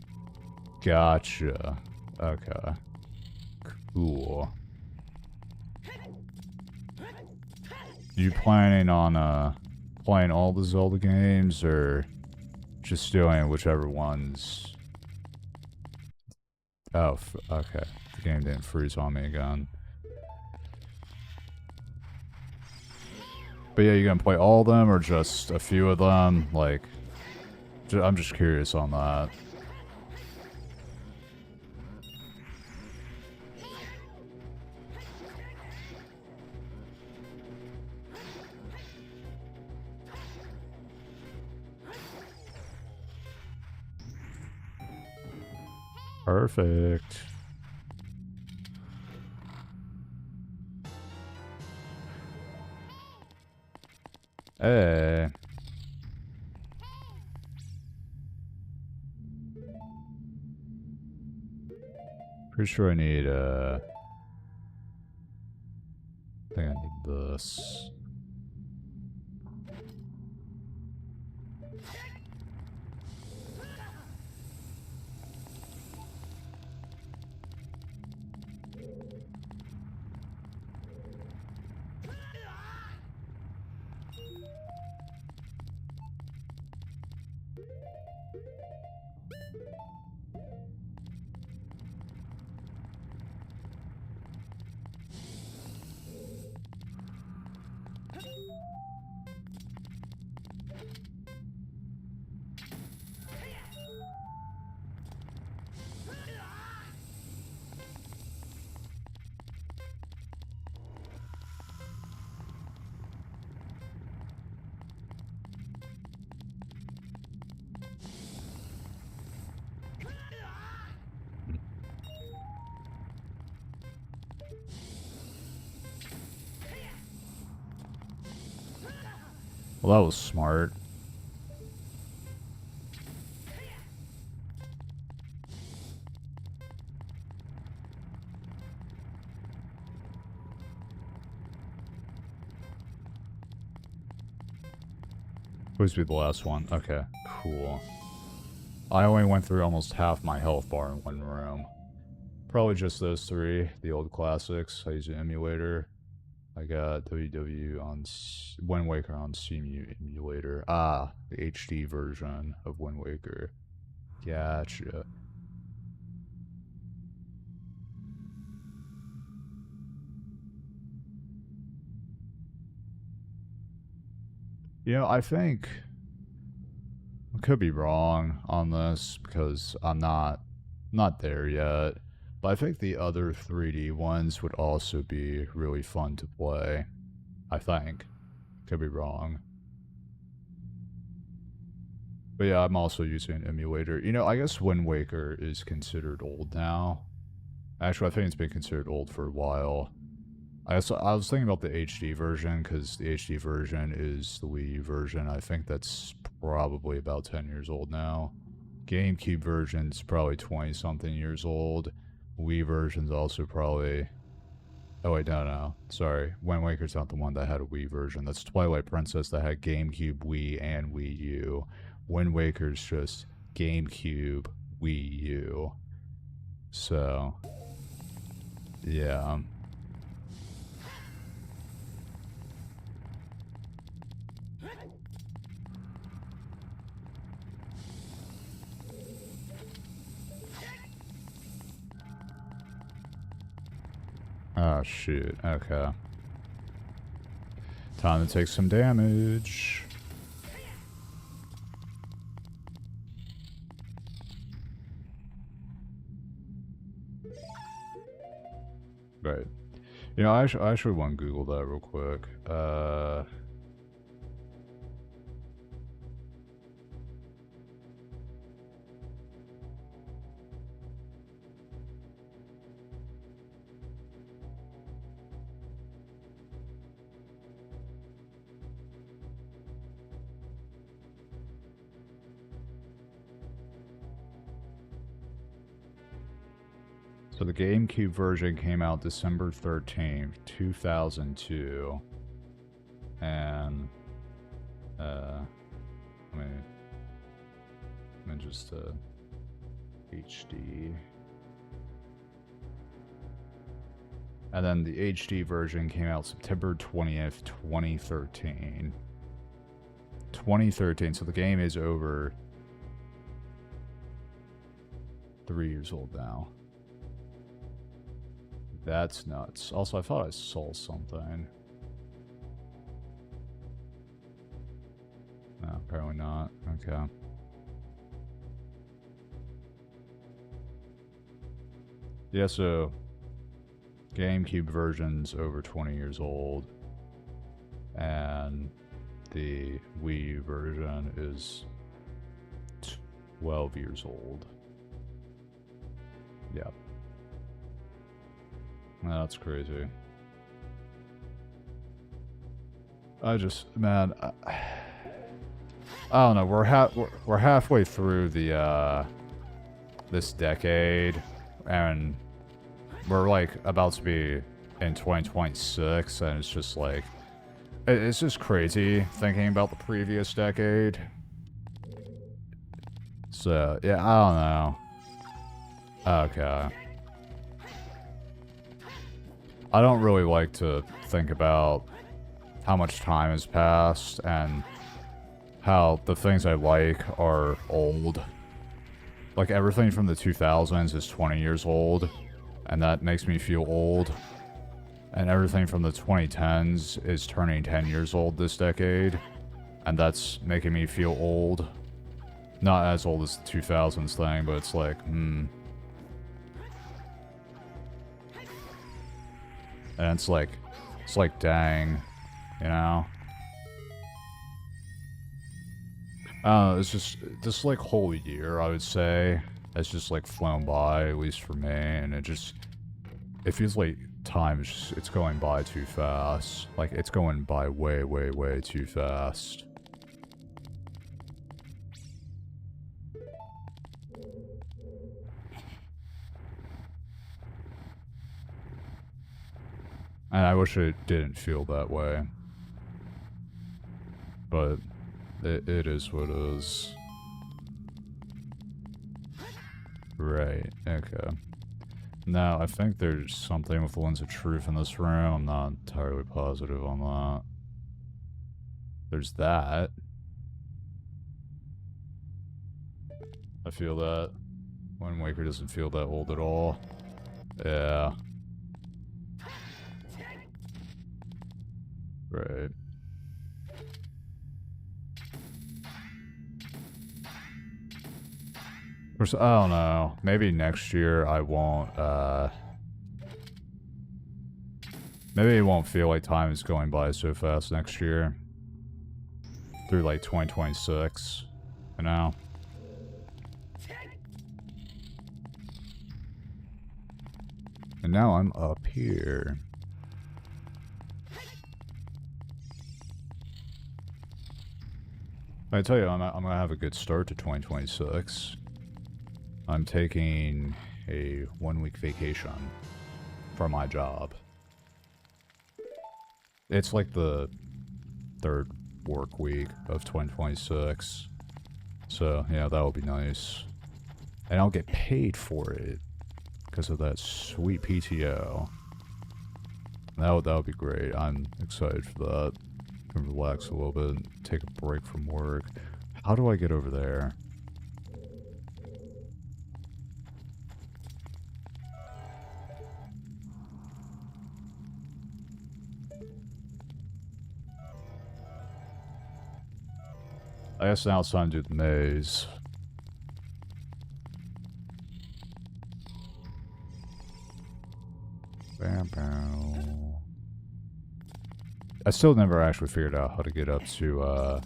Gotcha. Okay. Cool. You planning on, playing all the Zelda games, or just doing whichever ones? Oh, okay. The game didn't freeze on me again. But yeah, you gonna play all of them, or just a few of them? Like, I'm just curious on that. Perfect. Hey. Pretty sure I need, I think I need this. Well, that was smart. Supposed to be the last one. Okay, cool. I only went through almost half my health bar in one room. Probably just those three, the old classics. I use an emulator. I got WW on Wind Waker on Steam emulator. Ah, the HD version of Wind Waker. Gotcha. You know, I think I could be wrong on this because I'm not there yet. But I think the other 3D ones would also be really fun to play. I think. Could be wrong. But yeah, I'm also using an emulator. You know, I guess Wind Waker is considered old now. Actually, I think it's been considered old for a while. I was thinking about the HD version, because the HD version is the Wii U version. I think that's probably about 10 years old now. GameCube version's probably 20-something years old. Wii version's also probably... Oh wait, no. Sorry. Wind Waker's not the one that had a Wii version. That's Twilight Princess that had GameCube, Wii, and Wii U. Wind Waker's just GameCube, Wii U. So... yeah. Oh, shoot. Okay. Time to take some damage. Right. You know, I actually want to Google that real quick. So the GameCube version came out December 13th, 2002. And, let me just, HD. And then the HD version came out September 20th, 2013. 2013, so the game is over 3 years old now. That's nuts. Also, I thought I saw something. No, apparently not. Okay. Yeah, so... GameCube version's over 20 years old. And... the Wii U version is... 12 years old. Yep. That's crazy. I just, man, I don't know. We're halfway through the this decade, and we're like about to be in 2026, and it's just like it's just crazy thinking about the previous decade. So yeah, I don't know. Okay. I don't really like to think about how much time has passed and how the things I like are old. Like, everything from the 2000s is 20 years old, and that makes me feel old. And everything from the 2010s is turning 10 years old this decade, and that's making me feel old. Not as old as the 2000s thing, but it's like, And it's like, dang, you know? It's just, this like whole year, I would say, has just like flown by, at least for me, and it feels like time is just, it's going by too fast. Like, it's going by way, way, way too fast. And I wish it didn't feel that way. But it is what it is. Right, okay. Now, I think there's something with the Lens of Truth in this room. I'm not entirely positive on that. There's that. I feel that. Wind Waker doesn't feel that old at all. Yeah. Right. I don't know. Maybe next year I won't, maybe it won't feel like time is going by so fast next year. Through, like, 2026. You know? And now I'm up here. I tell you, I'm gonna have a good start to 2026. I'm taking a 1-week vacation from my job. It's like the third work week of 2026. So, yeah, that'll be nice. And I'll get paid for it because of that sweet PTO. That would be great. I'm excited for that. Can relax a little bit and take a break from work. How do I get over there? I guess now it's time to do the maze. Bam, bam. I still never actually figured out how to get up to,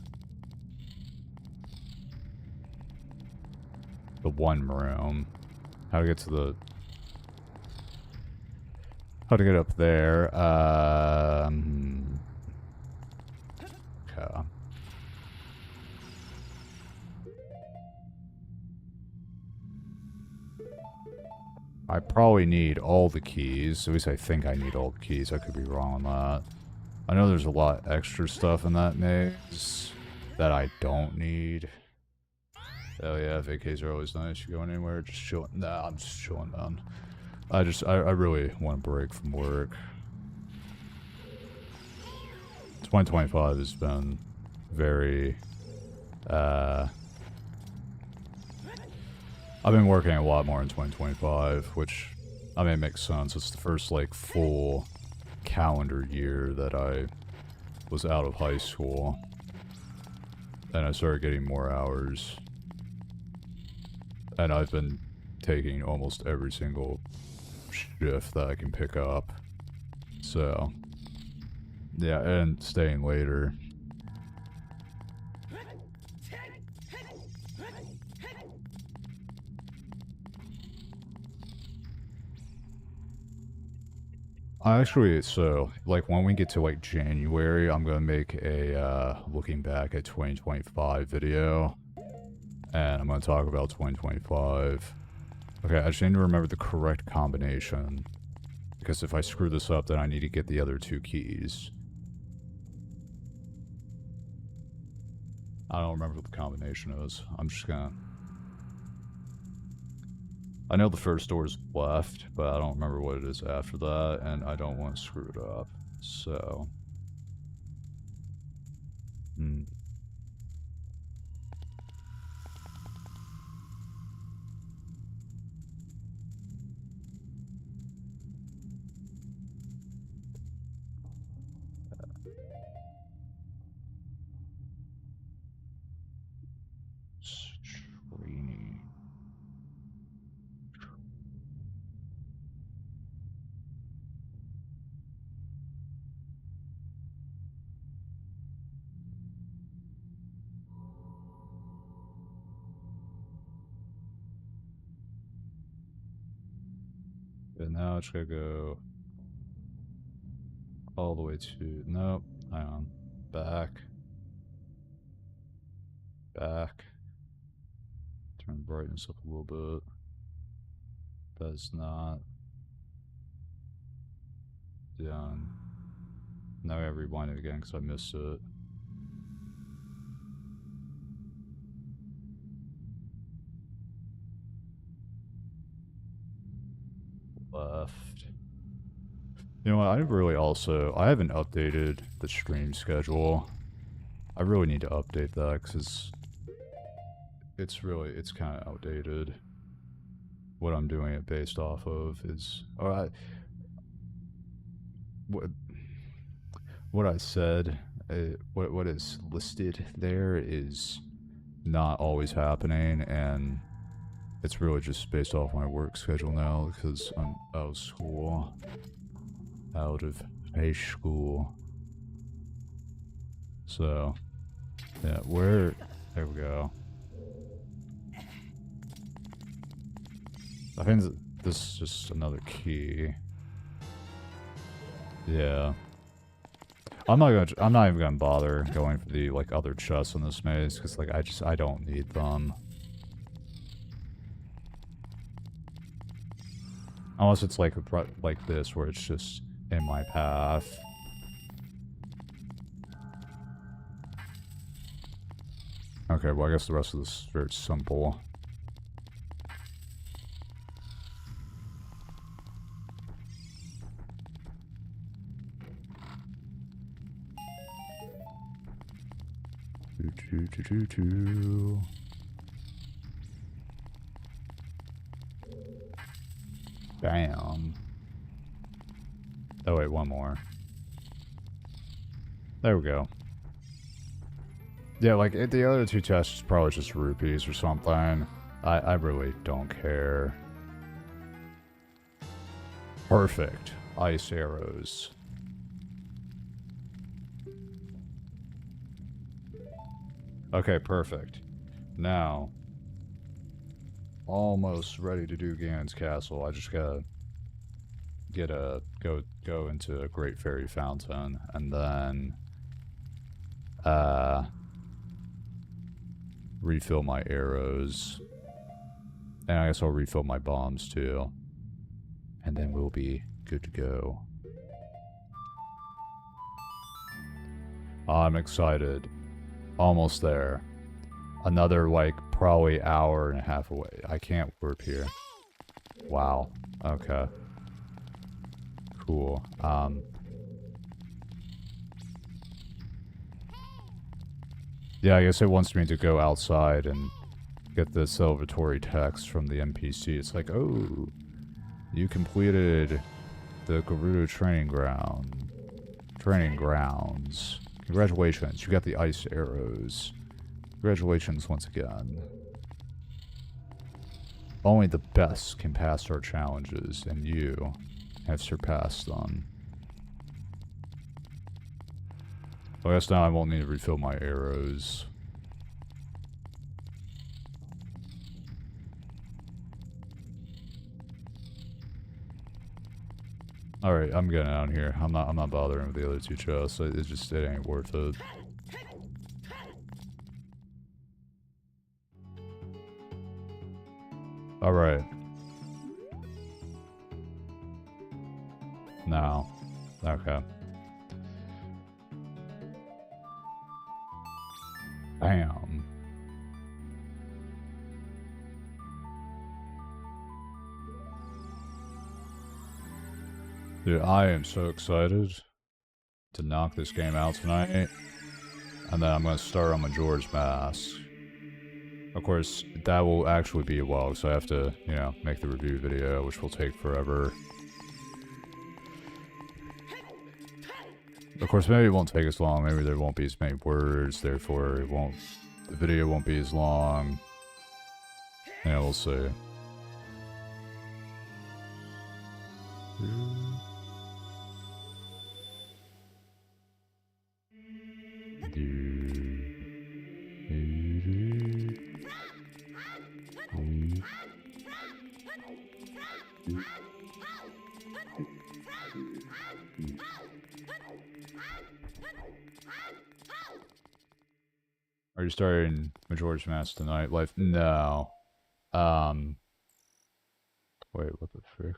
the one room. How to get to the... How to get up there. Okay. I probably need all the keys. At least I think I need all the keys. I could be wrong on that. I know there's a lot extra stuff in that maze that I don't need. Oh yeah, vacays are always nice. You going anywhere? Just chilling? Nah, I'm just chilling, man. I really want a break from work. 2025 has been very, I've been working a lot more in 2025, which, I mean, it makes sense. It's the first, like, full calendar year that I was out of high school. And I started getting more hours. And I've been taking almost every single shift that I can pick up. So, yeah, and staying later. Actually, so, like, when we get to, like, January, I'm gonna make a, looking back at 2025 video. And I'm gonna talk about 2025. Okay, I just need to remember the correct combination. Because if I screw this up, then I need to get the other 2 keys. I don't remember what the combination is. I'm just gonna... I know the first door is left, but I don't remember what it is after that, and I don't want to screw it up. So... Training. And now it's gonna go all the way to... Nope. Hang on. Back. Back. Turn the brightness up a little bit. That's not done. Now I gotta rewind it again because I missed it. Left. You know what, I haven't updated the stream schedule. I really need to update that because it's kind of outdated. What I'm doing it based off of is, what I said, what is listed there is not always happening, and it's really just based off my work schedule now because I'm out of school. Out of high school. So, yeah, there we go. I think this is just another key. Yeah. I'm not even gonna bother going for the, like, other chests in this maze, because, like, I don't need them. Unless it's like this, where it's just in my path. Okay, well, I guess the rest of this is very simple. Bam. Oh, wait, one more. There we go. Yeah, like, the other two chests is probably just rupees or something. I really don't care. Perfect. Ice arrows. Okay, perfect. Now, almost ready to do Ganon's Castle. I just gotta go into a Great Fairy Fountain, and then refill my arrows. And I guess I'll refill my bombs too. And then we'll be good to go. I'm excited. Almost there. Another, like, probably hour and a half away. I can't warp here. Wow. Okay. Cool. Yeah, I guess it wants me to go outside and get the celebratory text from the NPC. It's like, oh, you completed the Gerudo training grounds. Congratulations, you got the ice arrows. Congratulations once again. Only the best can pass our challenges, and you have surpassed them. I guess now I won't need to refill my arrows. Alright, I'm getting out of here. I'm not bothering with the other two chests. It ain't worth it. Alright. No. Okay. Bam. Dude, I am so excited to knock this game out tonight. And then I'm going to start on Majora's Mask. Of course, that will actually be a while, so I have to, you know, make the review video, which will take forever. Of course, maybe it won't take as long, maybe there won't be as many words, therefore the video won't be as long. Yeah, we'll see. Are you starting Majora's Mask tonight? Life? No. Wait, what the frick?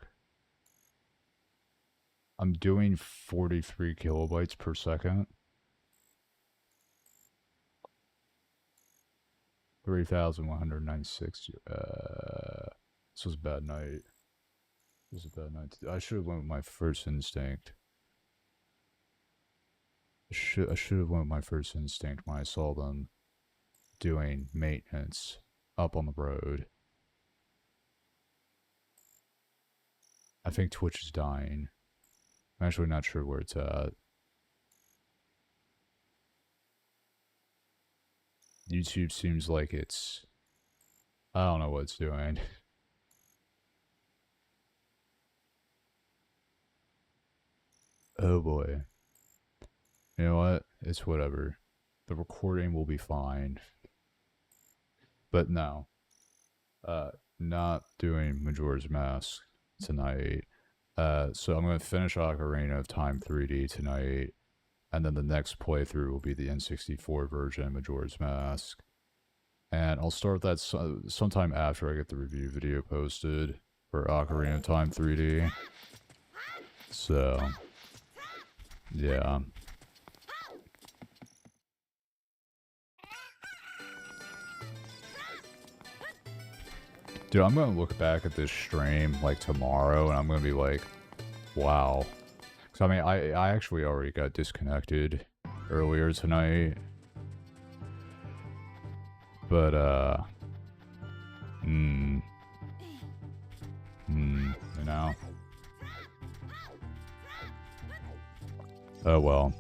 I'm doing 43 kilobytes per second. 3,196. This was a bad night. This was a bad night. I should have went with my first instinct. I should have went with my first instinct when I saw them doing maintenance up on the road. I think Twitch is dying. I'm actually not sure where it's at. YouTube seems like it's... I don't know what it's doing. Oh boy. You know what? It's whatever. The recording will be fine. But no. Not doing Majora's Mask tonight. So I'm going to finish Ocarina of Time 3D tonight. And then the next playthrough will be the N64 version, Majora's Mask. And I'll start that sometime after I get the review video posted for Ocarina of Time 3D. So, yeah. Dude, I'm gonna look back at this stream, like, tomorrow, and I'm gonna be like, wow. Because, I mean, I actually already got disconnected earlier tonight. But, you know? Oh, well.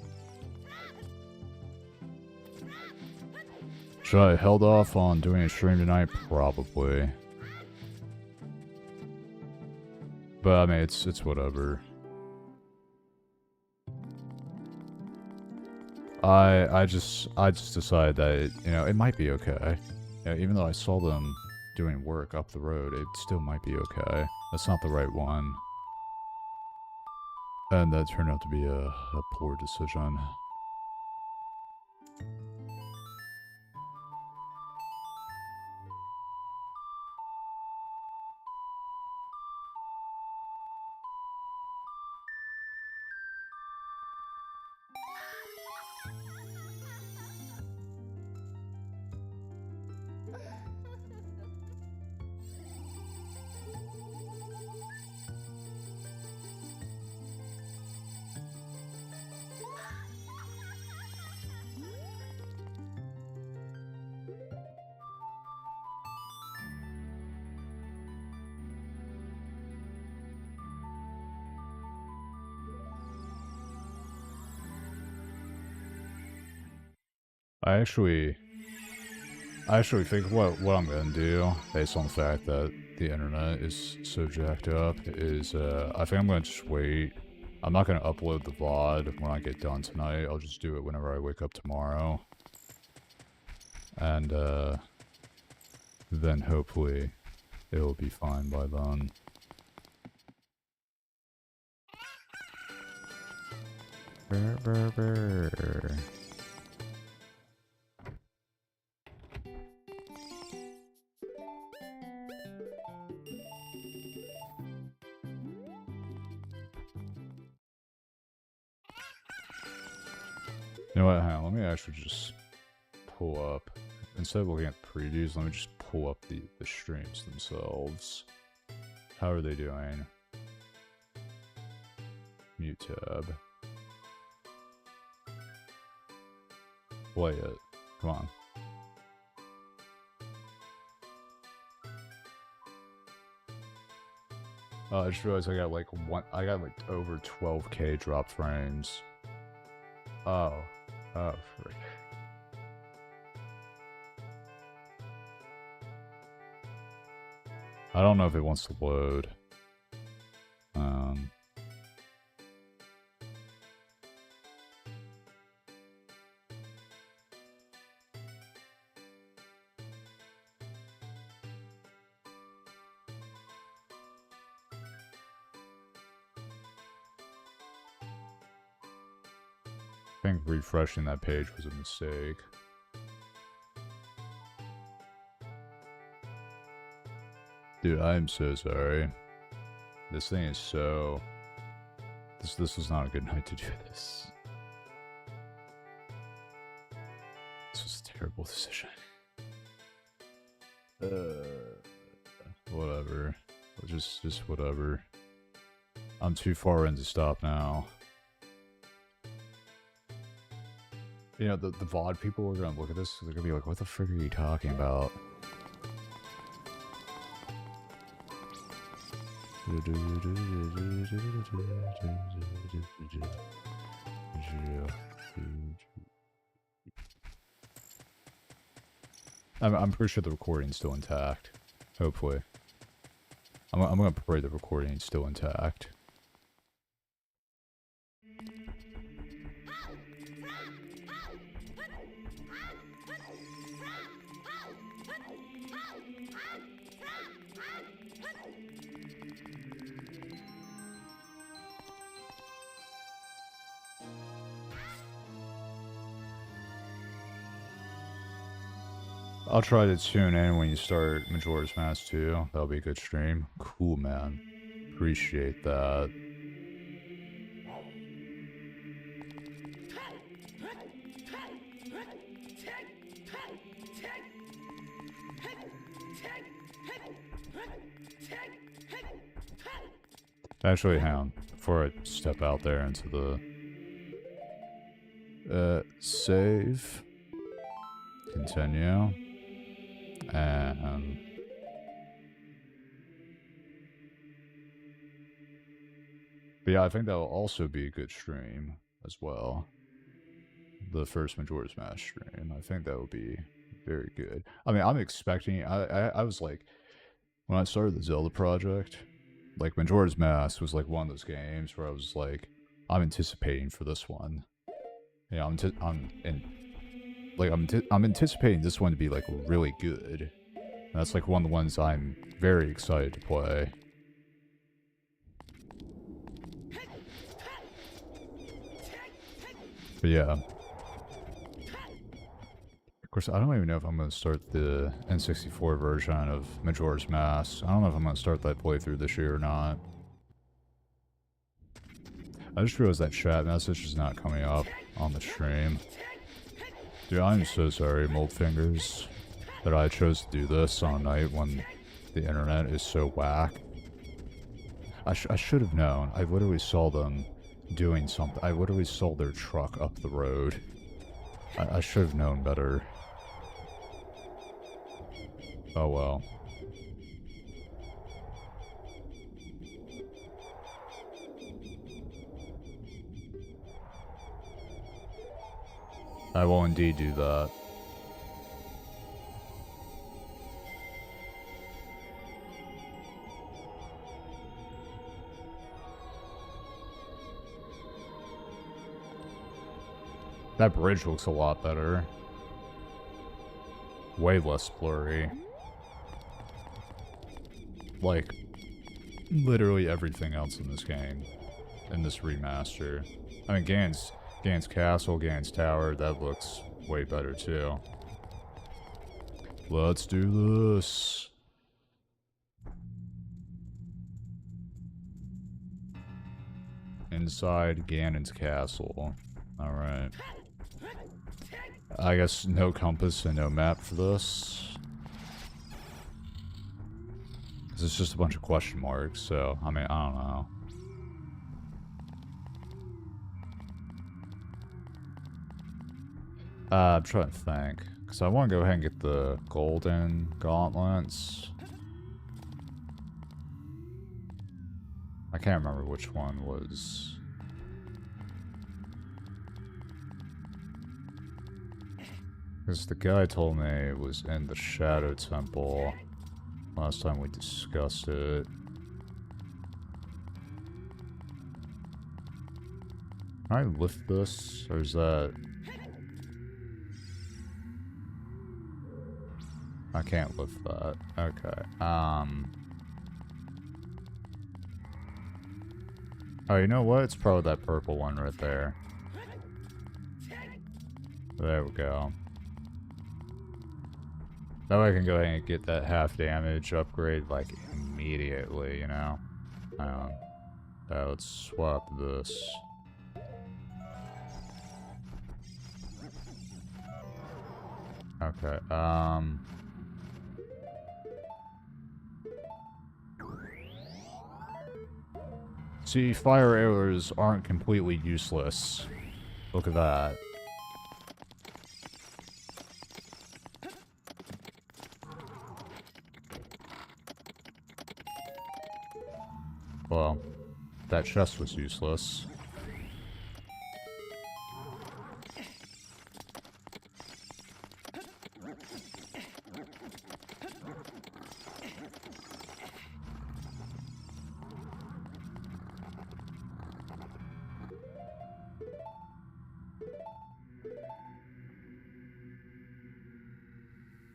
Should I have held off on doing a stream tonight? Probably. But, I mean, it's whatever. I just decided that, you know, it might be okay. You know, even though I saw them doing work up the road, it still might be okay. That's not the right one. And that turned out to be a poor decision. I actually think what I'm gonna do, based on the fact that the internet is so jacked up, is I think I'm gonna just wait. I'm not gonna upload the VOD when I get done tonight. I'll just do it whenever I wake up tomorrow. And then hopefully it'll be fine by then. Brr, brr, brr. You know what, hang on, let me actually just pull up, instead of looking at the previews, let me just pull up the streams themselves. How are they doing? Mute tab. Play it. Come on. Oh, I just realized I got like over 12k drop frames. Oh, frick. I don't know if it wants to load. I think refreshing that page was a mistake. Dude, I am so sorry. This thing is so... This was not a good night to do this. This was a terrible decision. Whatever. Just whatever. I'm too far in to stop now. You know, the VOD people are gonna look at this, they're gonna be like, what the frick are you talking about? I'm pretty sure the recording's still intact. Hopefully. I'm gonna pray the recording's still intact. I'll try to tune in when you start Majora's Mask 2. That'll be a good stream. Cool, man. Appreciate that. Actually, hang on. Before I step out there into the... save. Continue. And... But yeah, I think that'll also be a good stream as well. The first Majora's Mask stream. I think that would be very good. I mean, I'm expecting... I was like... When I started the Zelda project... Like, Majora's Mask was like one of those games where I was like... I'm anticipating for this one. You know, I'm anticipating this one to be like really good. And that's like one of the ones I'm very excited to play. But yeah. Of course, I don't even know if I'm going to start the N64 version of Majora's Mask. I don't know if I'm going to start that playthrough this year or not. I just realized that chat message is not coming up on the stream. Dude, I'm so sorry, Mold Fingers, that I chose to do this on a night when the internet is so whack. I should have known. I literally saw them doing something. I literally saw their truck up the road. I should have known better. Oh well. I will indeed do that. That bridge looks a lot better. Way less blurry. Like, literally everything else in this game. In this remaster. I mean, Ganon's castle, Ganon's tower, that looks way better too. Let's do this. Inside Ganon's castle. Alright. I guess no compass and no map for this. It's just a bunch of question marks, so, I mean, I don't know. I'm trying to think. Because I want to go ahead and get the golden gauntlets. I can't remember which one was... Because the guy told me it was in the Shadow Temple last time we discussed it. Can I lift this? Or is that... I can't lift that. Okay. Oh, you know what? It's probably that purple one right there. There we go. That way I can go ahead and get that half damage upgrade, like, immediately, you know? Let's swap this. Okay, See, fire arrows aren't completely useless. Look at that. Well, that chest was useless.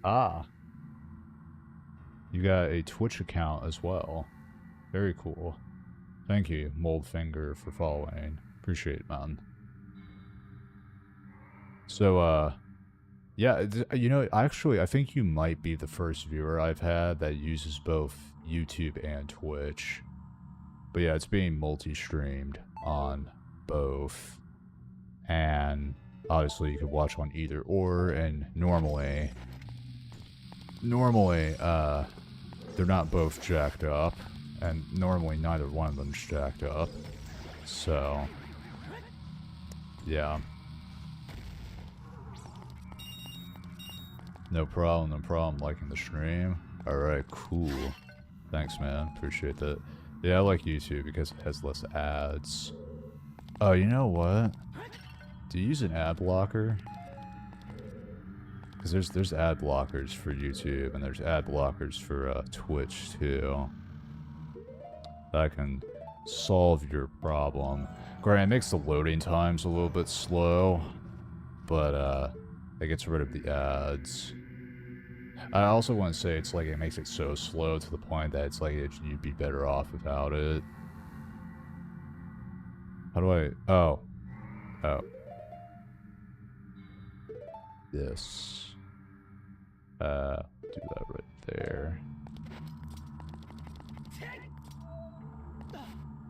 Ah. You got a Twitch account as well. Very cool. Thank you, Moldfinger, for following. Appreciate it, man. So, Yeah, you know, actually, I think you might be the first viewer I've had that uses both YouTube and Twitch. But yeah, it's being multi-streamed on both. And obviously you could watch on either or, and normally, they're not both jacked up. And normally neither one of them's jacked up. So, yeah. No problem, no problem. Liking the stream. Alright, cool. Thanks, man. Appreciate that. Yeah, I like YouTube because it has less ads. Oh, you know what? Do you use an ad blocker? Because there's ad blockers for YouTube, and there's ad blockers for Twitch, too. That can solve your problem. Granted, it makes the loading times a little bit slow, but it gets rid of the ads. I also want to say it's like it makes it so slow to the point that it's like you'd be better off without it. How do I... Oh. Oh. This. Do that right there.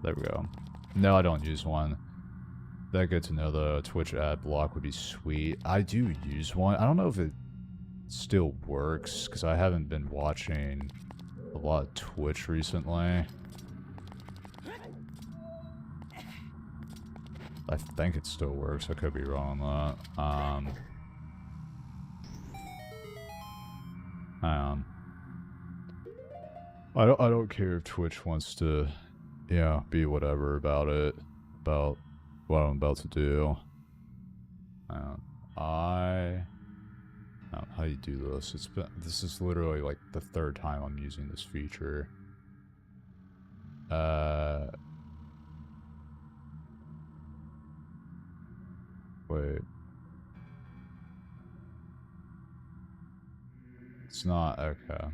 There we go. No, I don't use one. That good to know, the Twitch ad block would be sweet. I do use one. I don't know if it still works, because I haven't been watching a lot of Twitch recently. I think it still works. I could be wrong on that. Hang on. I don't care if Twitch wants to, yeah, be whatever about it, about what I'm about to do. How do you do this? This is literally like the third time I'm using this feature. Wait. It's not, okay.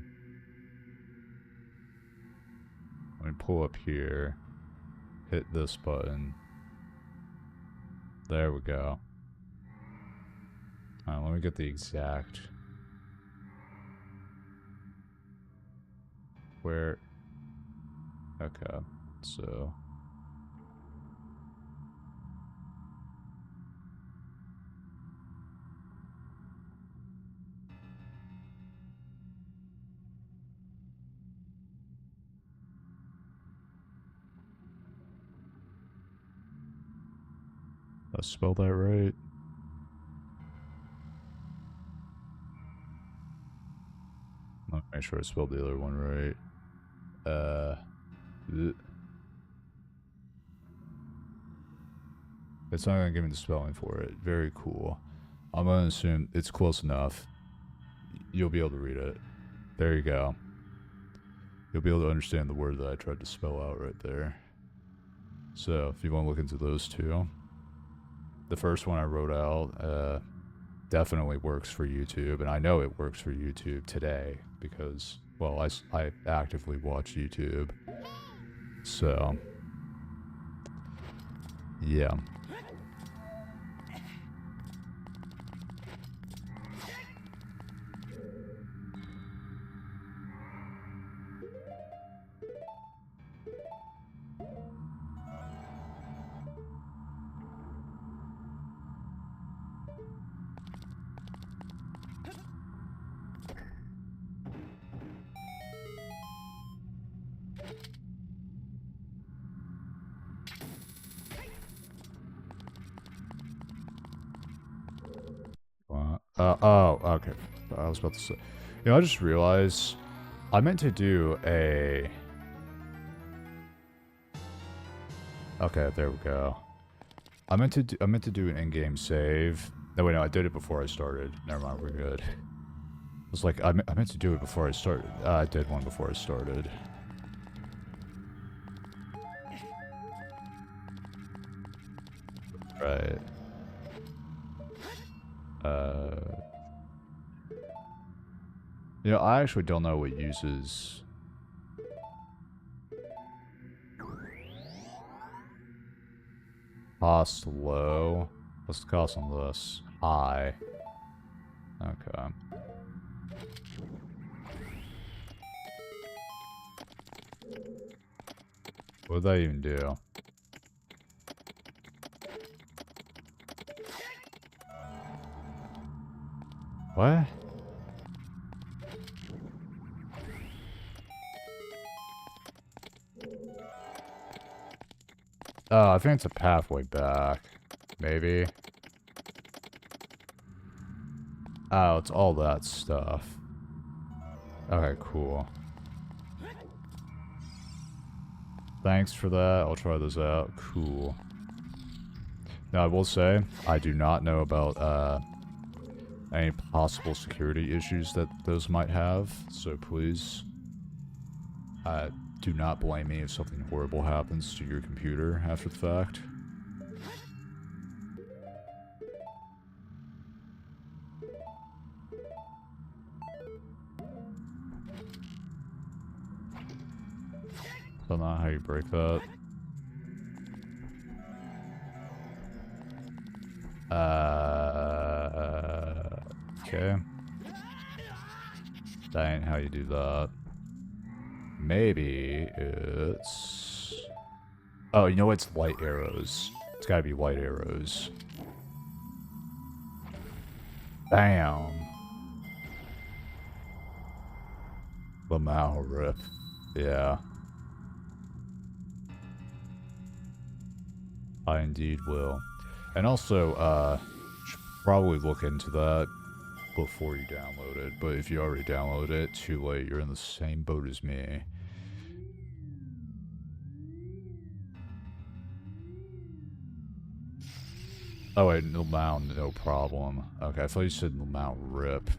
Let me pull up here, hit this button. There we go. Alright, let me get the exact... Where... Okay, so... Did I spell that right? Let me make sure I spelled the other one right. It's not gonna give me the spelling for it. Very cool. I'm gonna assume it's close enough. You'll be able to read it. There you go. You'll be able to understand the word that I tried to spell out right there. So, if you want to look into those two. The first one I wrote out, definitely works for YouTube, and I know it works for YouTube today, because, well, I actively watch YouTube. So, yeah. Oh, okay. I was about to say. You know, I just realized I meant to do a... Okay, there we go. I meant to do an in-game save. No, wait, no, I did it before I started. Never mind, we're good. I was like, I meant to do it before I started. I did one before I started. Right. You know, I actually don't know what uses... Cost low. What's the cost on this? High. Okay. What did that even do? What? Oh, I think it's a pathway back. Maybe. Oh, it's all that stuff. Okay, cool. Thanks for that. I'll try this out. Cool. Now, I will say, I do not know about, any possible security issues that those might have, so please, do not blame me if something horrible happens to your computer after the fact. That's not how you break that. Okay. That ain't how you do that. Maybe it's... Oh, you know it's light arrows. It's gotta be light arrows. Bam! Lamau rip. Yeah. I indeed will. And also, should probably look into that before you download it. But if you already downloaded it, too late. You're in the same boat as me. Oh wait, Lamau, no problem. Okay, I thought you said Lamau rip.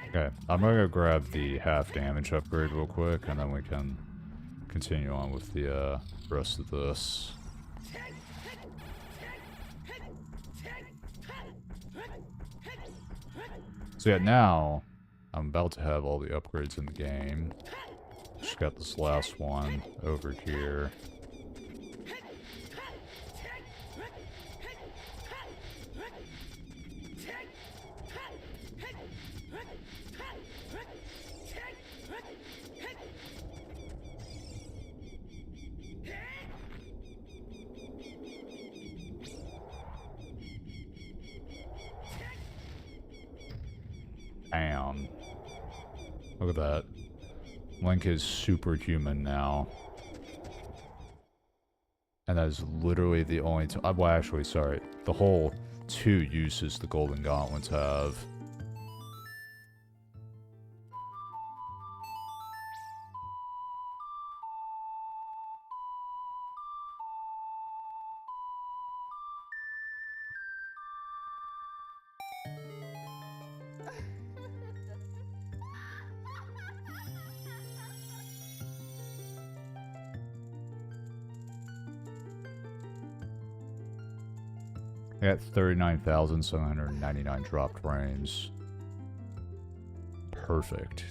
Okay, I'm gonna go grab the half damage upgrade real quick, and then we can continue on with the rest of this. So yeah, now I'm about to have all the upgrades in the game. Just got this last one over here. Bam. Look at that. Link is superhuman now. And that is literally the only time... Well, actually, sorry. The whole 2 uses the Golden Gauntlets have. I got 39,799 dropped frames. Perfect.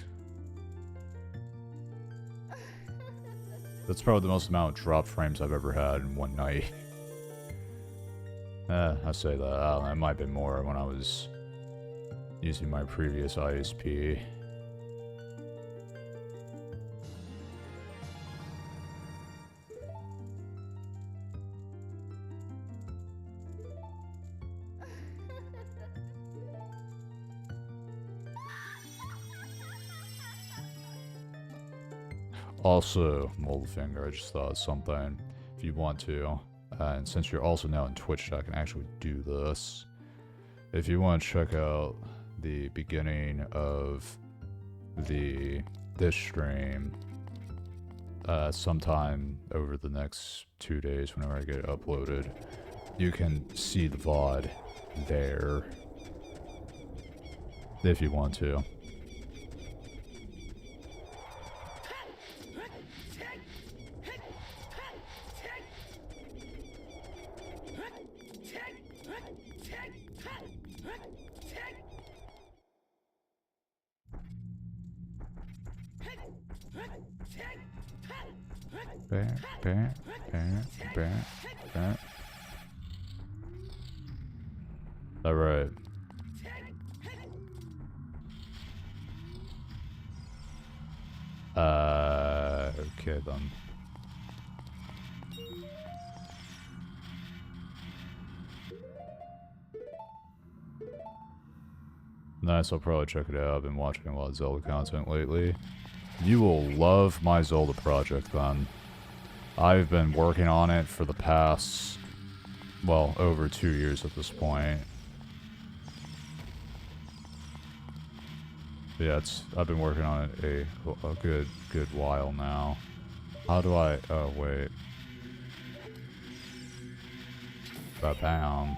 That's probably the most amount of dropped frames I've ever had in one night. I say that. I don't know, it might have been more when I was using my previous ISP. Also, Moldfinger, I just thought of something. If you want to, and since you're also now on Twitch, I can actually do this. If you want to check out the beginning of this stream, sometime over the next 2 days, whenever I get it uploaded, you can see the VOD there, if you want to. Bam, bam, bam, bam, bam. Alright. Okay then. Nice, I'll probably check it out. I've been watching a lot of Zelda content lately. You will love my Zelda project then. I've been working on it for the past, well, over 2 years at this point. Yeah, I've been working on it a good while now. How do I, oh wait. Ba-bam.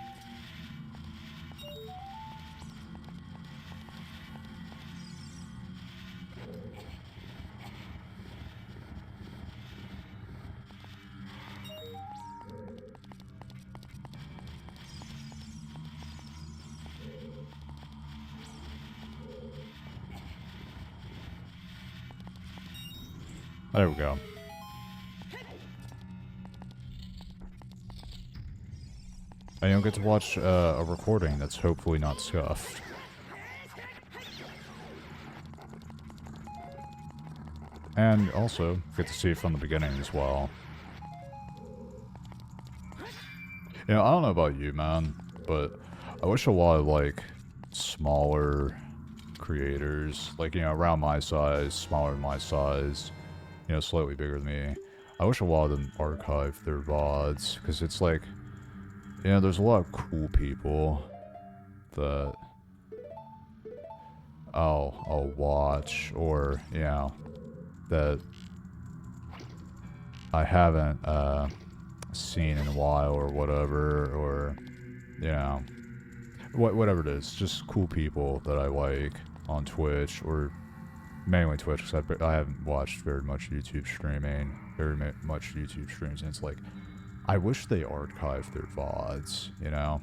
There we go. And you'll get to watch a recording that's hopefully not scuffed. And also, get to see it from the beginning as well. You know, I don't know about you, man, but I wish a lot of, like, smaller creators, like, you know, around my size, smaller than my size, you know, slightly bigger than me, I wish a lot of them archived their VODs, because it's like, you know, there's a lot of cool people that I'll watch, or, you know, that I haven't, seen in a while or whatever, or, you know, whatever it is, just cool people that I like on Twitch, or mainly Twitch, because I haven't watched very much YouTube streaming, and it's like, I wish they archived their VODs, you know,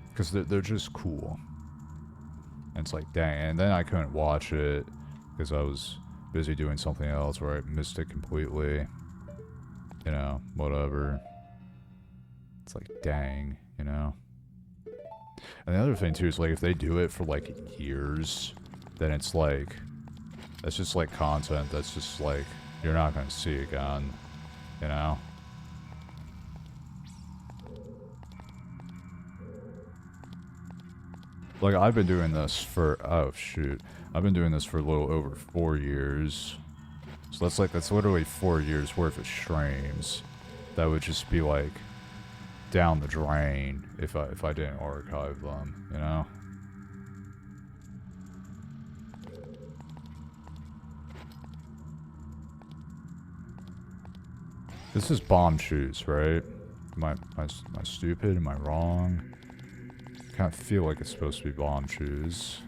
because they're just cool, and it's like, dang, and then I couldn't watch it, because I was busy doing something else, where I missed it completely. You know, whatever. It's like, dang, you know? And the other thing, too, is, like, if they do it for, like, years, then it's like, that's just, like, content that's just, like, you're not gonna see again, you know? Like, I've been doing this for, oh, shoot. I've been doing this for a little over 4 years. So that's literally 4 years worth of streams that would just be like down the drain if I didn't archive them, you know? This is bomb shoes, right? Am I stupid? Am I wrong? I kind of feel like it's supposed to be bomb shoes.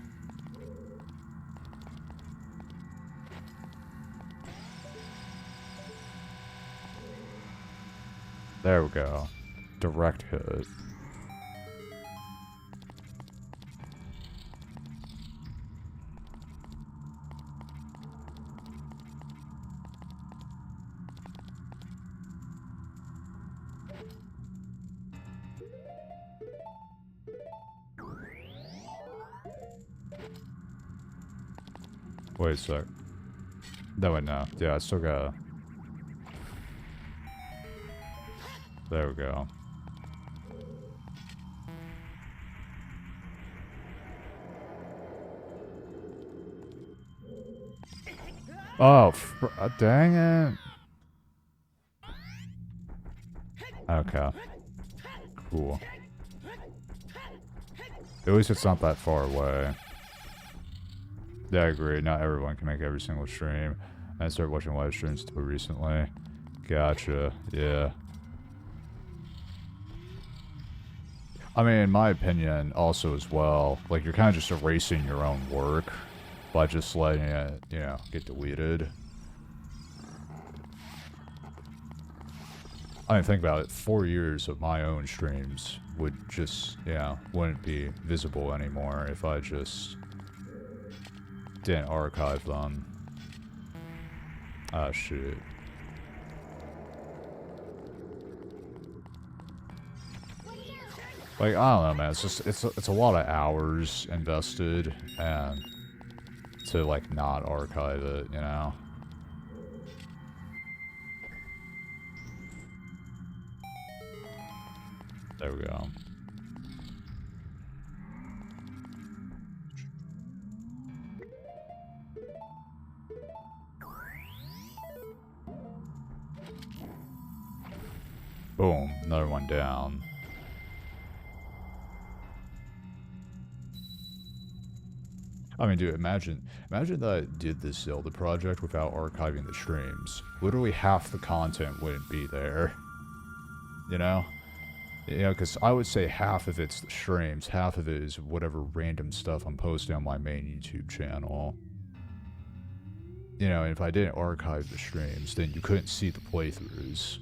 There we go. Direct hit. Wait a sec. No, wait, no. Yeah, I still gotta... There we go. Oh, dang it. Okay. Cool. At least it's not that far away. Yeah, I agree. Not everyone can make every single stream. I started watching live streams too recently. Gotcha. Yeah. I mean, in my opinion, also as well, like, you're kind of just erasing your own work by just letting it, you know, get deleted. I mean, think about it. 4 years of my own streams would just, you know, wouldn't be visible anymore if I just didn't archive them. Ah, shit. Like, I don't know, man. It's just, it's a lot of hours invested, and to, like, not archive it, you know? There we go. Boom, another one down. I mean, dude, imagine that I did this Zelda project without archiving the streams. Literally half the content wouldn't be there. You know? You know, because I would say half of it's the streams, half of it is whatever random stuff I'm posting on my main YouTube channel. You know, and if I didn't archive the streams, then you couldn't see the playthroughs.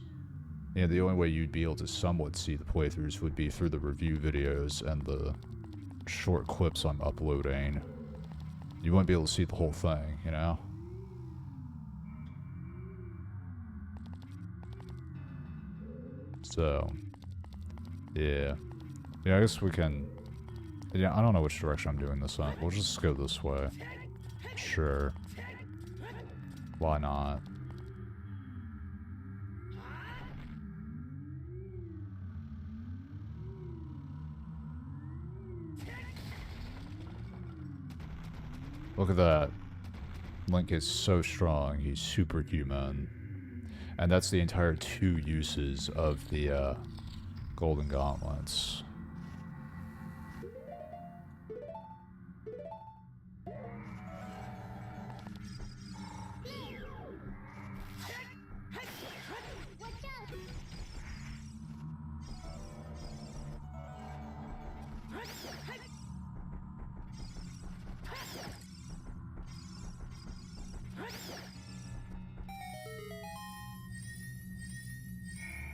You know, the only way you'd be able to somewhat see the playthroughs would be through the review videos and the short clips I'm uploading. You wouldn't be able to see the whole thing, you know? So, yeah. Yeah, I guess we can... Yeah, I don't know which direction I'm doing this on. We'll just go this way. Sure. Why not? Look at that. Link is so strong, he's superhuman. And that's the entire 2 uses of the Golden Gauntlets.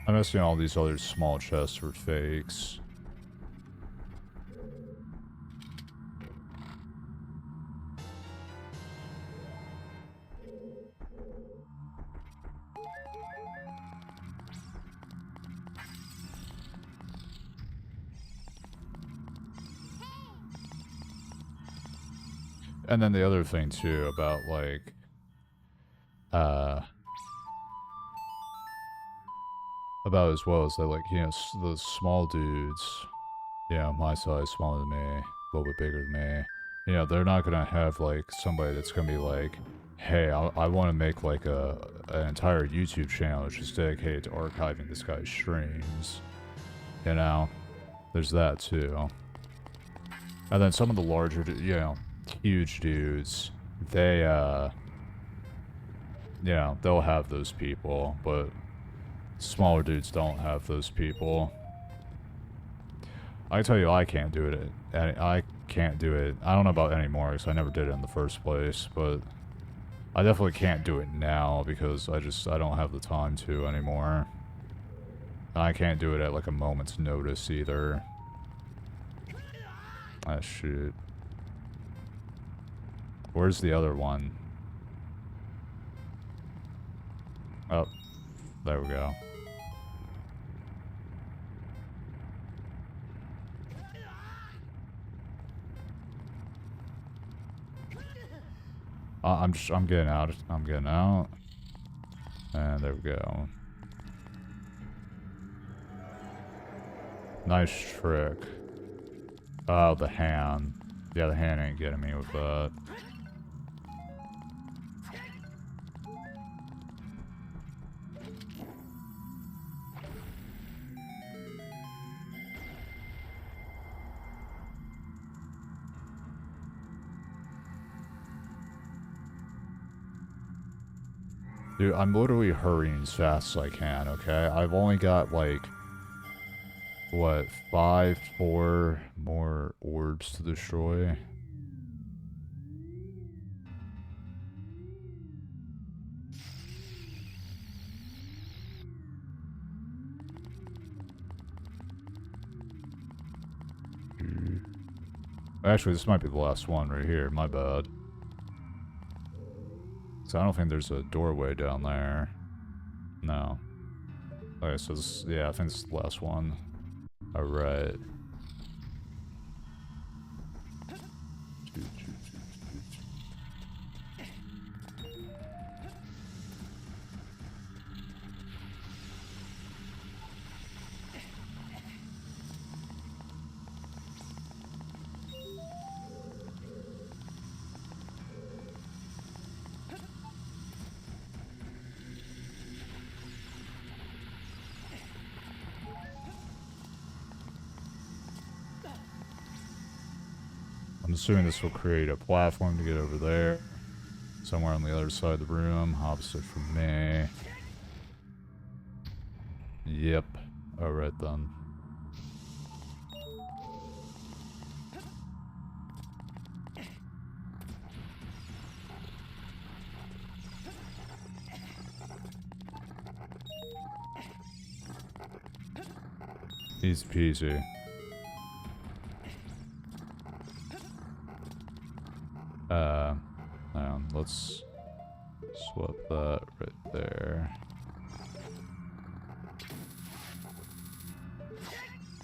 I'm assuming all these other small chests were fakes. And then the other thing too about like about as well is that, like, you know, those small dudes, you know, my size, smaller than me, a little bit bigger than me, you know, they're not gonna have, like, somebody that's gonna be like, hey, I want to make, like, an entire YouTube channel that's just dedicated to archiving this guy's streams. You know? There's that, too. And then some of the larger, you know, huge dudes, they, you know, they'll have those people, but smaller dudes don't have those people. I tell you, I can't do it. I can't do it. I don't know about anymore, because I never did it in the first place, but I definitely can't do it now, because I don't have the time to anymore. And I can't do it at, like, a moment's notice, either. Ah, shit. Where's the other one? Oh, there we go. I'm getting out. I'm getting out. And there we go. Nice trick. Oh, the hand. Yeah, the hand ain't getting me with that. Dude, I'm literally hurrying as fast as I can, okay? I've only got, like, what, 4 more orbs to destroy? Actually, this might be the last one right here, my bad. So I don't think there's a doorway down there. No. Okay, so this, yeah, I think this is the last one. Alright. assuming this will create a platform to get over there. Somewhere on the other side of the room, opposite from me. Yep. Alright then. Easy peasy. Let's swap that right there.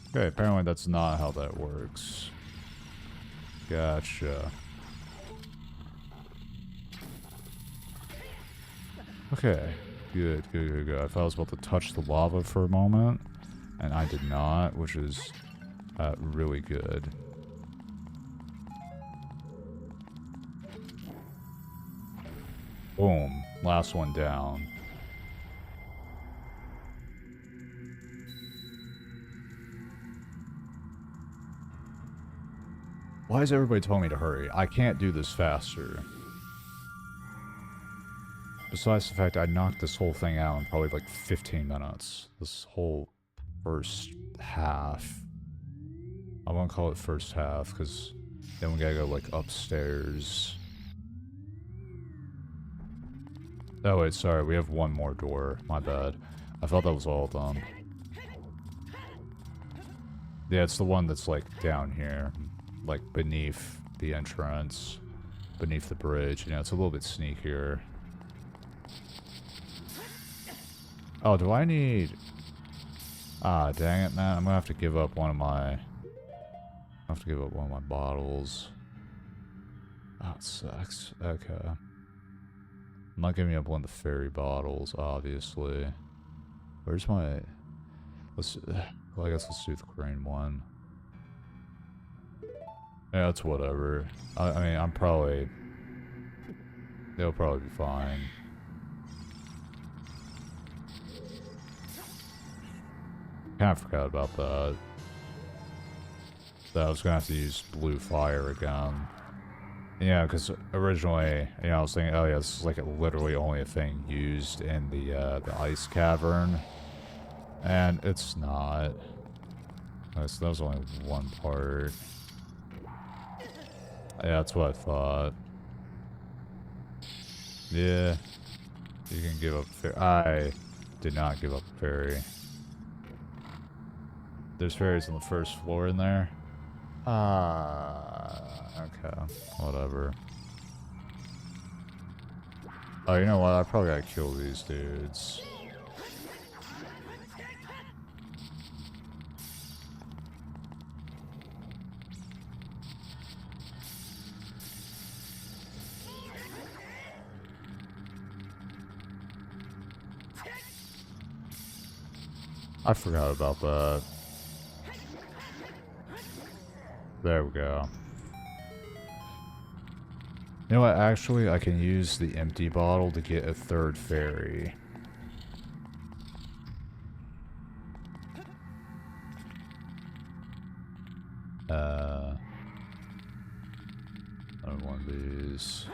Okay, apparently that's not how that works. Gotcha. Okay, good. I thought I was about to touch the lava for a moment, and I did not, which is really good. Boom. Last one down. Why is everybody telling me to hurry? I can't do this faster. Besides the fact I knocked this whole thing out in probably like 15 minutes. This whole first half. I won't call it first half, because then we gotta go like upstairs. Oh wait, sorry, we have one more door. My bad. I thought that was all done. Yeah, it's the one that's like down here. Like beneath the entrance. Beneath the bridge. You know, it's a little bit sneakier. Oh, do I need... Ah, dang it, man. I'm gonna have to give up one of my... bottles. Oh, it sucks. Okay. I'm not giving up one of the fairy bottles, obviously. Where's my... Let's... Well, I guess let's do the green one. Yeah, it's whatever. I mean, I'm probably... They'll probably be fine. Kinda forgot about that. So I was gonna have to use blue fire again. Yeah, because originally, you know, I was thinking, oh yeah, this is like literally only a thing used in the ice cavern. And it's not. So that was only one part. Yeah, that's what I thought. Yeah. You can give up fairy. I did not give up fairy. There's fairies on the first floor in there. Okay. Whatever. Oh, you know what? I probably gotta kill these dudes. I forgot about that. There we go. You know what? Actually, I can use the empty bottle to get a third fairy. Another one of these.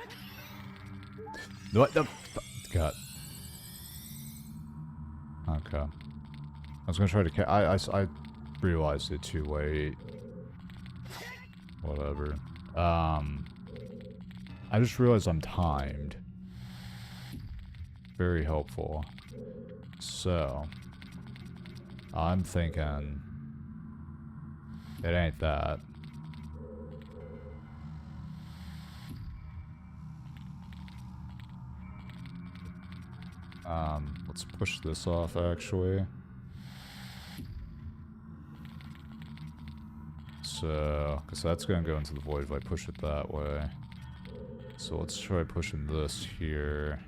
What the God. Okay. I was gonna try to I realized it too late. Whatever. I just realized I'm timed. Very helpful. So, I'm thinking it ain't that. Let's push this off actually. So, because that's going to go into the void if I push it that way. So let's try pushing this here.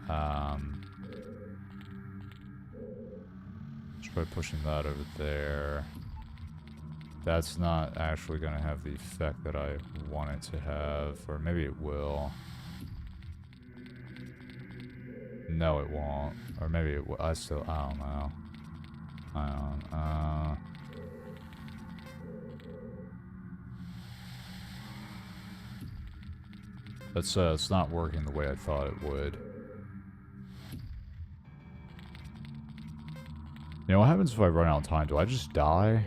Let's try pushing that over there. That's not actually going to have the effect that I want it to have. Or maybe it will. No, it won't. Or maybe it will. I don't know. It's not working the way I thought it would. You know, what happens if I run out of time? Do I just die?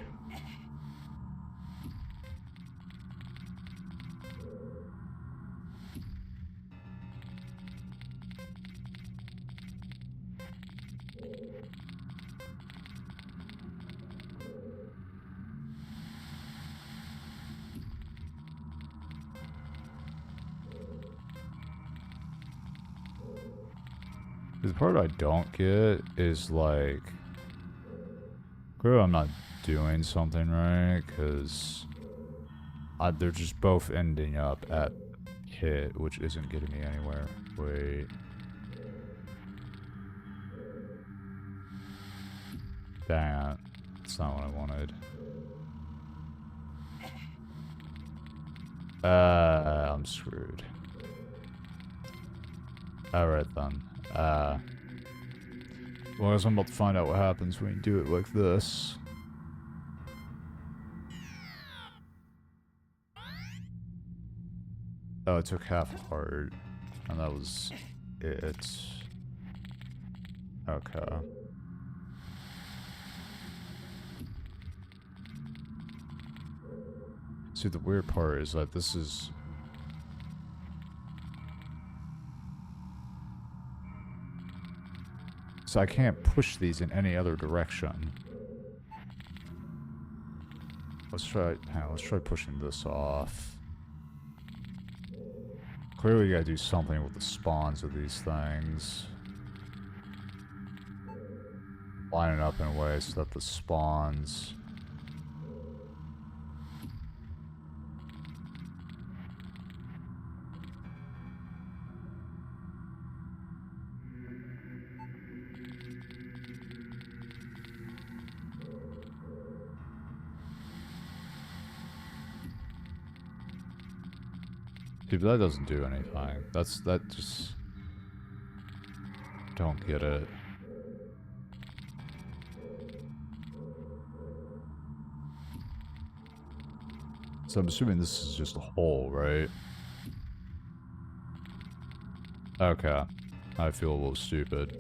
The part I don't get is like, clearly I'm not doing something right, because they're just both ending up at hit, which isn't getting me anywhere. Wait. Dang it. That's not what I wanted. I'm screwed. Alright then. Well, I guess I'm about to find out what happens when you do it like this. Oh, it took half a heart. And that was it. Okay. See, the weird part is that this is... So I can't push these in any other direction. Let's try pushing this off. Clearly you gotta do something with the spawns of these things. Line it up in a way so that the spawns... Dude, that doesn't do anything. That just... Don't get it. So I'm assuming this is just a hole, right? Okay. I feel a little stupid.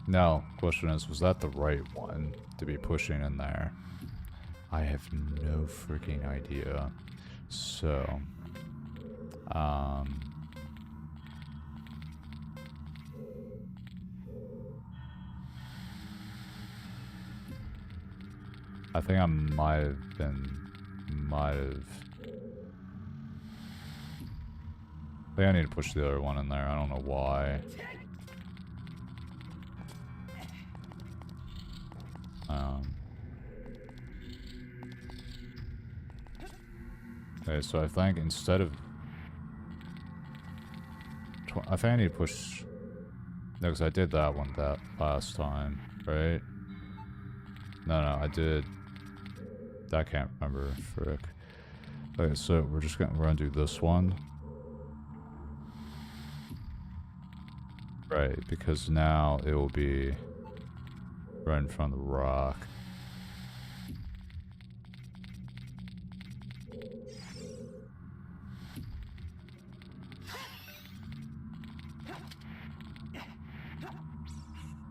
Now, question is, was that the right one to be pushing in there? I have no freaking idea. So, I think I might have... I think I need to push the other one in there. I don't know why. Okay, so I think instead of... I think I need to push... No, because I did that one that last time, right? No, I did... I can't remember, frick. Okay, so we're gonna do this one. Right, because now it will be right in front of the rock.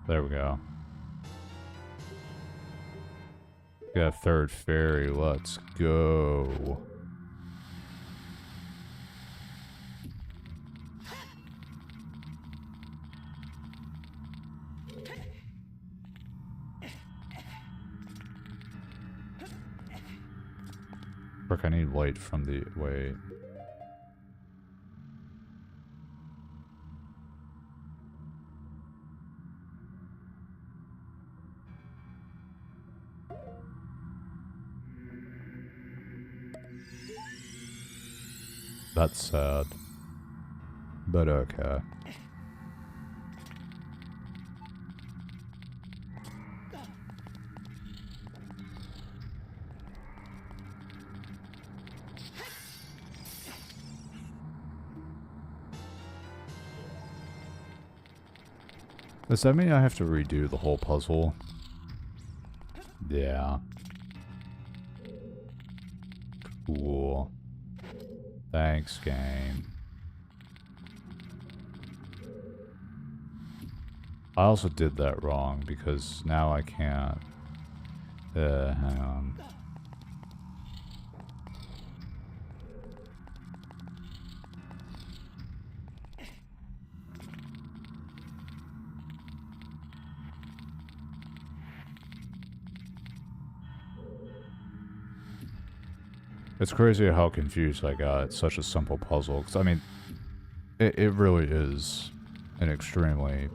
There we go. Got a third fairy, let's go. Frick, I need light from the... Wait. That's sad. But okay. Does that mean I have to redo the whole puzzle? Yeah. Cool. Thanks, game. I also did that wrong because now I can't. Hang on. It's crazy how confused I got. It's such a simple puzzle. Because, I mean, it really is an extremely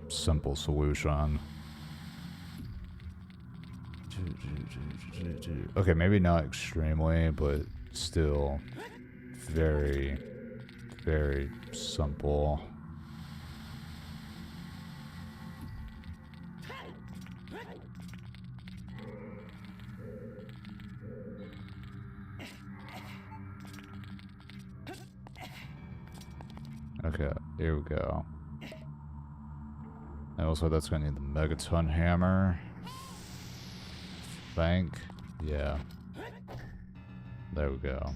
simple solution. Okay, maybe not extremely, but still very, very simple. Okay, here we go. And also that's gonna need the megaton hammer. Bank. Yeah. There we go.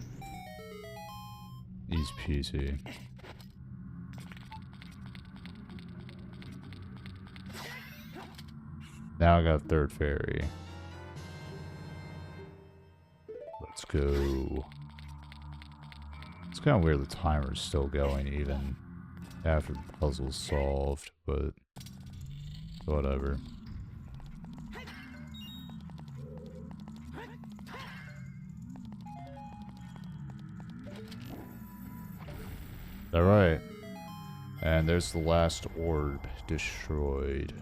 Easy peasy. Now I got third fairy. Let's go. It's kind of weird the timer's still going even after the puzzle's solved, but whatever. Alright. And there's the last orb destroyed.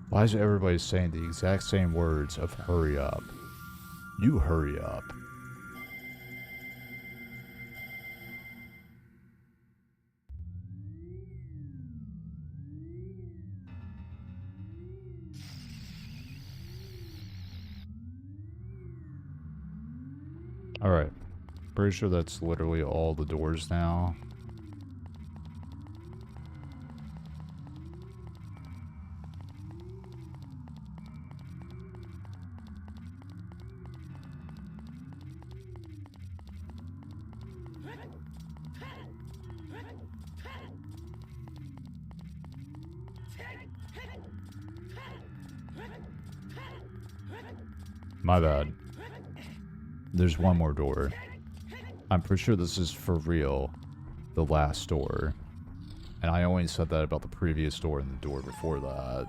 Why is everybody saying the exact same words of hurry up? You hurry up. Alright. Pretty sure that's literally all the doors now. My bad. There's one more door. I'm pretty sure this is for real the last door. And I only said that about the previous door and the door before that.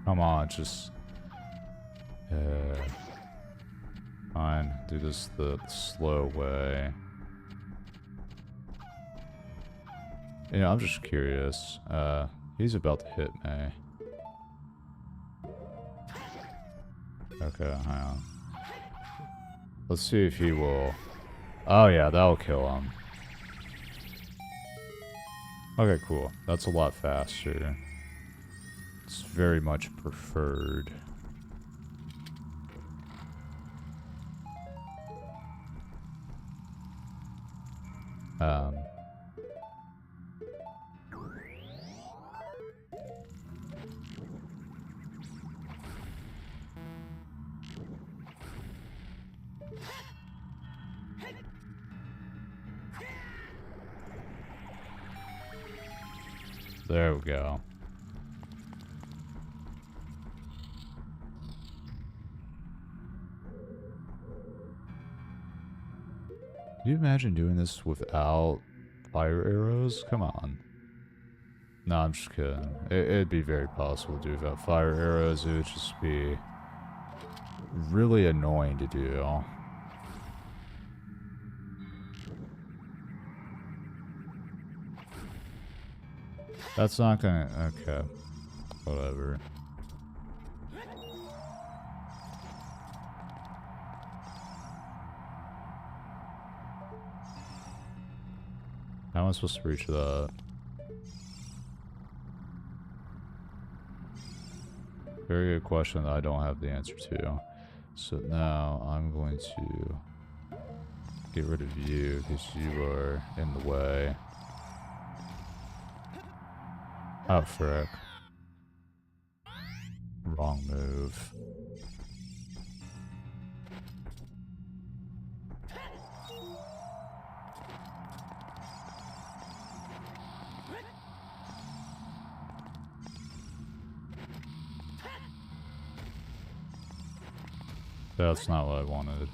Come on, just... fine, do this the slow way. You know, I'm just curious. He's about to hit me. Okay, hang on. Let's see if he will... Oh yeah, that'll kill him. Okay, cool. That's a lot faster. It's very much preferred. There we go. Can you imagine doing this without fire arrows? Come on. No, I'm just kidding. It'd be very possible to do without fire arrows. It would just be really annoying to do. That's not gonna... Okay. Whatever. How am I supposed to reach that? Very good question that I don't have the answer to. So now I'm going to get rid of you because you are in the way. Oh, frick. Wrong move. That's not what I wanted.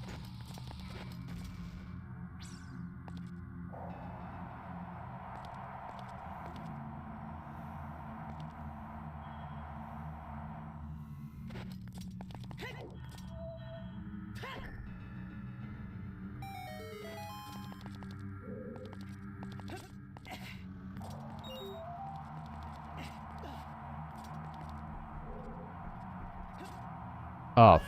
Oh,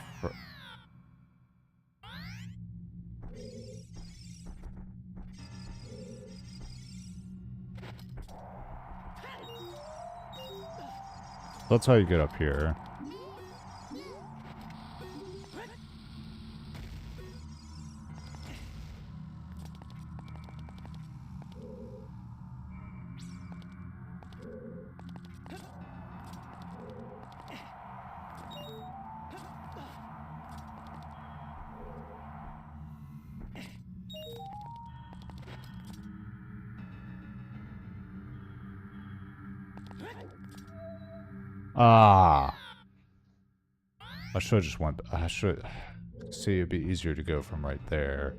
that's how you get up here. Ah. I should have just went... I should... See, it'd be easier to go from right there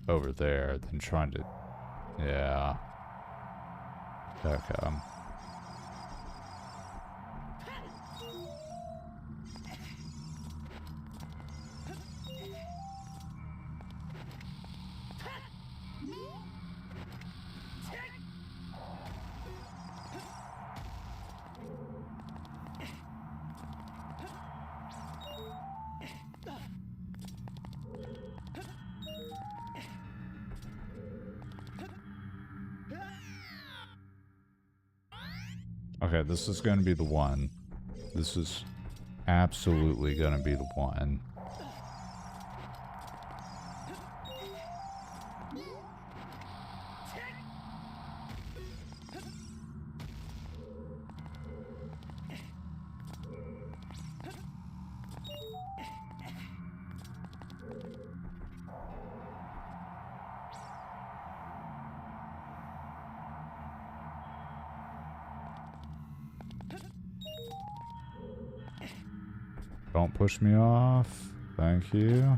over there than trying to... Yeah. Okay. Okay, this is going to be the one. This is absolutely going to be the one. Don't push me off. Thank you.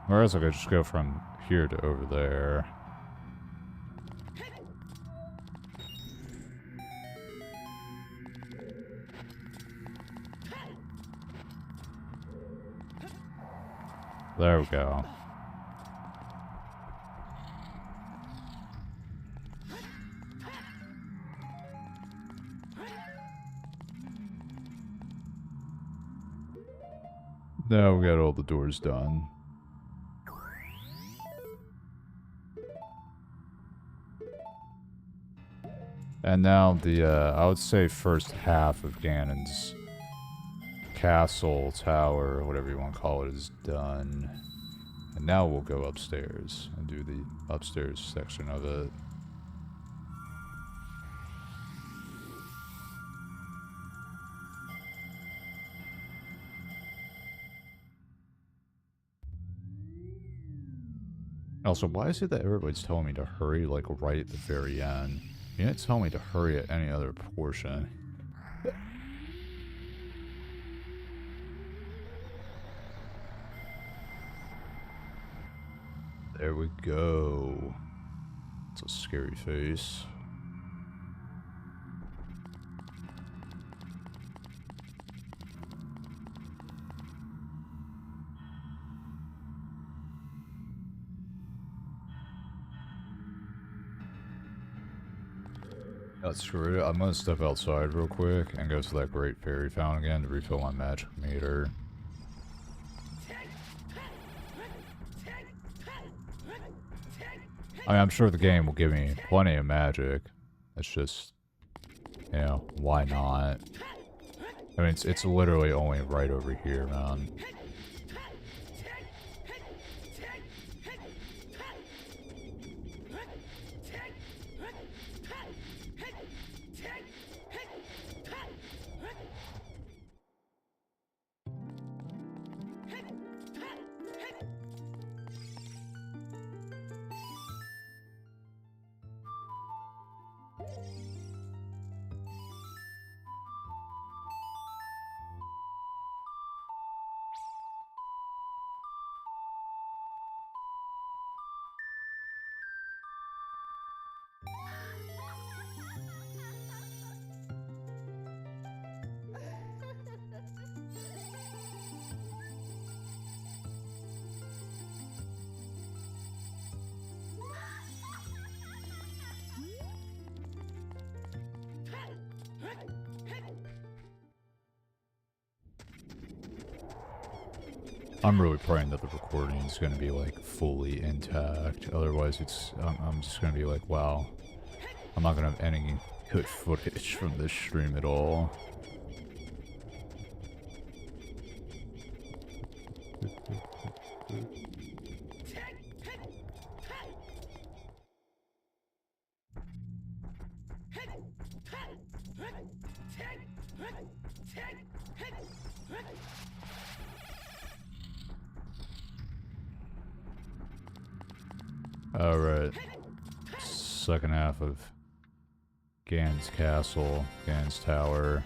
Whereas I could just go from here to over there. There we go. Now we got all the doors done. And now the, I would say first half of Ganon's castle, tower, whatever you want to call it, is done. And now we'll go upstairs and do the upstairs section of it. Also, why is it that everybody's telling me to hurry, like, right at the very end? You didn't tell me to hurry at any other portion. There we go. It's a scary face. That's true. I'm gonna step outside real quick and go to that great fairy fountain again to refill my magic meter. I mean, I'm sure the game will give me plenty of magic. It's just, you know, why not? I mean, it's literally only right over here, man. I'm really praying that the recording is going to be, like, fully intact. Otherwise, I'm just going to be like, wow, I'm not going to have any good footage from this stream at all. Alright. Second half of Gan's Castle, Gan's Tower.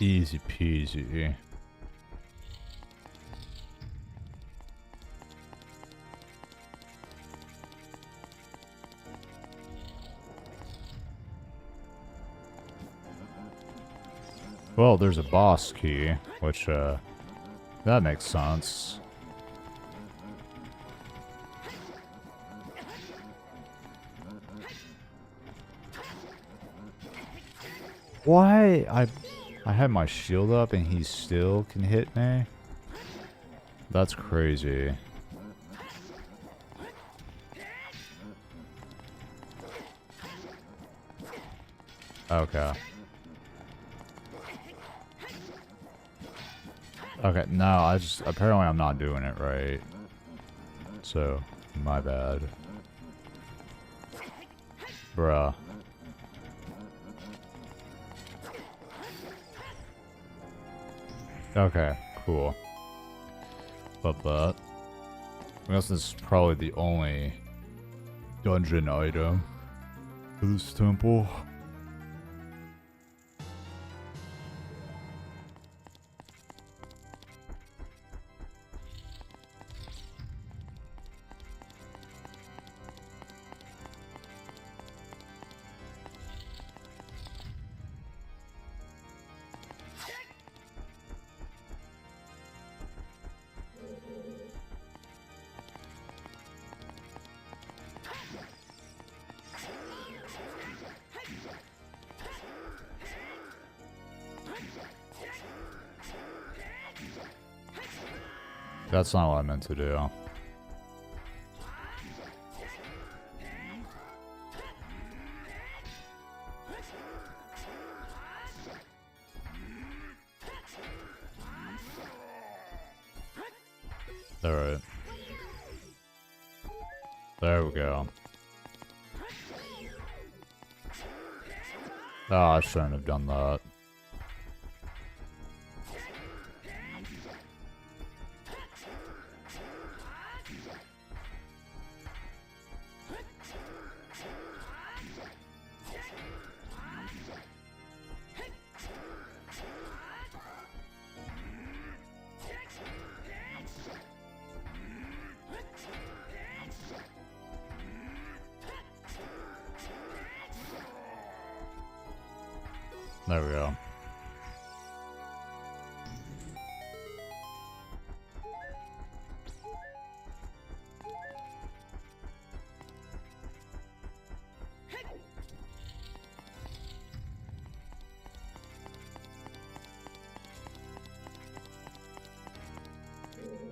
Easy peasy. Well, there's a boss key, which, that makes sense. Why? I had my shield up and he still can hit me? That's crazy. Okay. Okay, no, apparently I'm not doing it right. So, my bad. Bruh. Okay, cool. But, I guess this is probably the only dungeon item for this temple. That's not what I meant to do. Alright. There we go. Oh, I shouldn't have done that. There we go.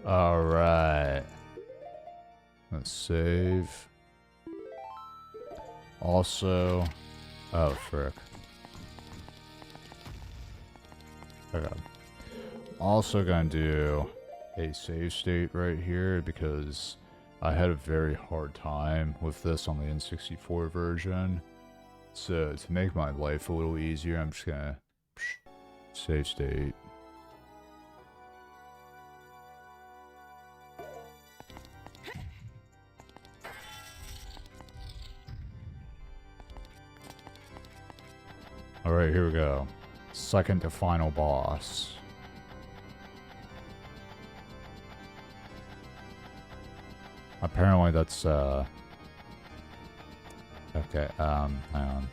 Alright. Let's save. Also... Oh, frick. Okay. Also gonna do a save state right here because I had a very hard time with this on the N64 version. So to make my life a little easier, I'm just gonna save state. Alright, here we go. Second to final boss. Apparently that's, okay, hang on.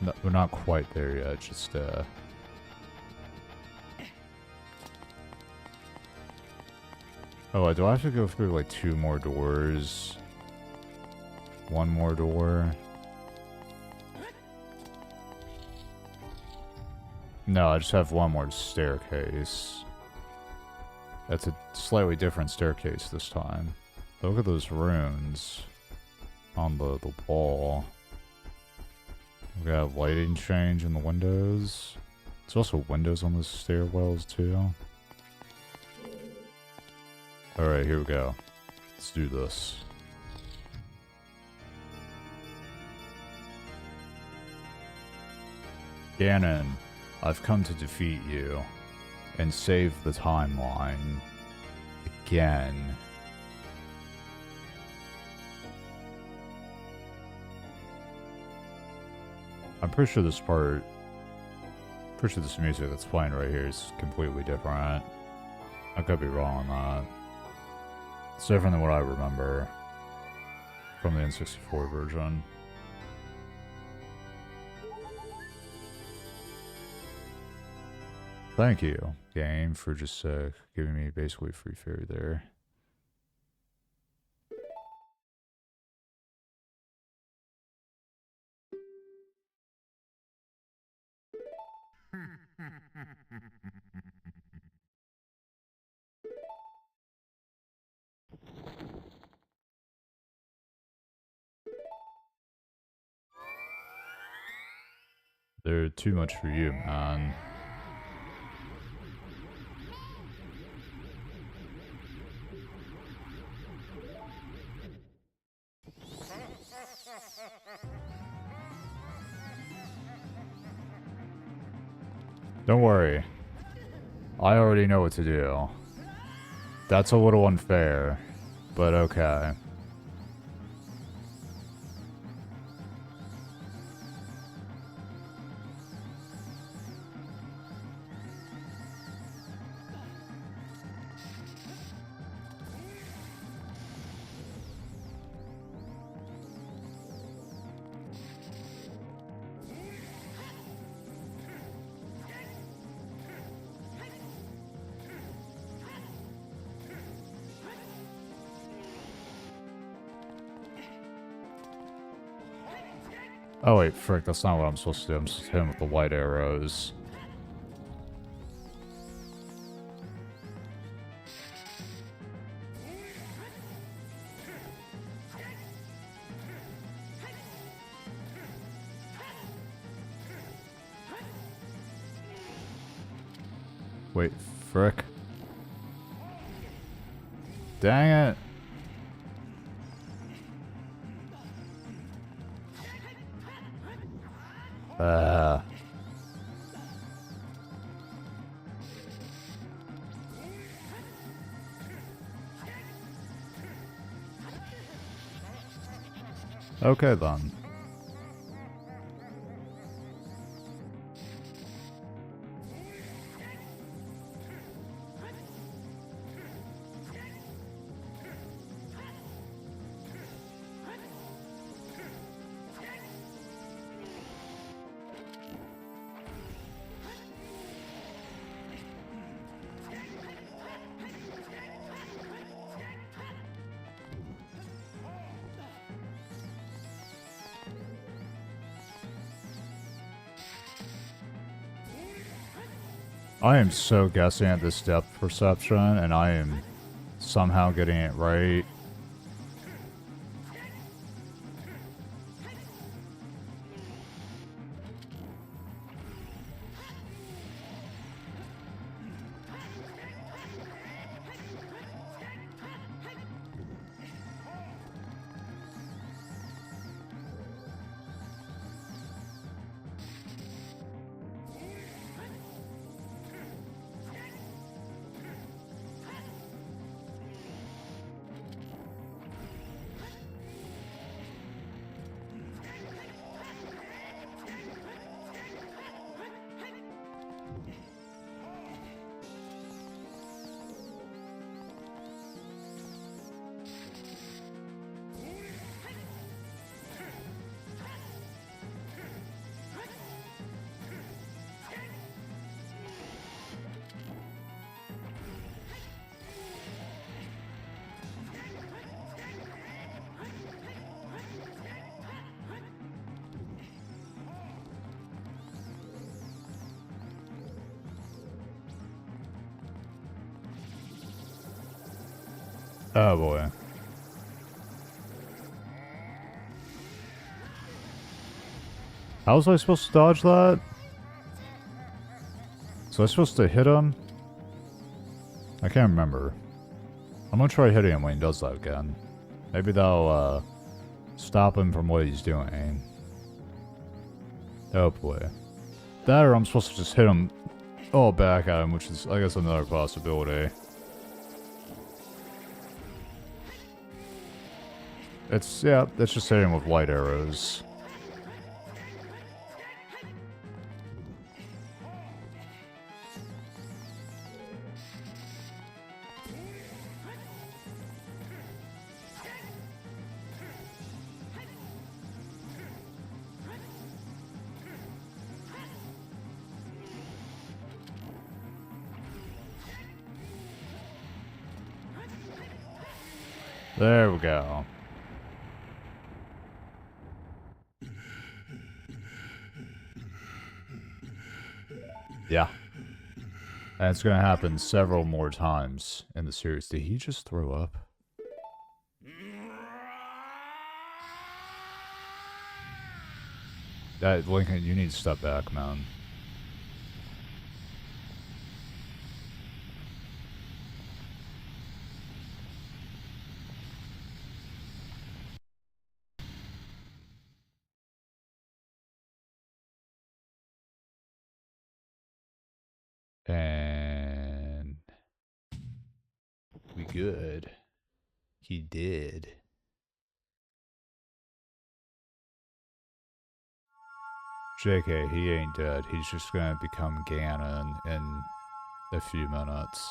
No, we're not quite there yet, just, Oh, do I have to go through, like, 2 more doors? 1 more door? No, I just have 1 more staircase. That's a slightly different staircase this time. Look at those runes on the wall. We got a lighting change in the windows. There's also windows on the stairwells too. Alright, here we go. Let's do this. Ganon, I've come to defeat you and save the timeline again. I'm pretty sure this part, pretty sure this music that's playing right here is completely different. I could be wrong on that. It's different than what I remember from the N64 version. Thank you, game, for just giving me basically free fairy there. They're too much for you, man. Don't worry. I already know what to do. That's a little unfair, but okay. Oh wait, frick, that's not what I'm supposed to do. I'm supposed to hit him with the white arrows. Wait, frick. Dang it. Okay then. I am so guessing at this depth perception, and I am somehow getting it right. Oh boy. How was I supposed to dodge that? Was I supposed to hit him? I can't remember. I'm gonna try hitting him when he does that again. Maybe that'll, stop him from what he's doing. Oh boy. That or I'm supposed to just hit him all back at him, which is, I guess, another possibility. It's, yeah, it's just hitting with light arrows. There we go. Yeah. And it's gonna happen several more times in the series. Did he just throw up? Lincoln, you need to step back, man. And we good. He did. JK, he ain't dead. He's just gonna become Ganon in a few minutes.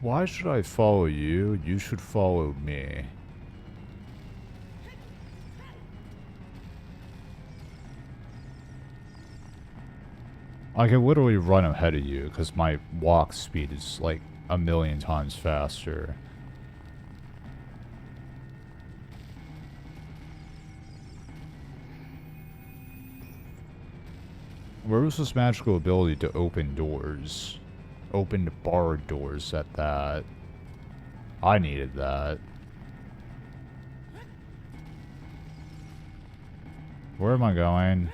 Why should I follow you? You should follow me. I can literally run ahead of you because my walk speed is like a million times faster. Where was this magical ability to open doors? Opened barred doors at that. I needed that. Where am I going?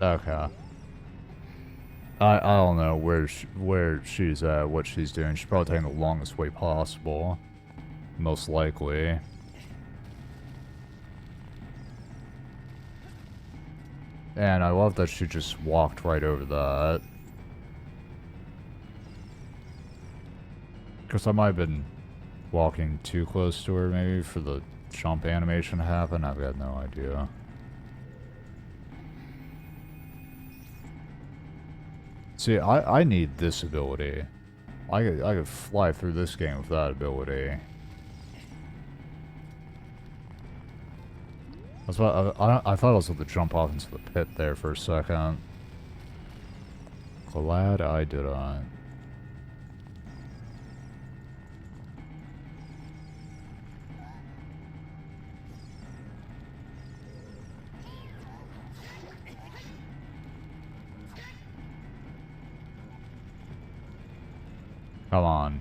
Okay. I don't know where she's at, what she's doing. She's probably taking the longest way possible. Most likely. And I love that she just walked right over that. Because I might have been walking too close to her, maybe, for the jump animation to happen. I've got no idea. See, I need this ability. I could fly through this game with that ability. That's why I thought I was able to jump off into the pit there for a second. Glad I didn't. Come on.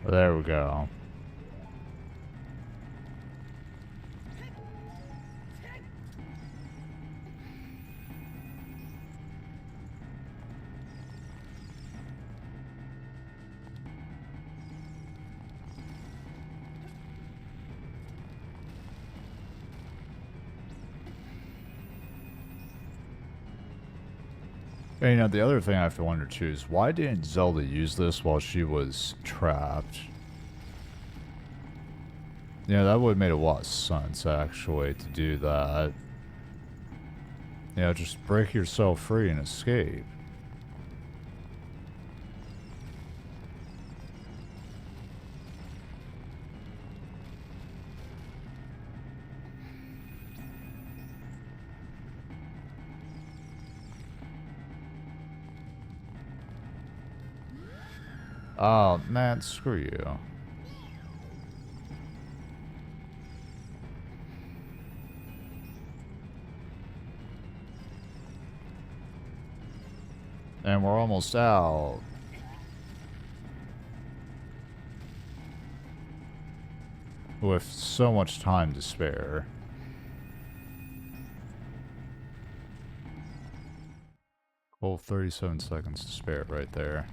There we go. And, you know, the other thing I have to wonder too is why didn't Zelda use this while she was trapped? Yeah, that would have made a lot of sense, actually, to do that. You know, just break yourself free and escape. Oh, man, screw you. And we're almost out. With so much time to spare. Well, 37 seconds to spare right there.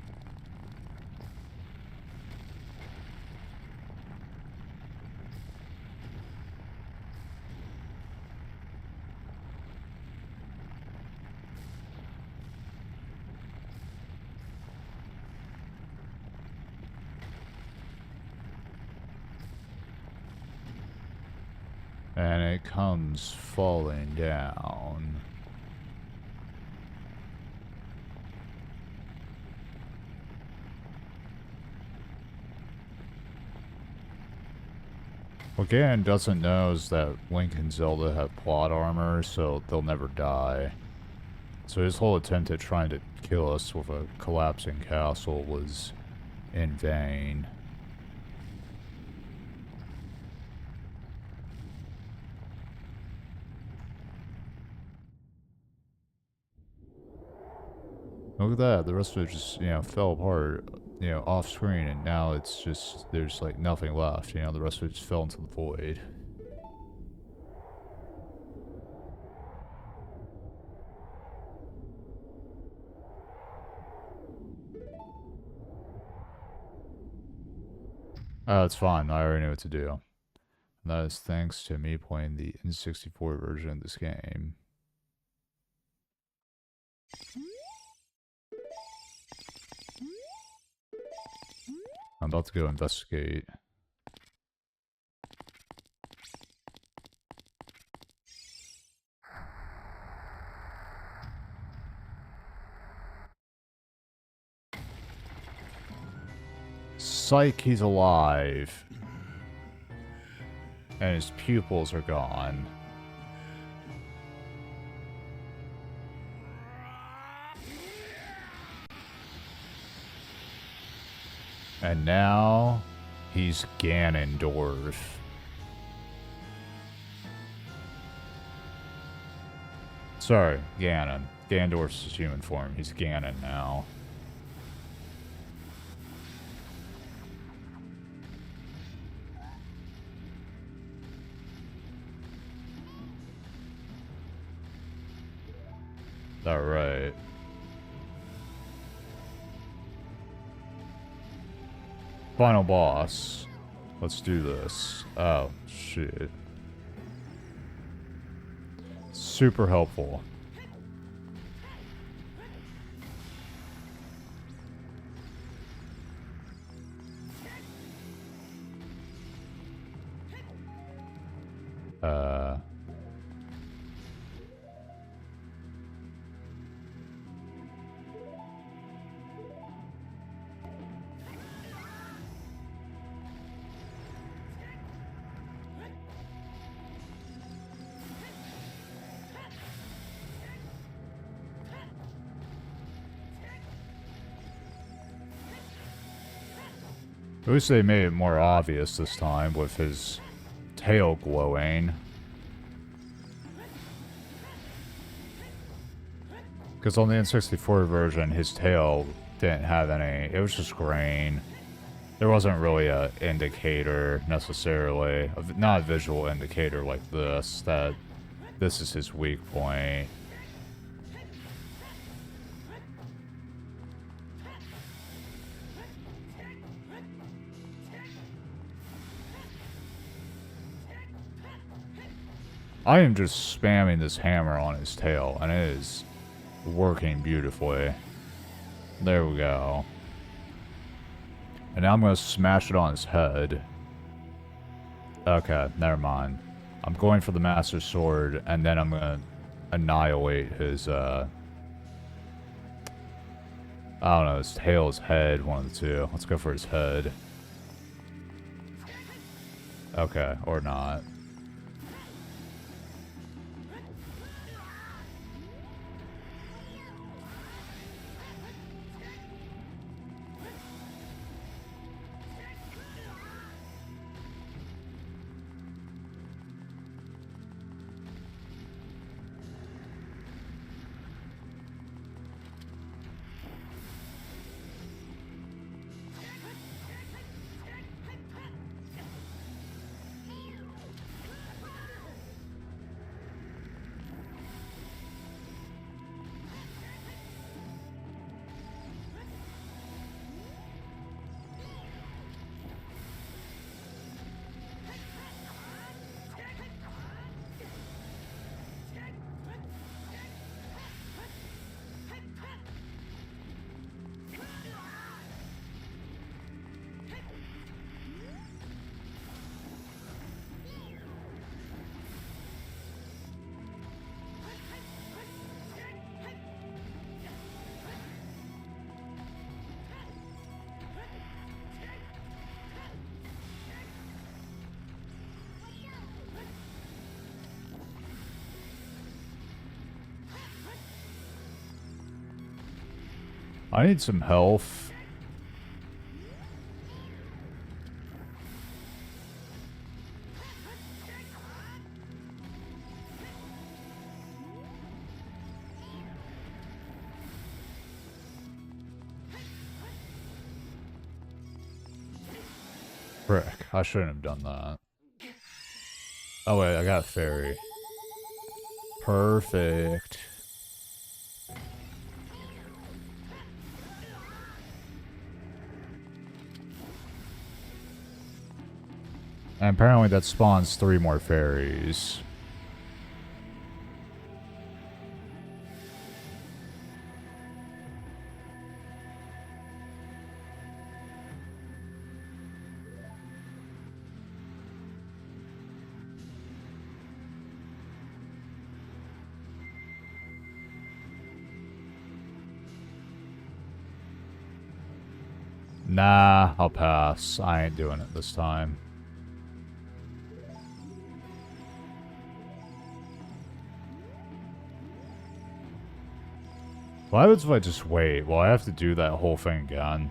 And it comes falling down. What Ganon doesn't know is that Link and Zelda have plot armor, so they'll never die. So his whole attempt at trying to kill us with a collapsing castle was in vain. Look at that, the rest of it just, you know, fell apart, you know, off screen, and now it's just, there's like nothing left, you know, the rest of it just fell into the void. It's fine, I already know what to do. And that is thanks to me playing the N64 version of this game. I'm about to go investigate. Psych, he's alive. And his pupils are gone. And now, he's Ganondorf. Sorry, Ganon. Ganondorf's his human form. He's Ganon now. Alright. Final boss. Let's do this. Oh, shit. Super helpful. At least they made it more obvious this time with his tail glowing. Because on the N64 version, his tail didn't have any. It was just green. There wasn't really a indicator, necessarily. Not a visual indicator like this, that this is his weak point. I am just spamming this hammer on his tail, and it is working beautifully. There we go. And now I'm going to smash it on his head. Okay, never mind. I'm going for the Master Sword, and then I'm going to annihilate his, I don't know, his tail, his head, one of the two. Let's go for his head. Okay, or not. I need some health. Frick, I shouldn't have done that. Oh wait, I got a fairy. Perfect. And apparently that spawns 3 more fairies. Nah, I'll pass. I ain't doing it this time. What happens if I just wait? Well, I have to do that whole thing again.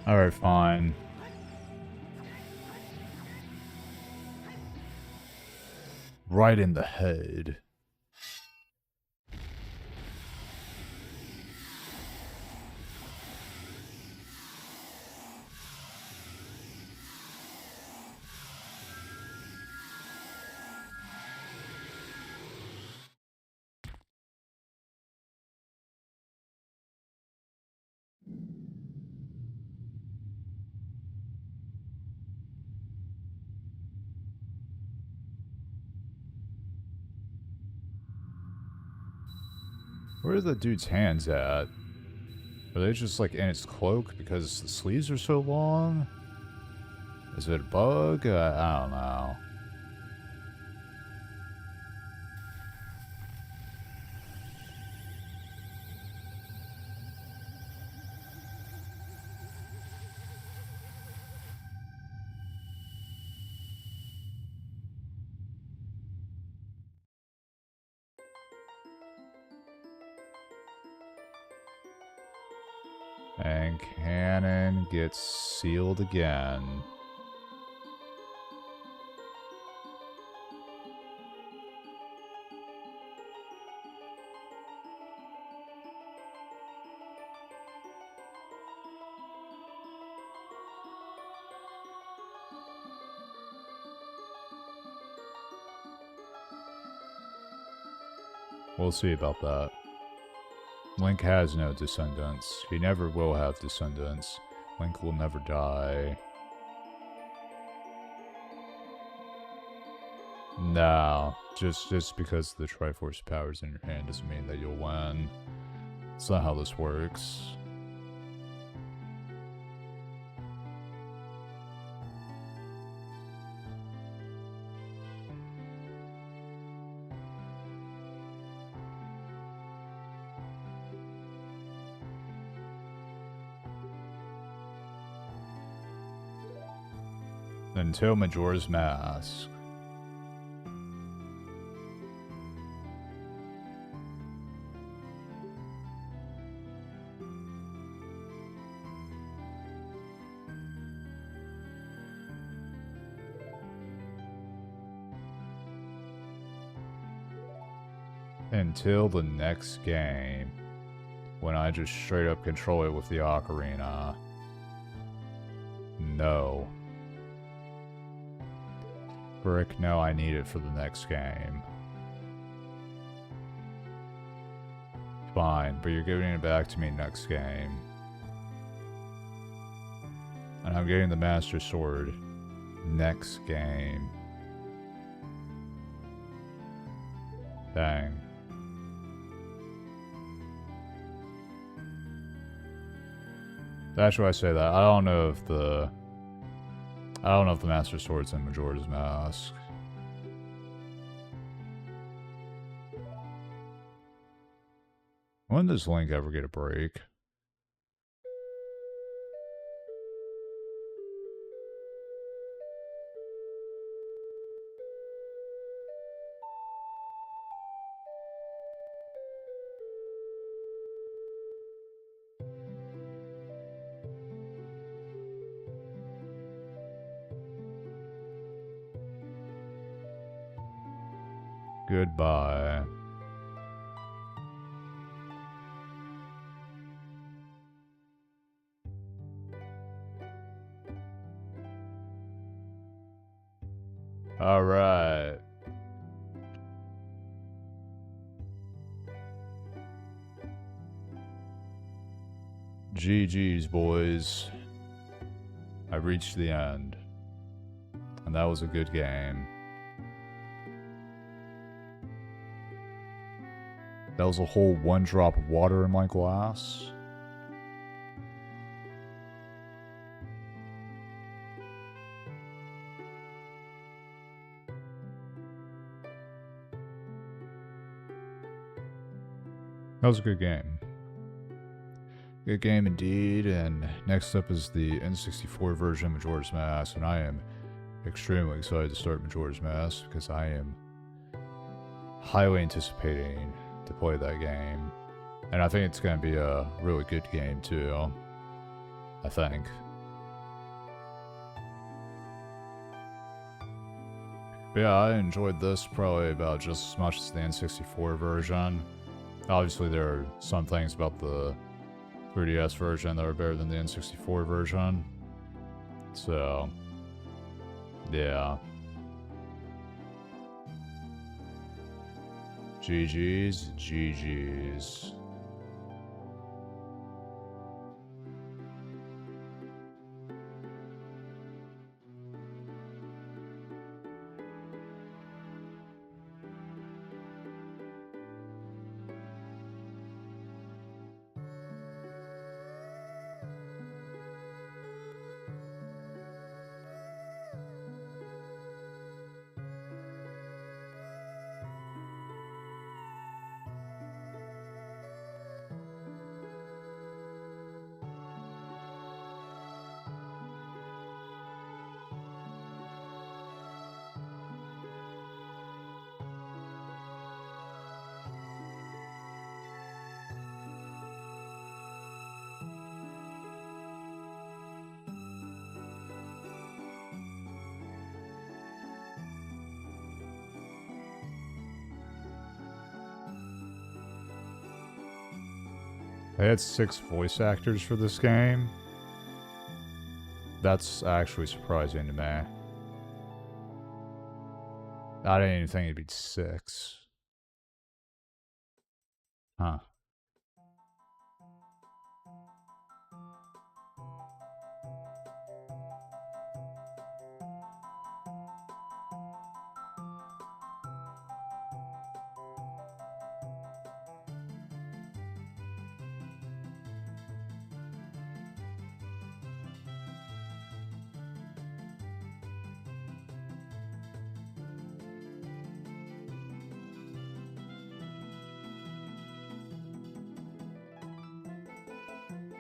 Alright, fine. Right in the head. Where are the dude's hands at? Are they just like in his cloak because the sleeves are so long? Is it a bug? I don't know. And cannon gets sealed again. We'll see about that. Link has no descendants. He never will have descendants. Link will never die. No, just because the Triforce power's in your hand doesn't mean that you'll win. It's not how this works. Until Majora's Mask. Until the next game, when I just straight up control it with the Ocarina. No. Brick, no, I need it for the next game. Fine, but you're giving it back to me next game. And I'm getting the Master Sword next game. Dang. That's why I say that. I don't know if the Master Sword's in Majora's Mask. When does Link ever get a break? Goodbye. All right. GG's, boys. I reached the end. And that was a good game. That was a whole 1 drop of water in my glass. That was a good game. Good game indeed, and next up is the N64 version of Majora's Mask, and I am extremely excited to start Majora's Mask because I am highly anticipating to play that game. And I think it's going to be a really good game too. I think. Yeah, I enjoyed this probably about just as much as the N64 version. Obviously, there are some things about the 3DS version that are better than the N64 version. So, yeah. GG's, GG's. They had 6 voice actors for this game. That's actually surprising to me. I didn't even think it'd be 6. Huh.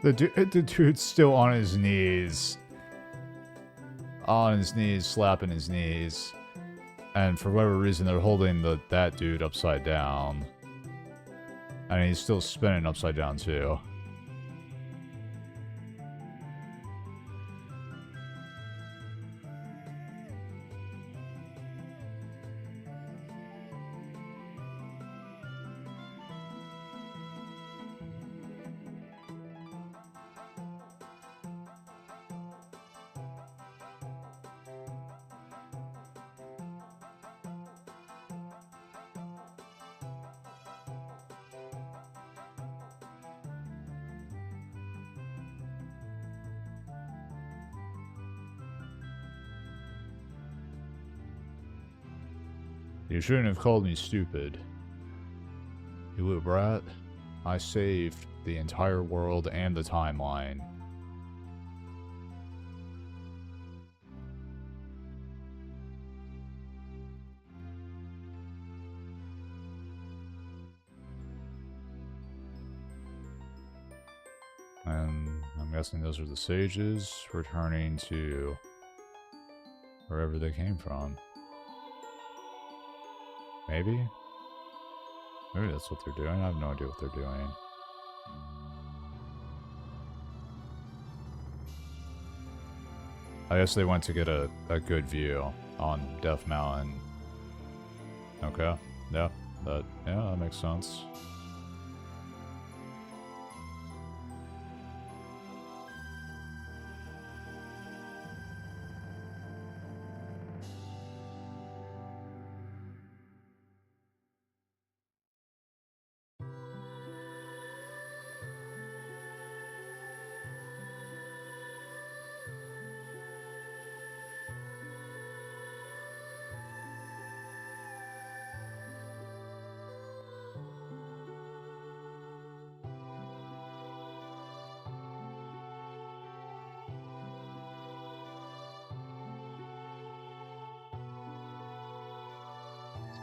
The dude's still on his knees. On his knees, slapping his knees. And for whatever reason, they're holding that dude upside down. And he's still spinning upside down, too. You shouldn't have called me stupid. You little brat. I saved the entire world and the timeline. And I'm guessing those are the sages returning to wherever they came from. Maybe? Maybe that's what they're doing. I have no idea what they're doing. I guess they went to get a good view on Death Mountain. Okay. Yeah, that makes sense.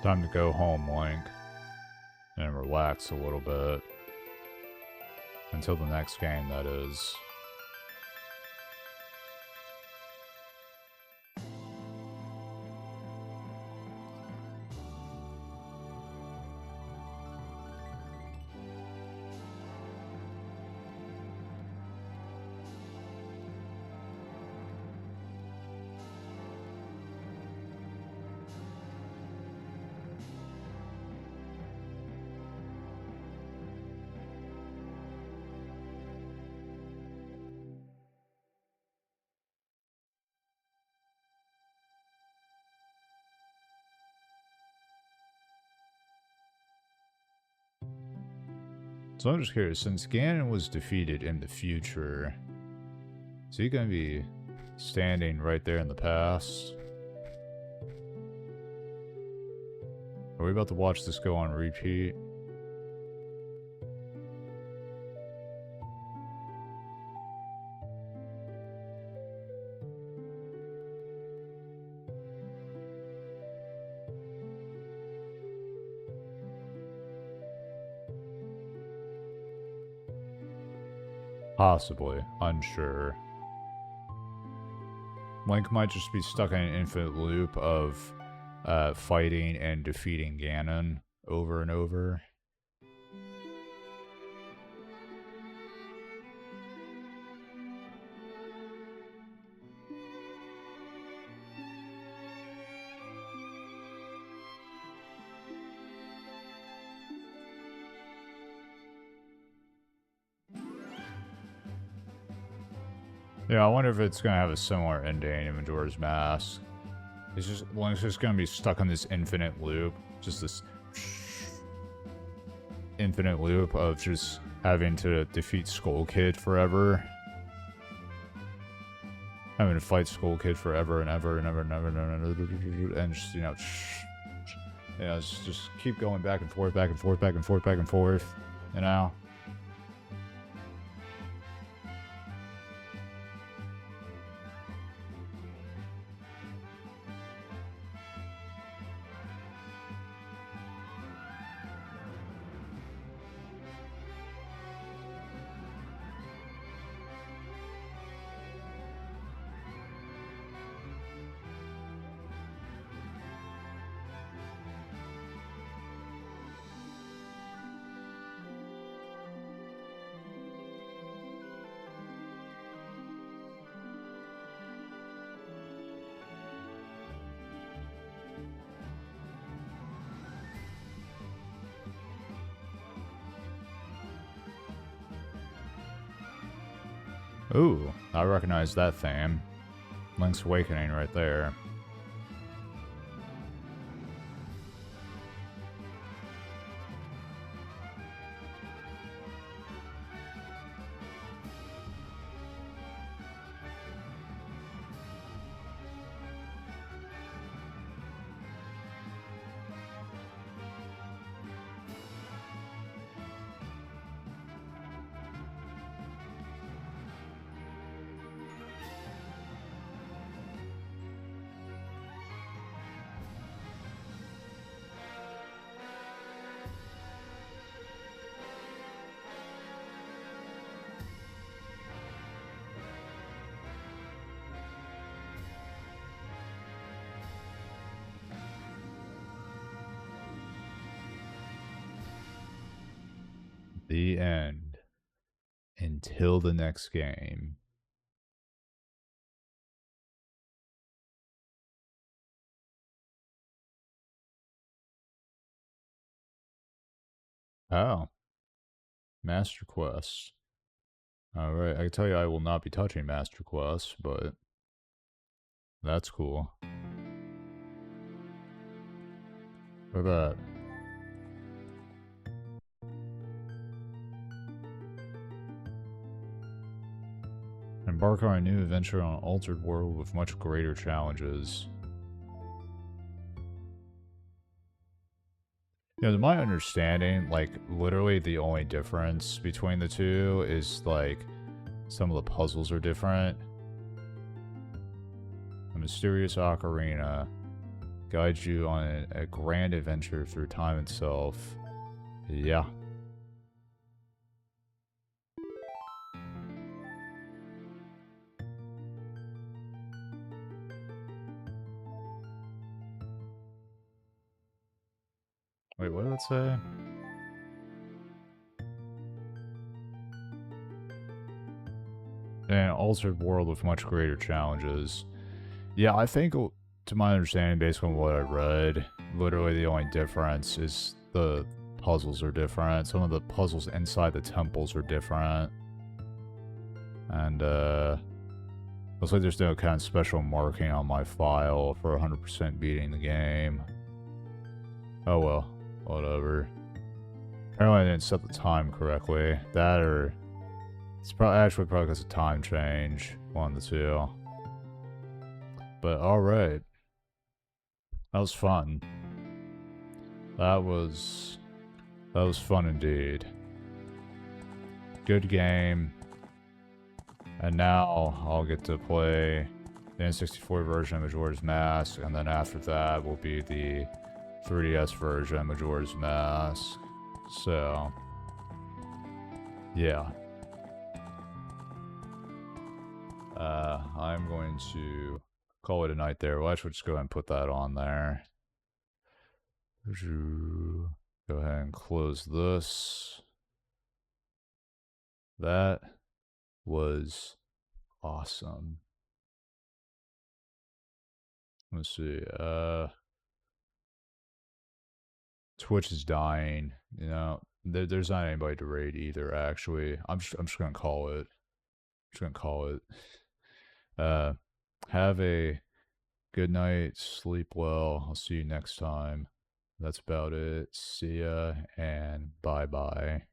Time to go home, Link. And relax a little bit. Until the next game, that is. So I'm just curious, since Ganon was defeated in the future, is he going to be standing right there in the past? Are we about to watch this go on repeat? Possibly. Unsure. Link might just be stuck in an infinite loop of fighting and defeating Ganon over and over. Yeah, I wonder if it's gonna have a similar ending in Majora's Mask. It's just Link's just gonna be stuck in this infinite loop, just this infinite loop of just having to defeat Skull Kid forever, having to fight Skull Kid forever and ever and ever and ever and ever, and just yeah, just keep going back and forth, back and forth, back and forth, back and forth, you know. Ooh, I recognize that theme. Link's Awakening right there. The end. Until the next game. Oh. Master Quest. Alright, I can tell you I will not be touching Master Quest, but that's cool. What about embark on a new adventure on an altered world with much greater challenges. You know, to my understanding, like, literally the only difference between the two is, like, some of the puzzles are different. A mysterious ocarina guides you on a grand adventure through time itself. Yeah. Wait, what did it say? An altered world with much greater challenges. Yeah, I think, to my understanding, based on what I read, literally the only difference is the puzzles are different. Some of the puzzles inside the temples are different. And, looks like there's no kind of special marking on my file for 100% beating the game. Oh well, whatever. Apparently I didn't set the time correctly. That or it's probably because of time change. One of the two. But alright. That was fun. That was fun indeed. Good game. And now I'll get to play the N64 version of Majora's Mask, and then after that will be the 3DS version of Majora's Mask. So, yeah. I'm going to call it a night there. Well, I should just go ahead and put that on there. Go ahead and close this. That was awesome. Let's see. Twitch is dying. You know, there's not anybody to raid either. Actually, I'm just gonna call it. Just gonna call it. Uh, have a good night. Sleep well. I'll see you next time. That's about it. See ya and bye bye.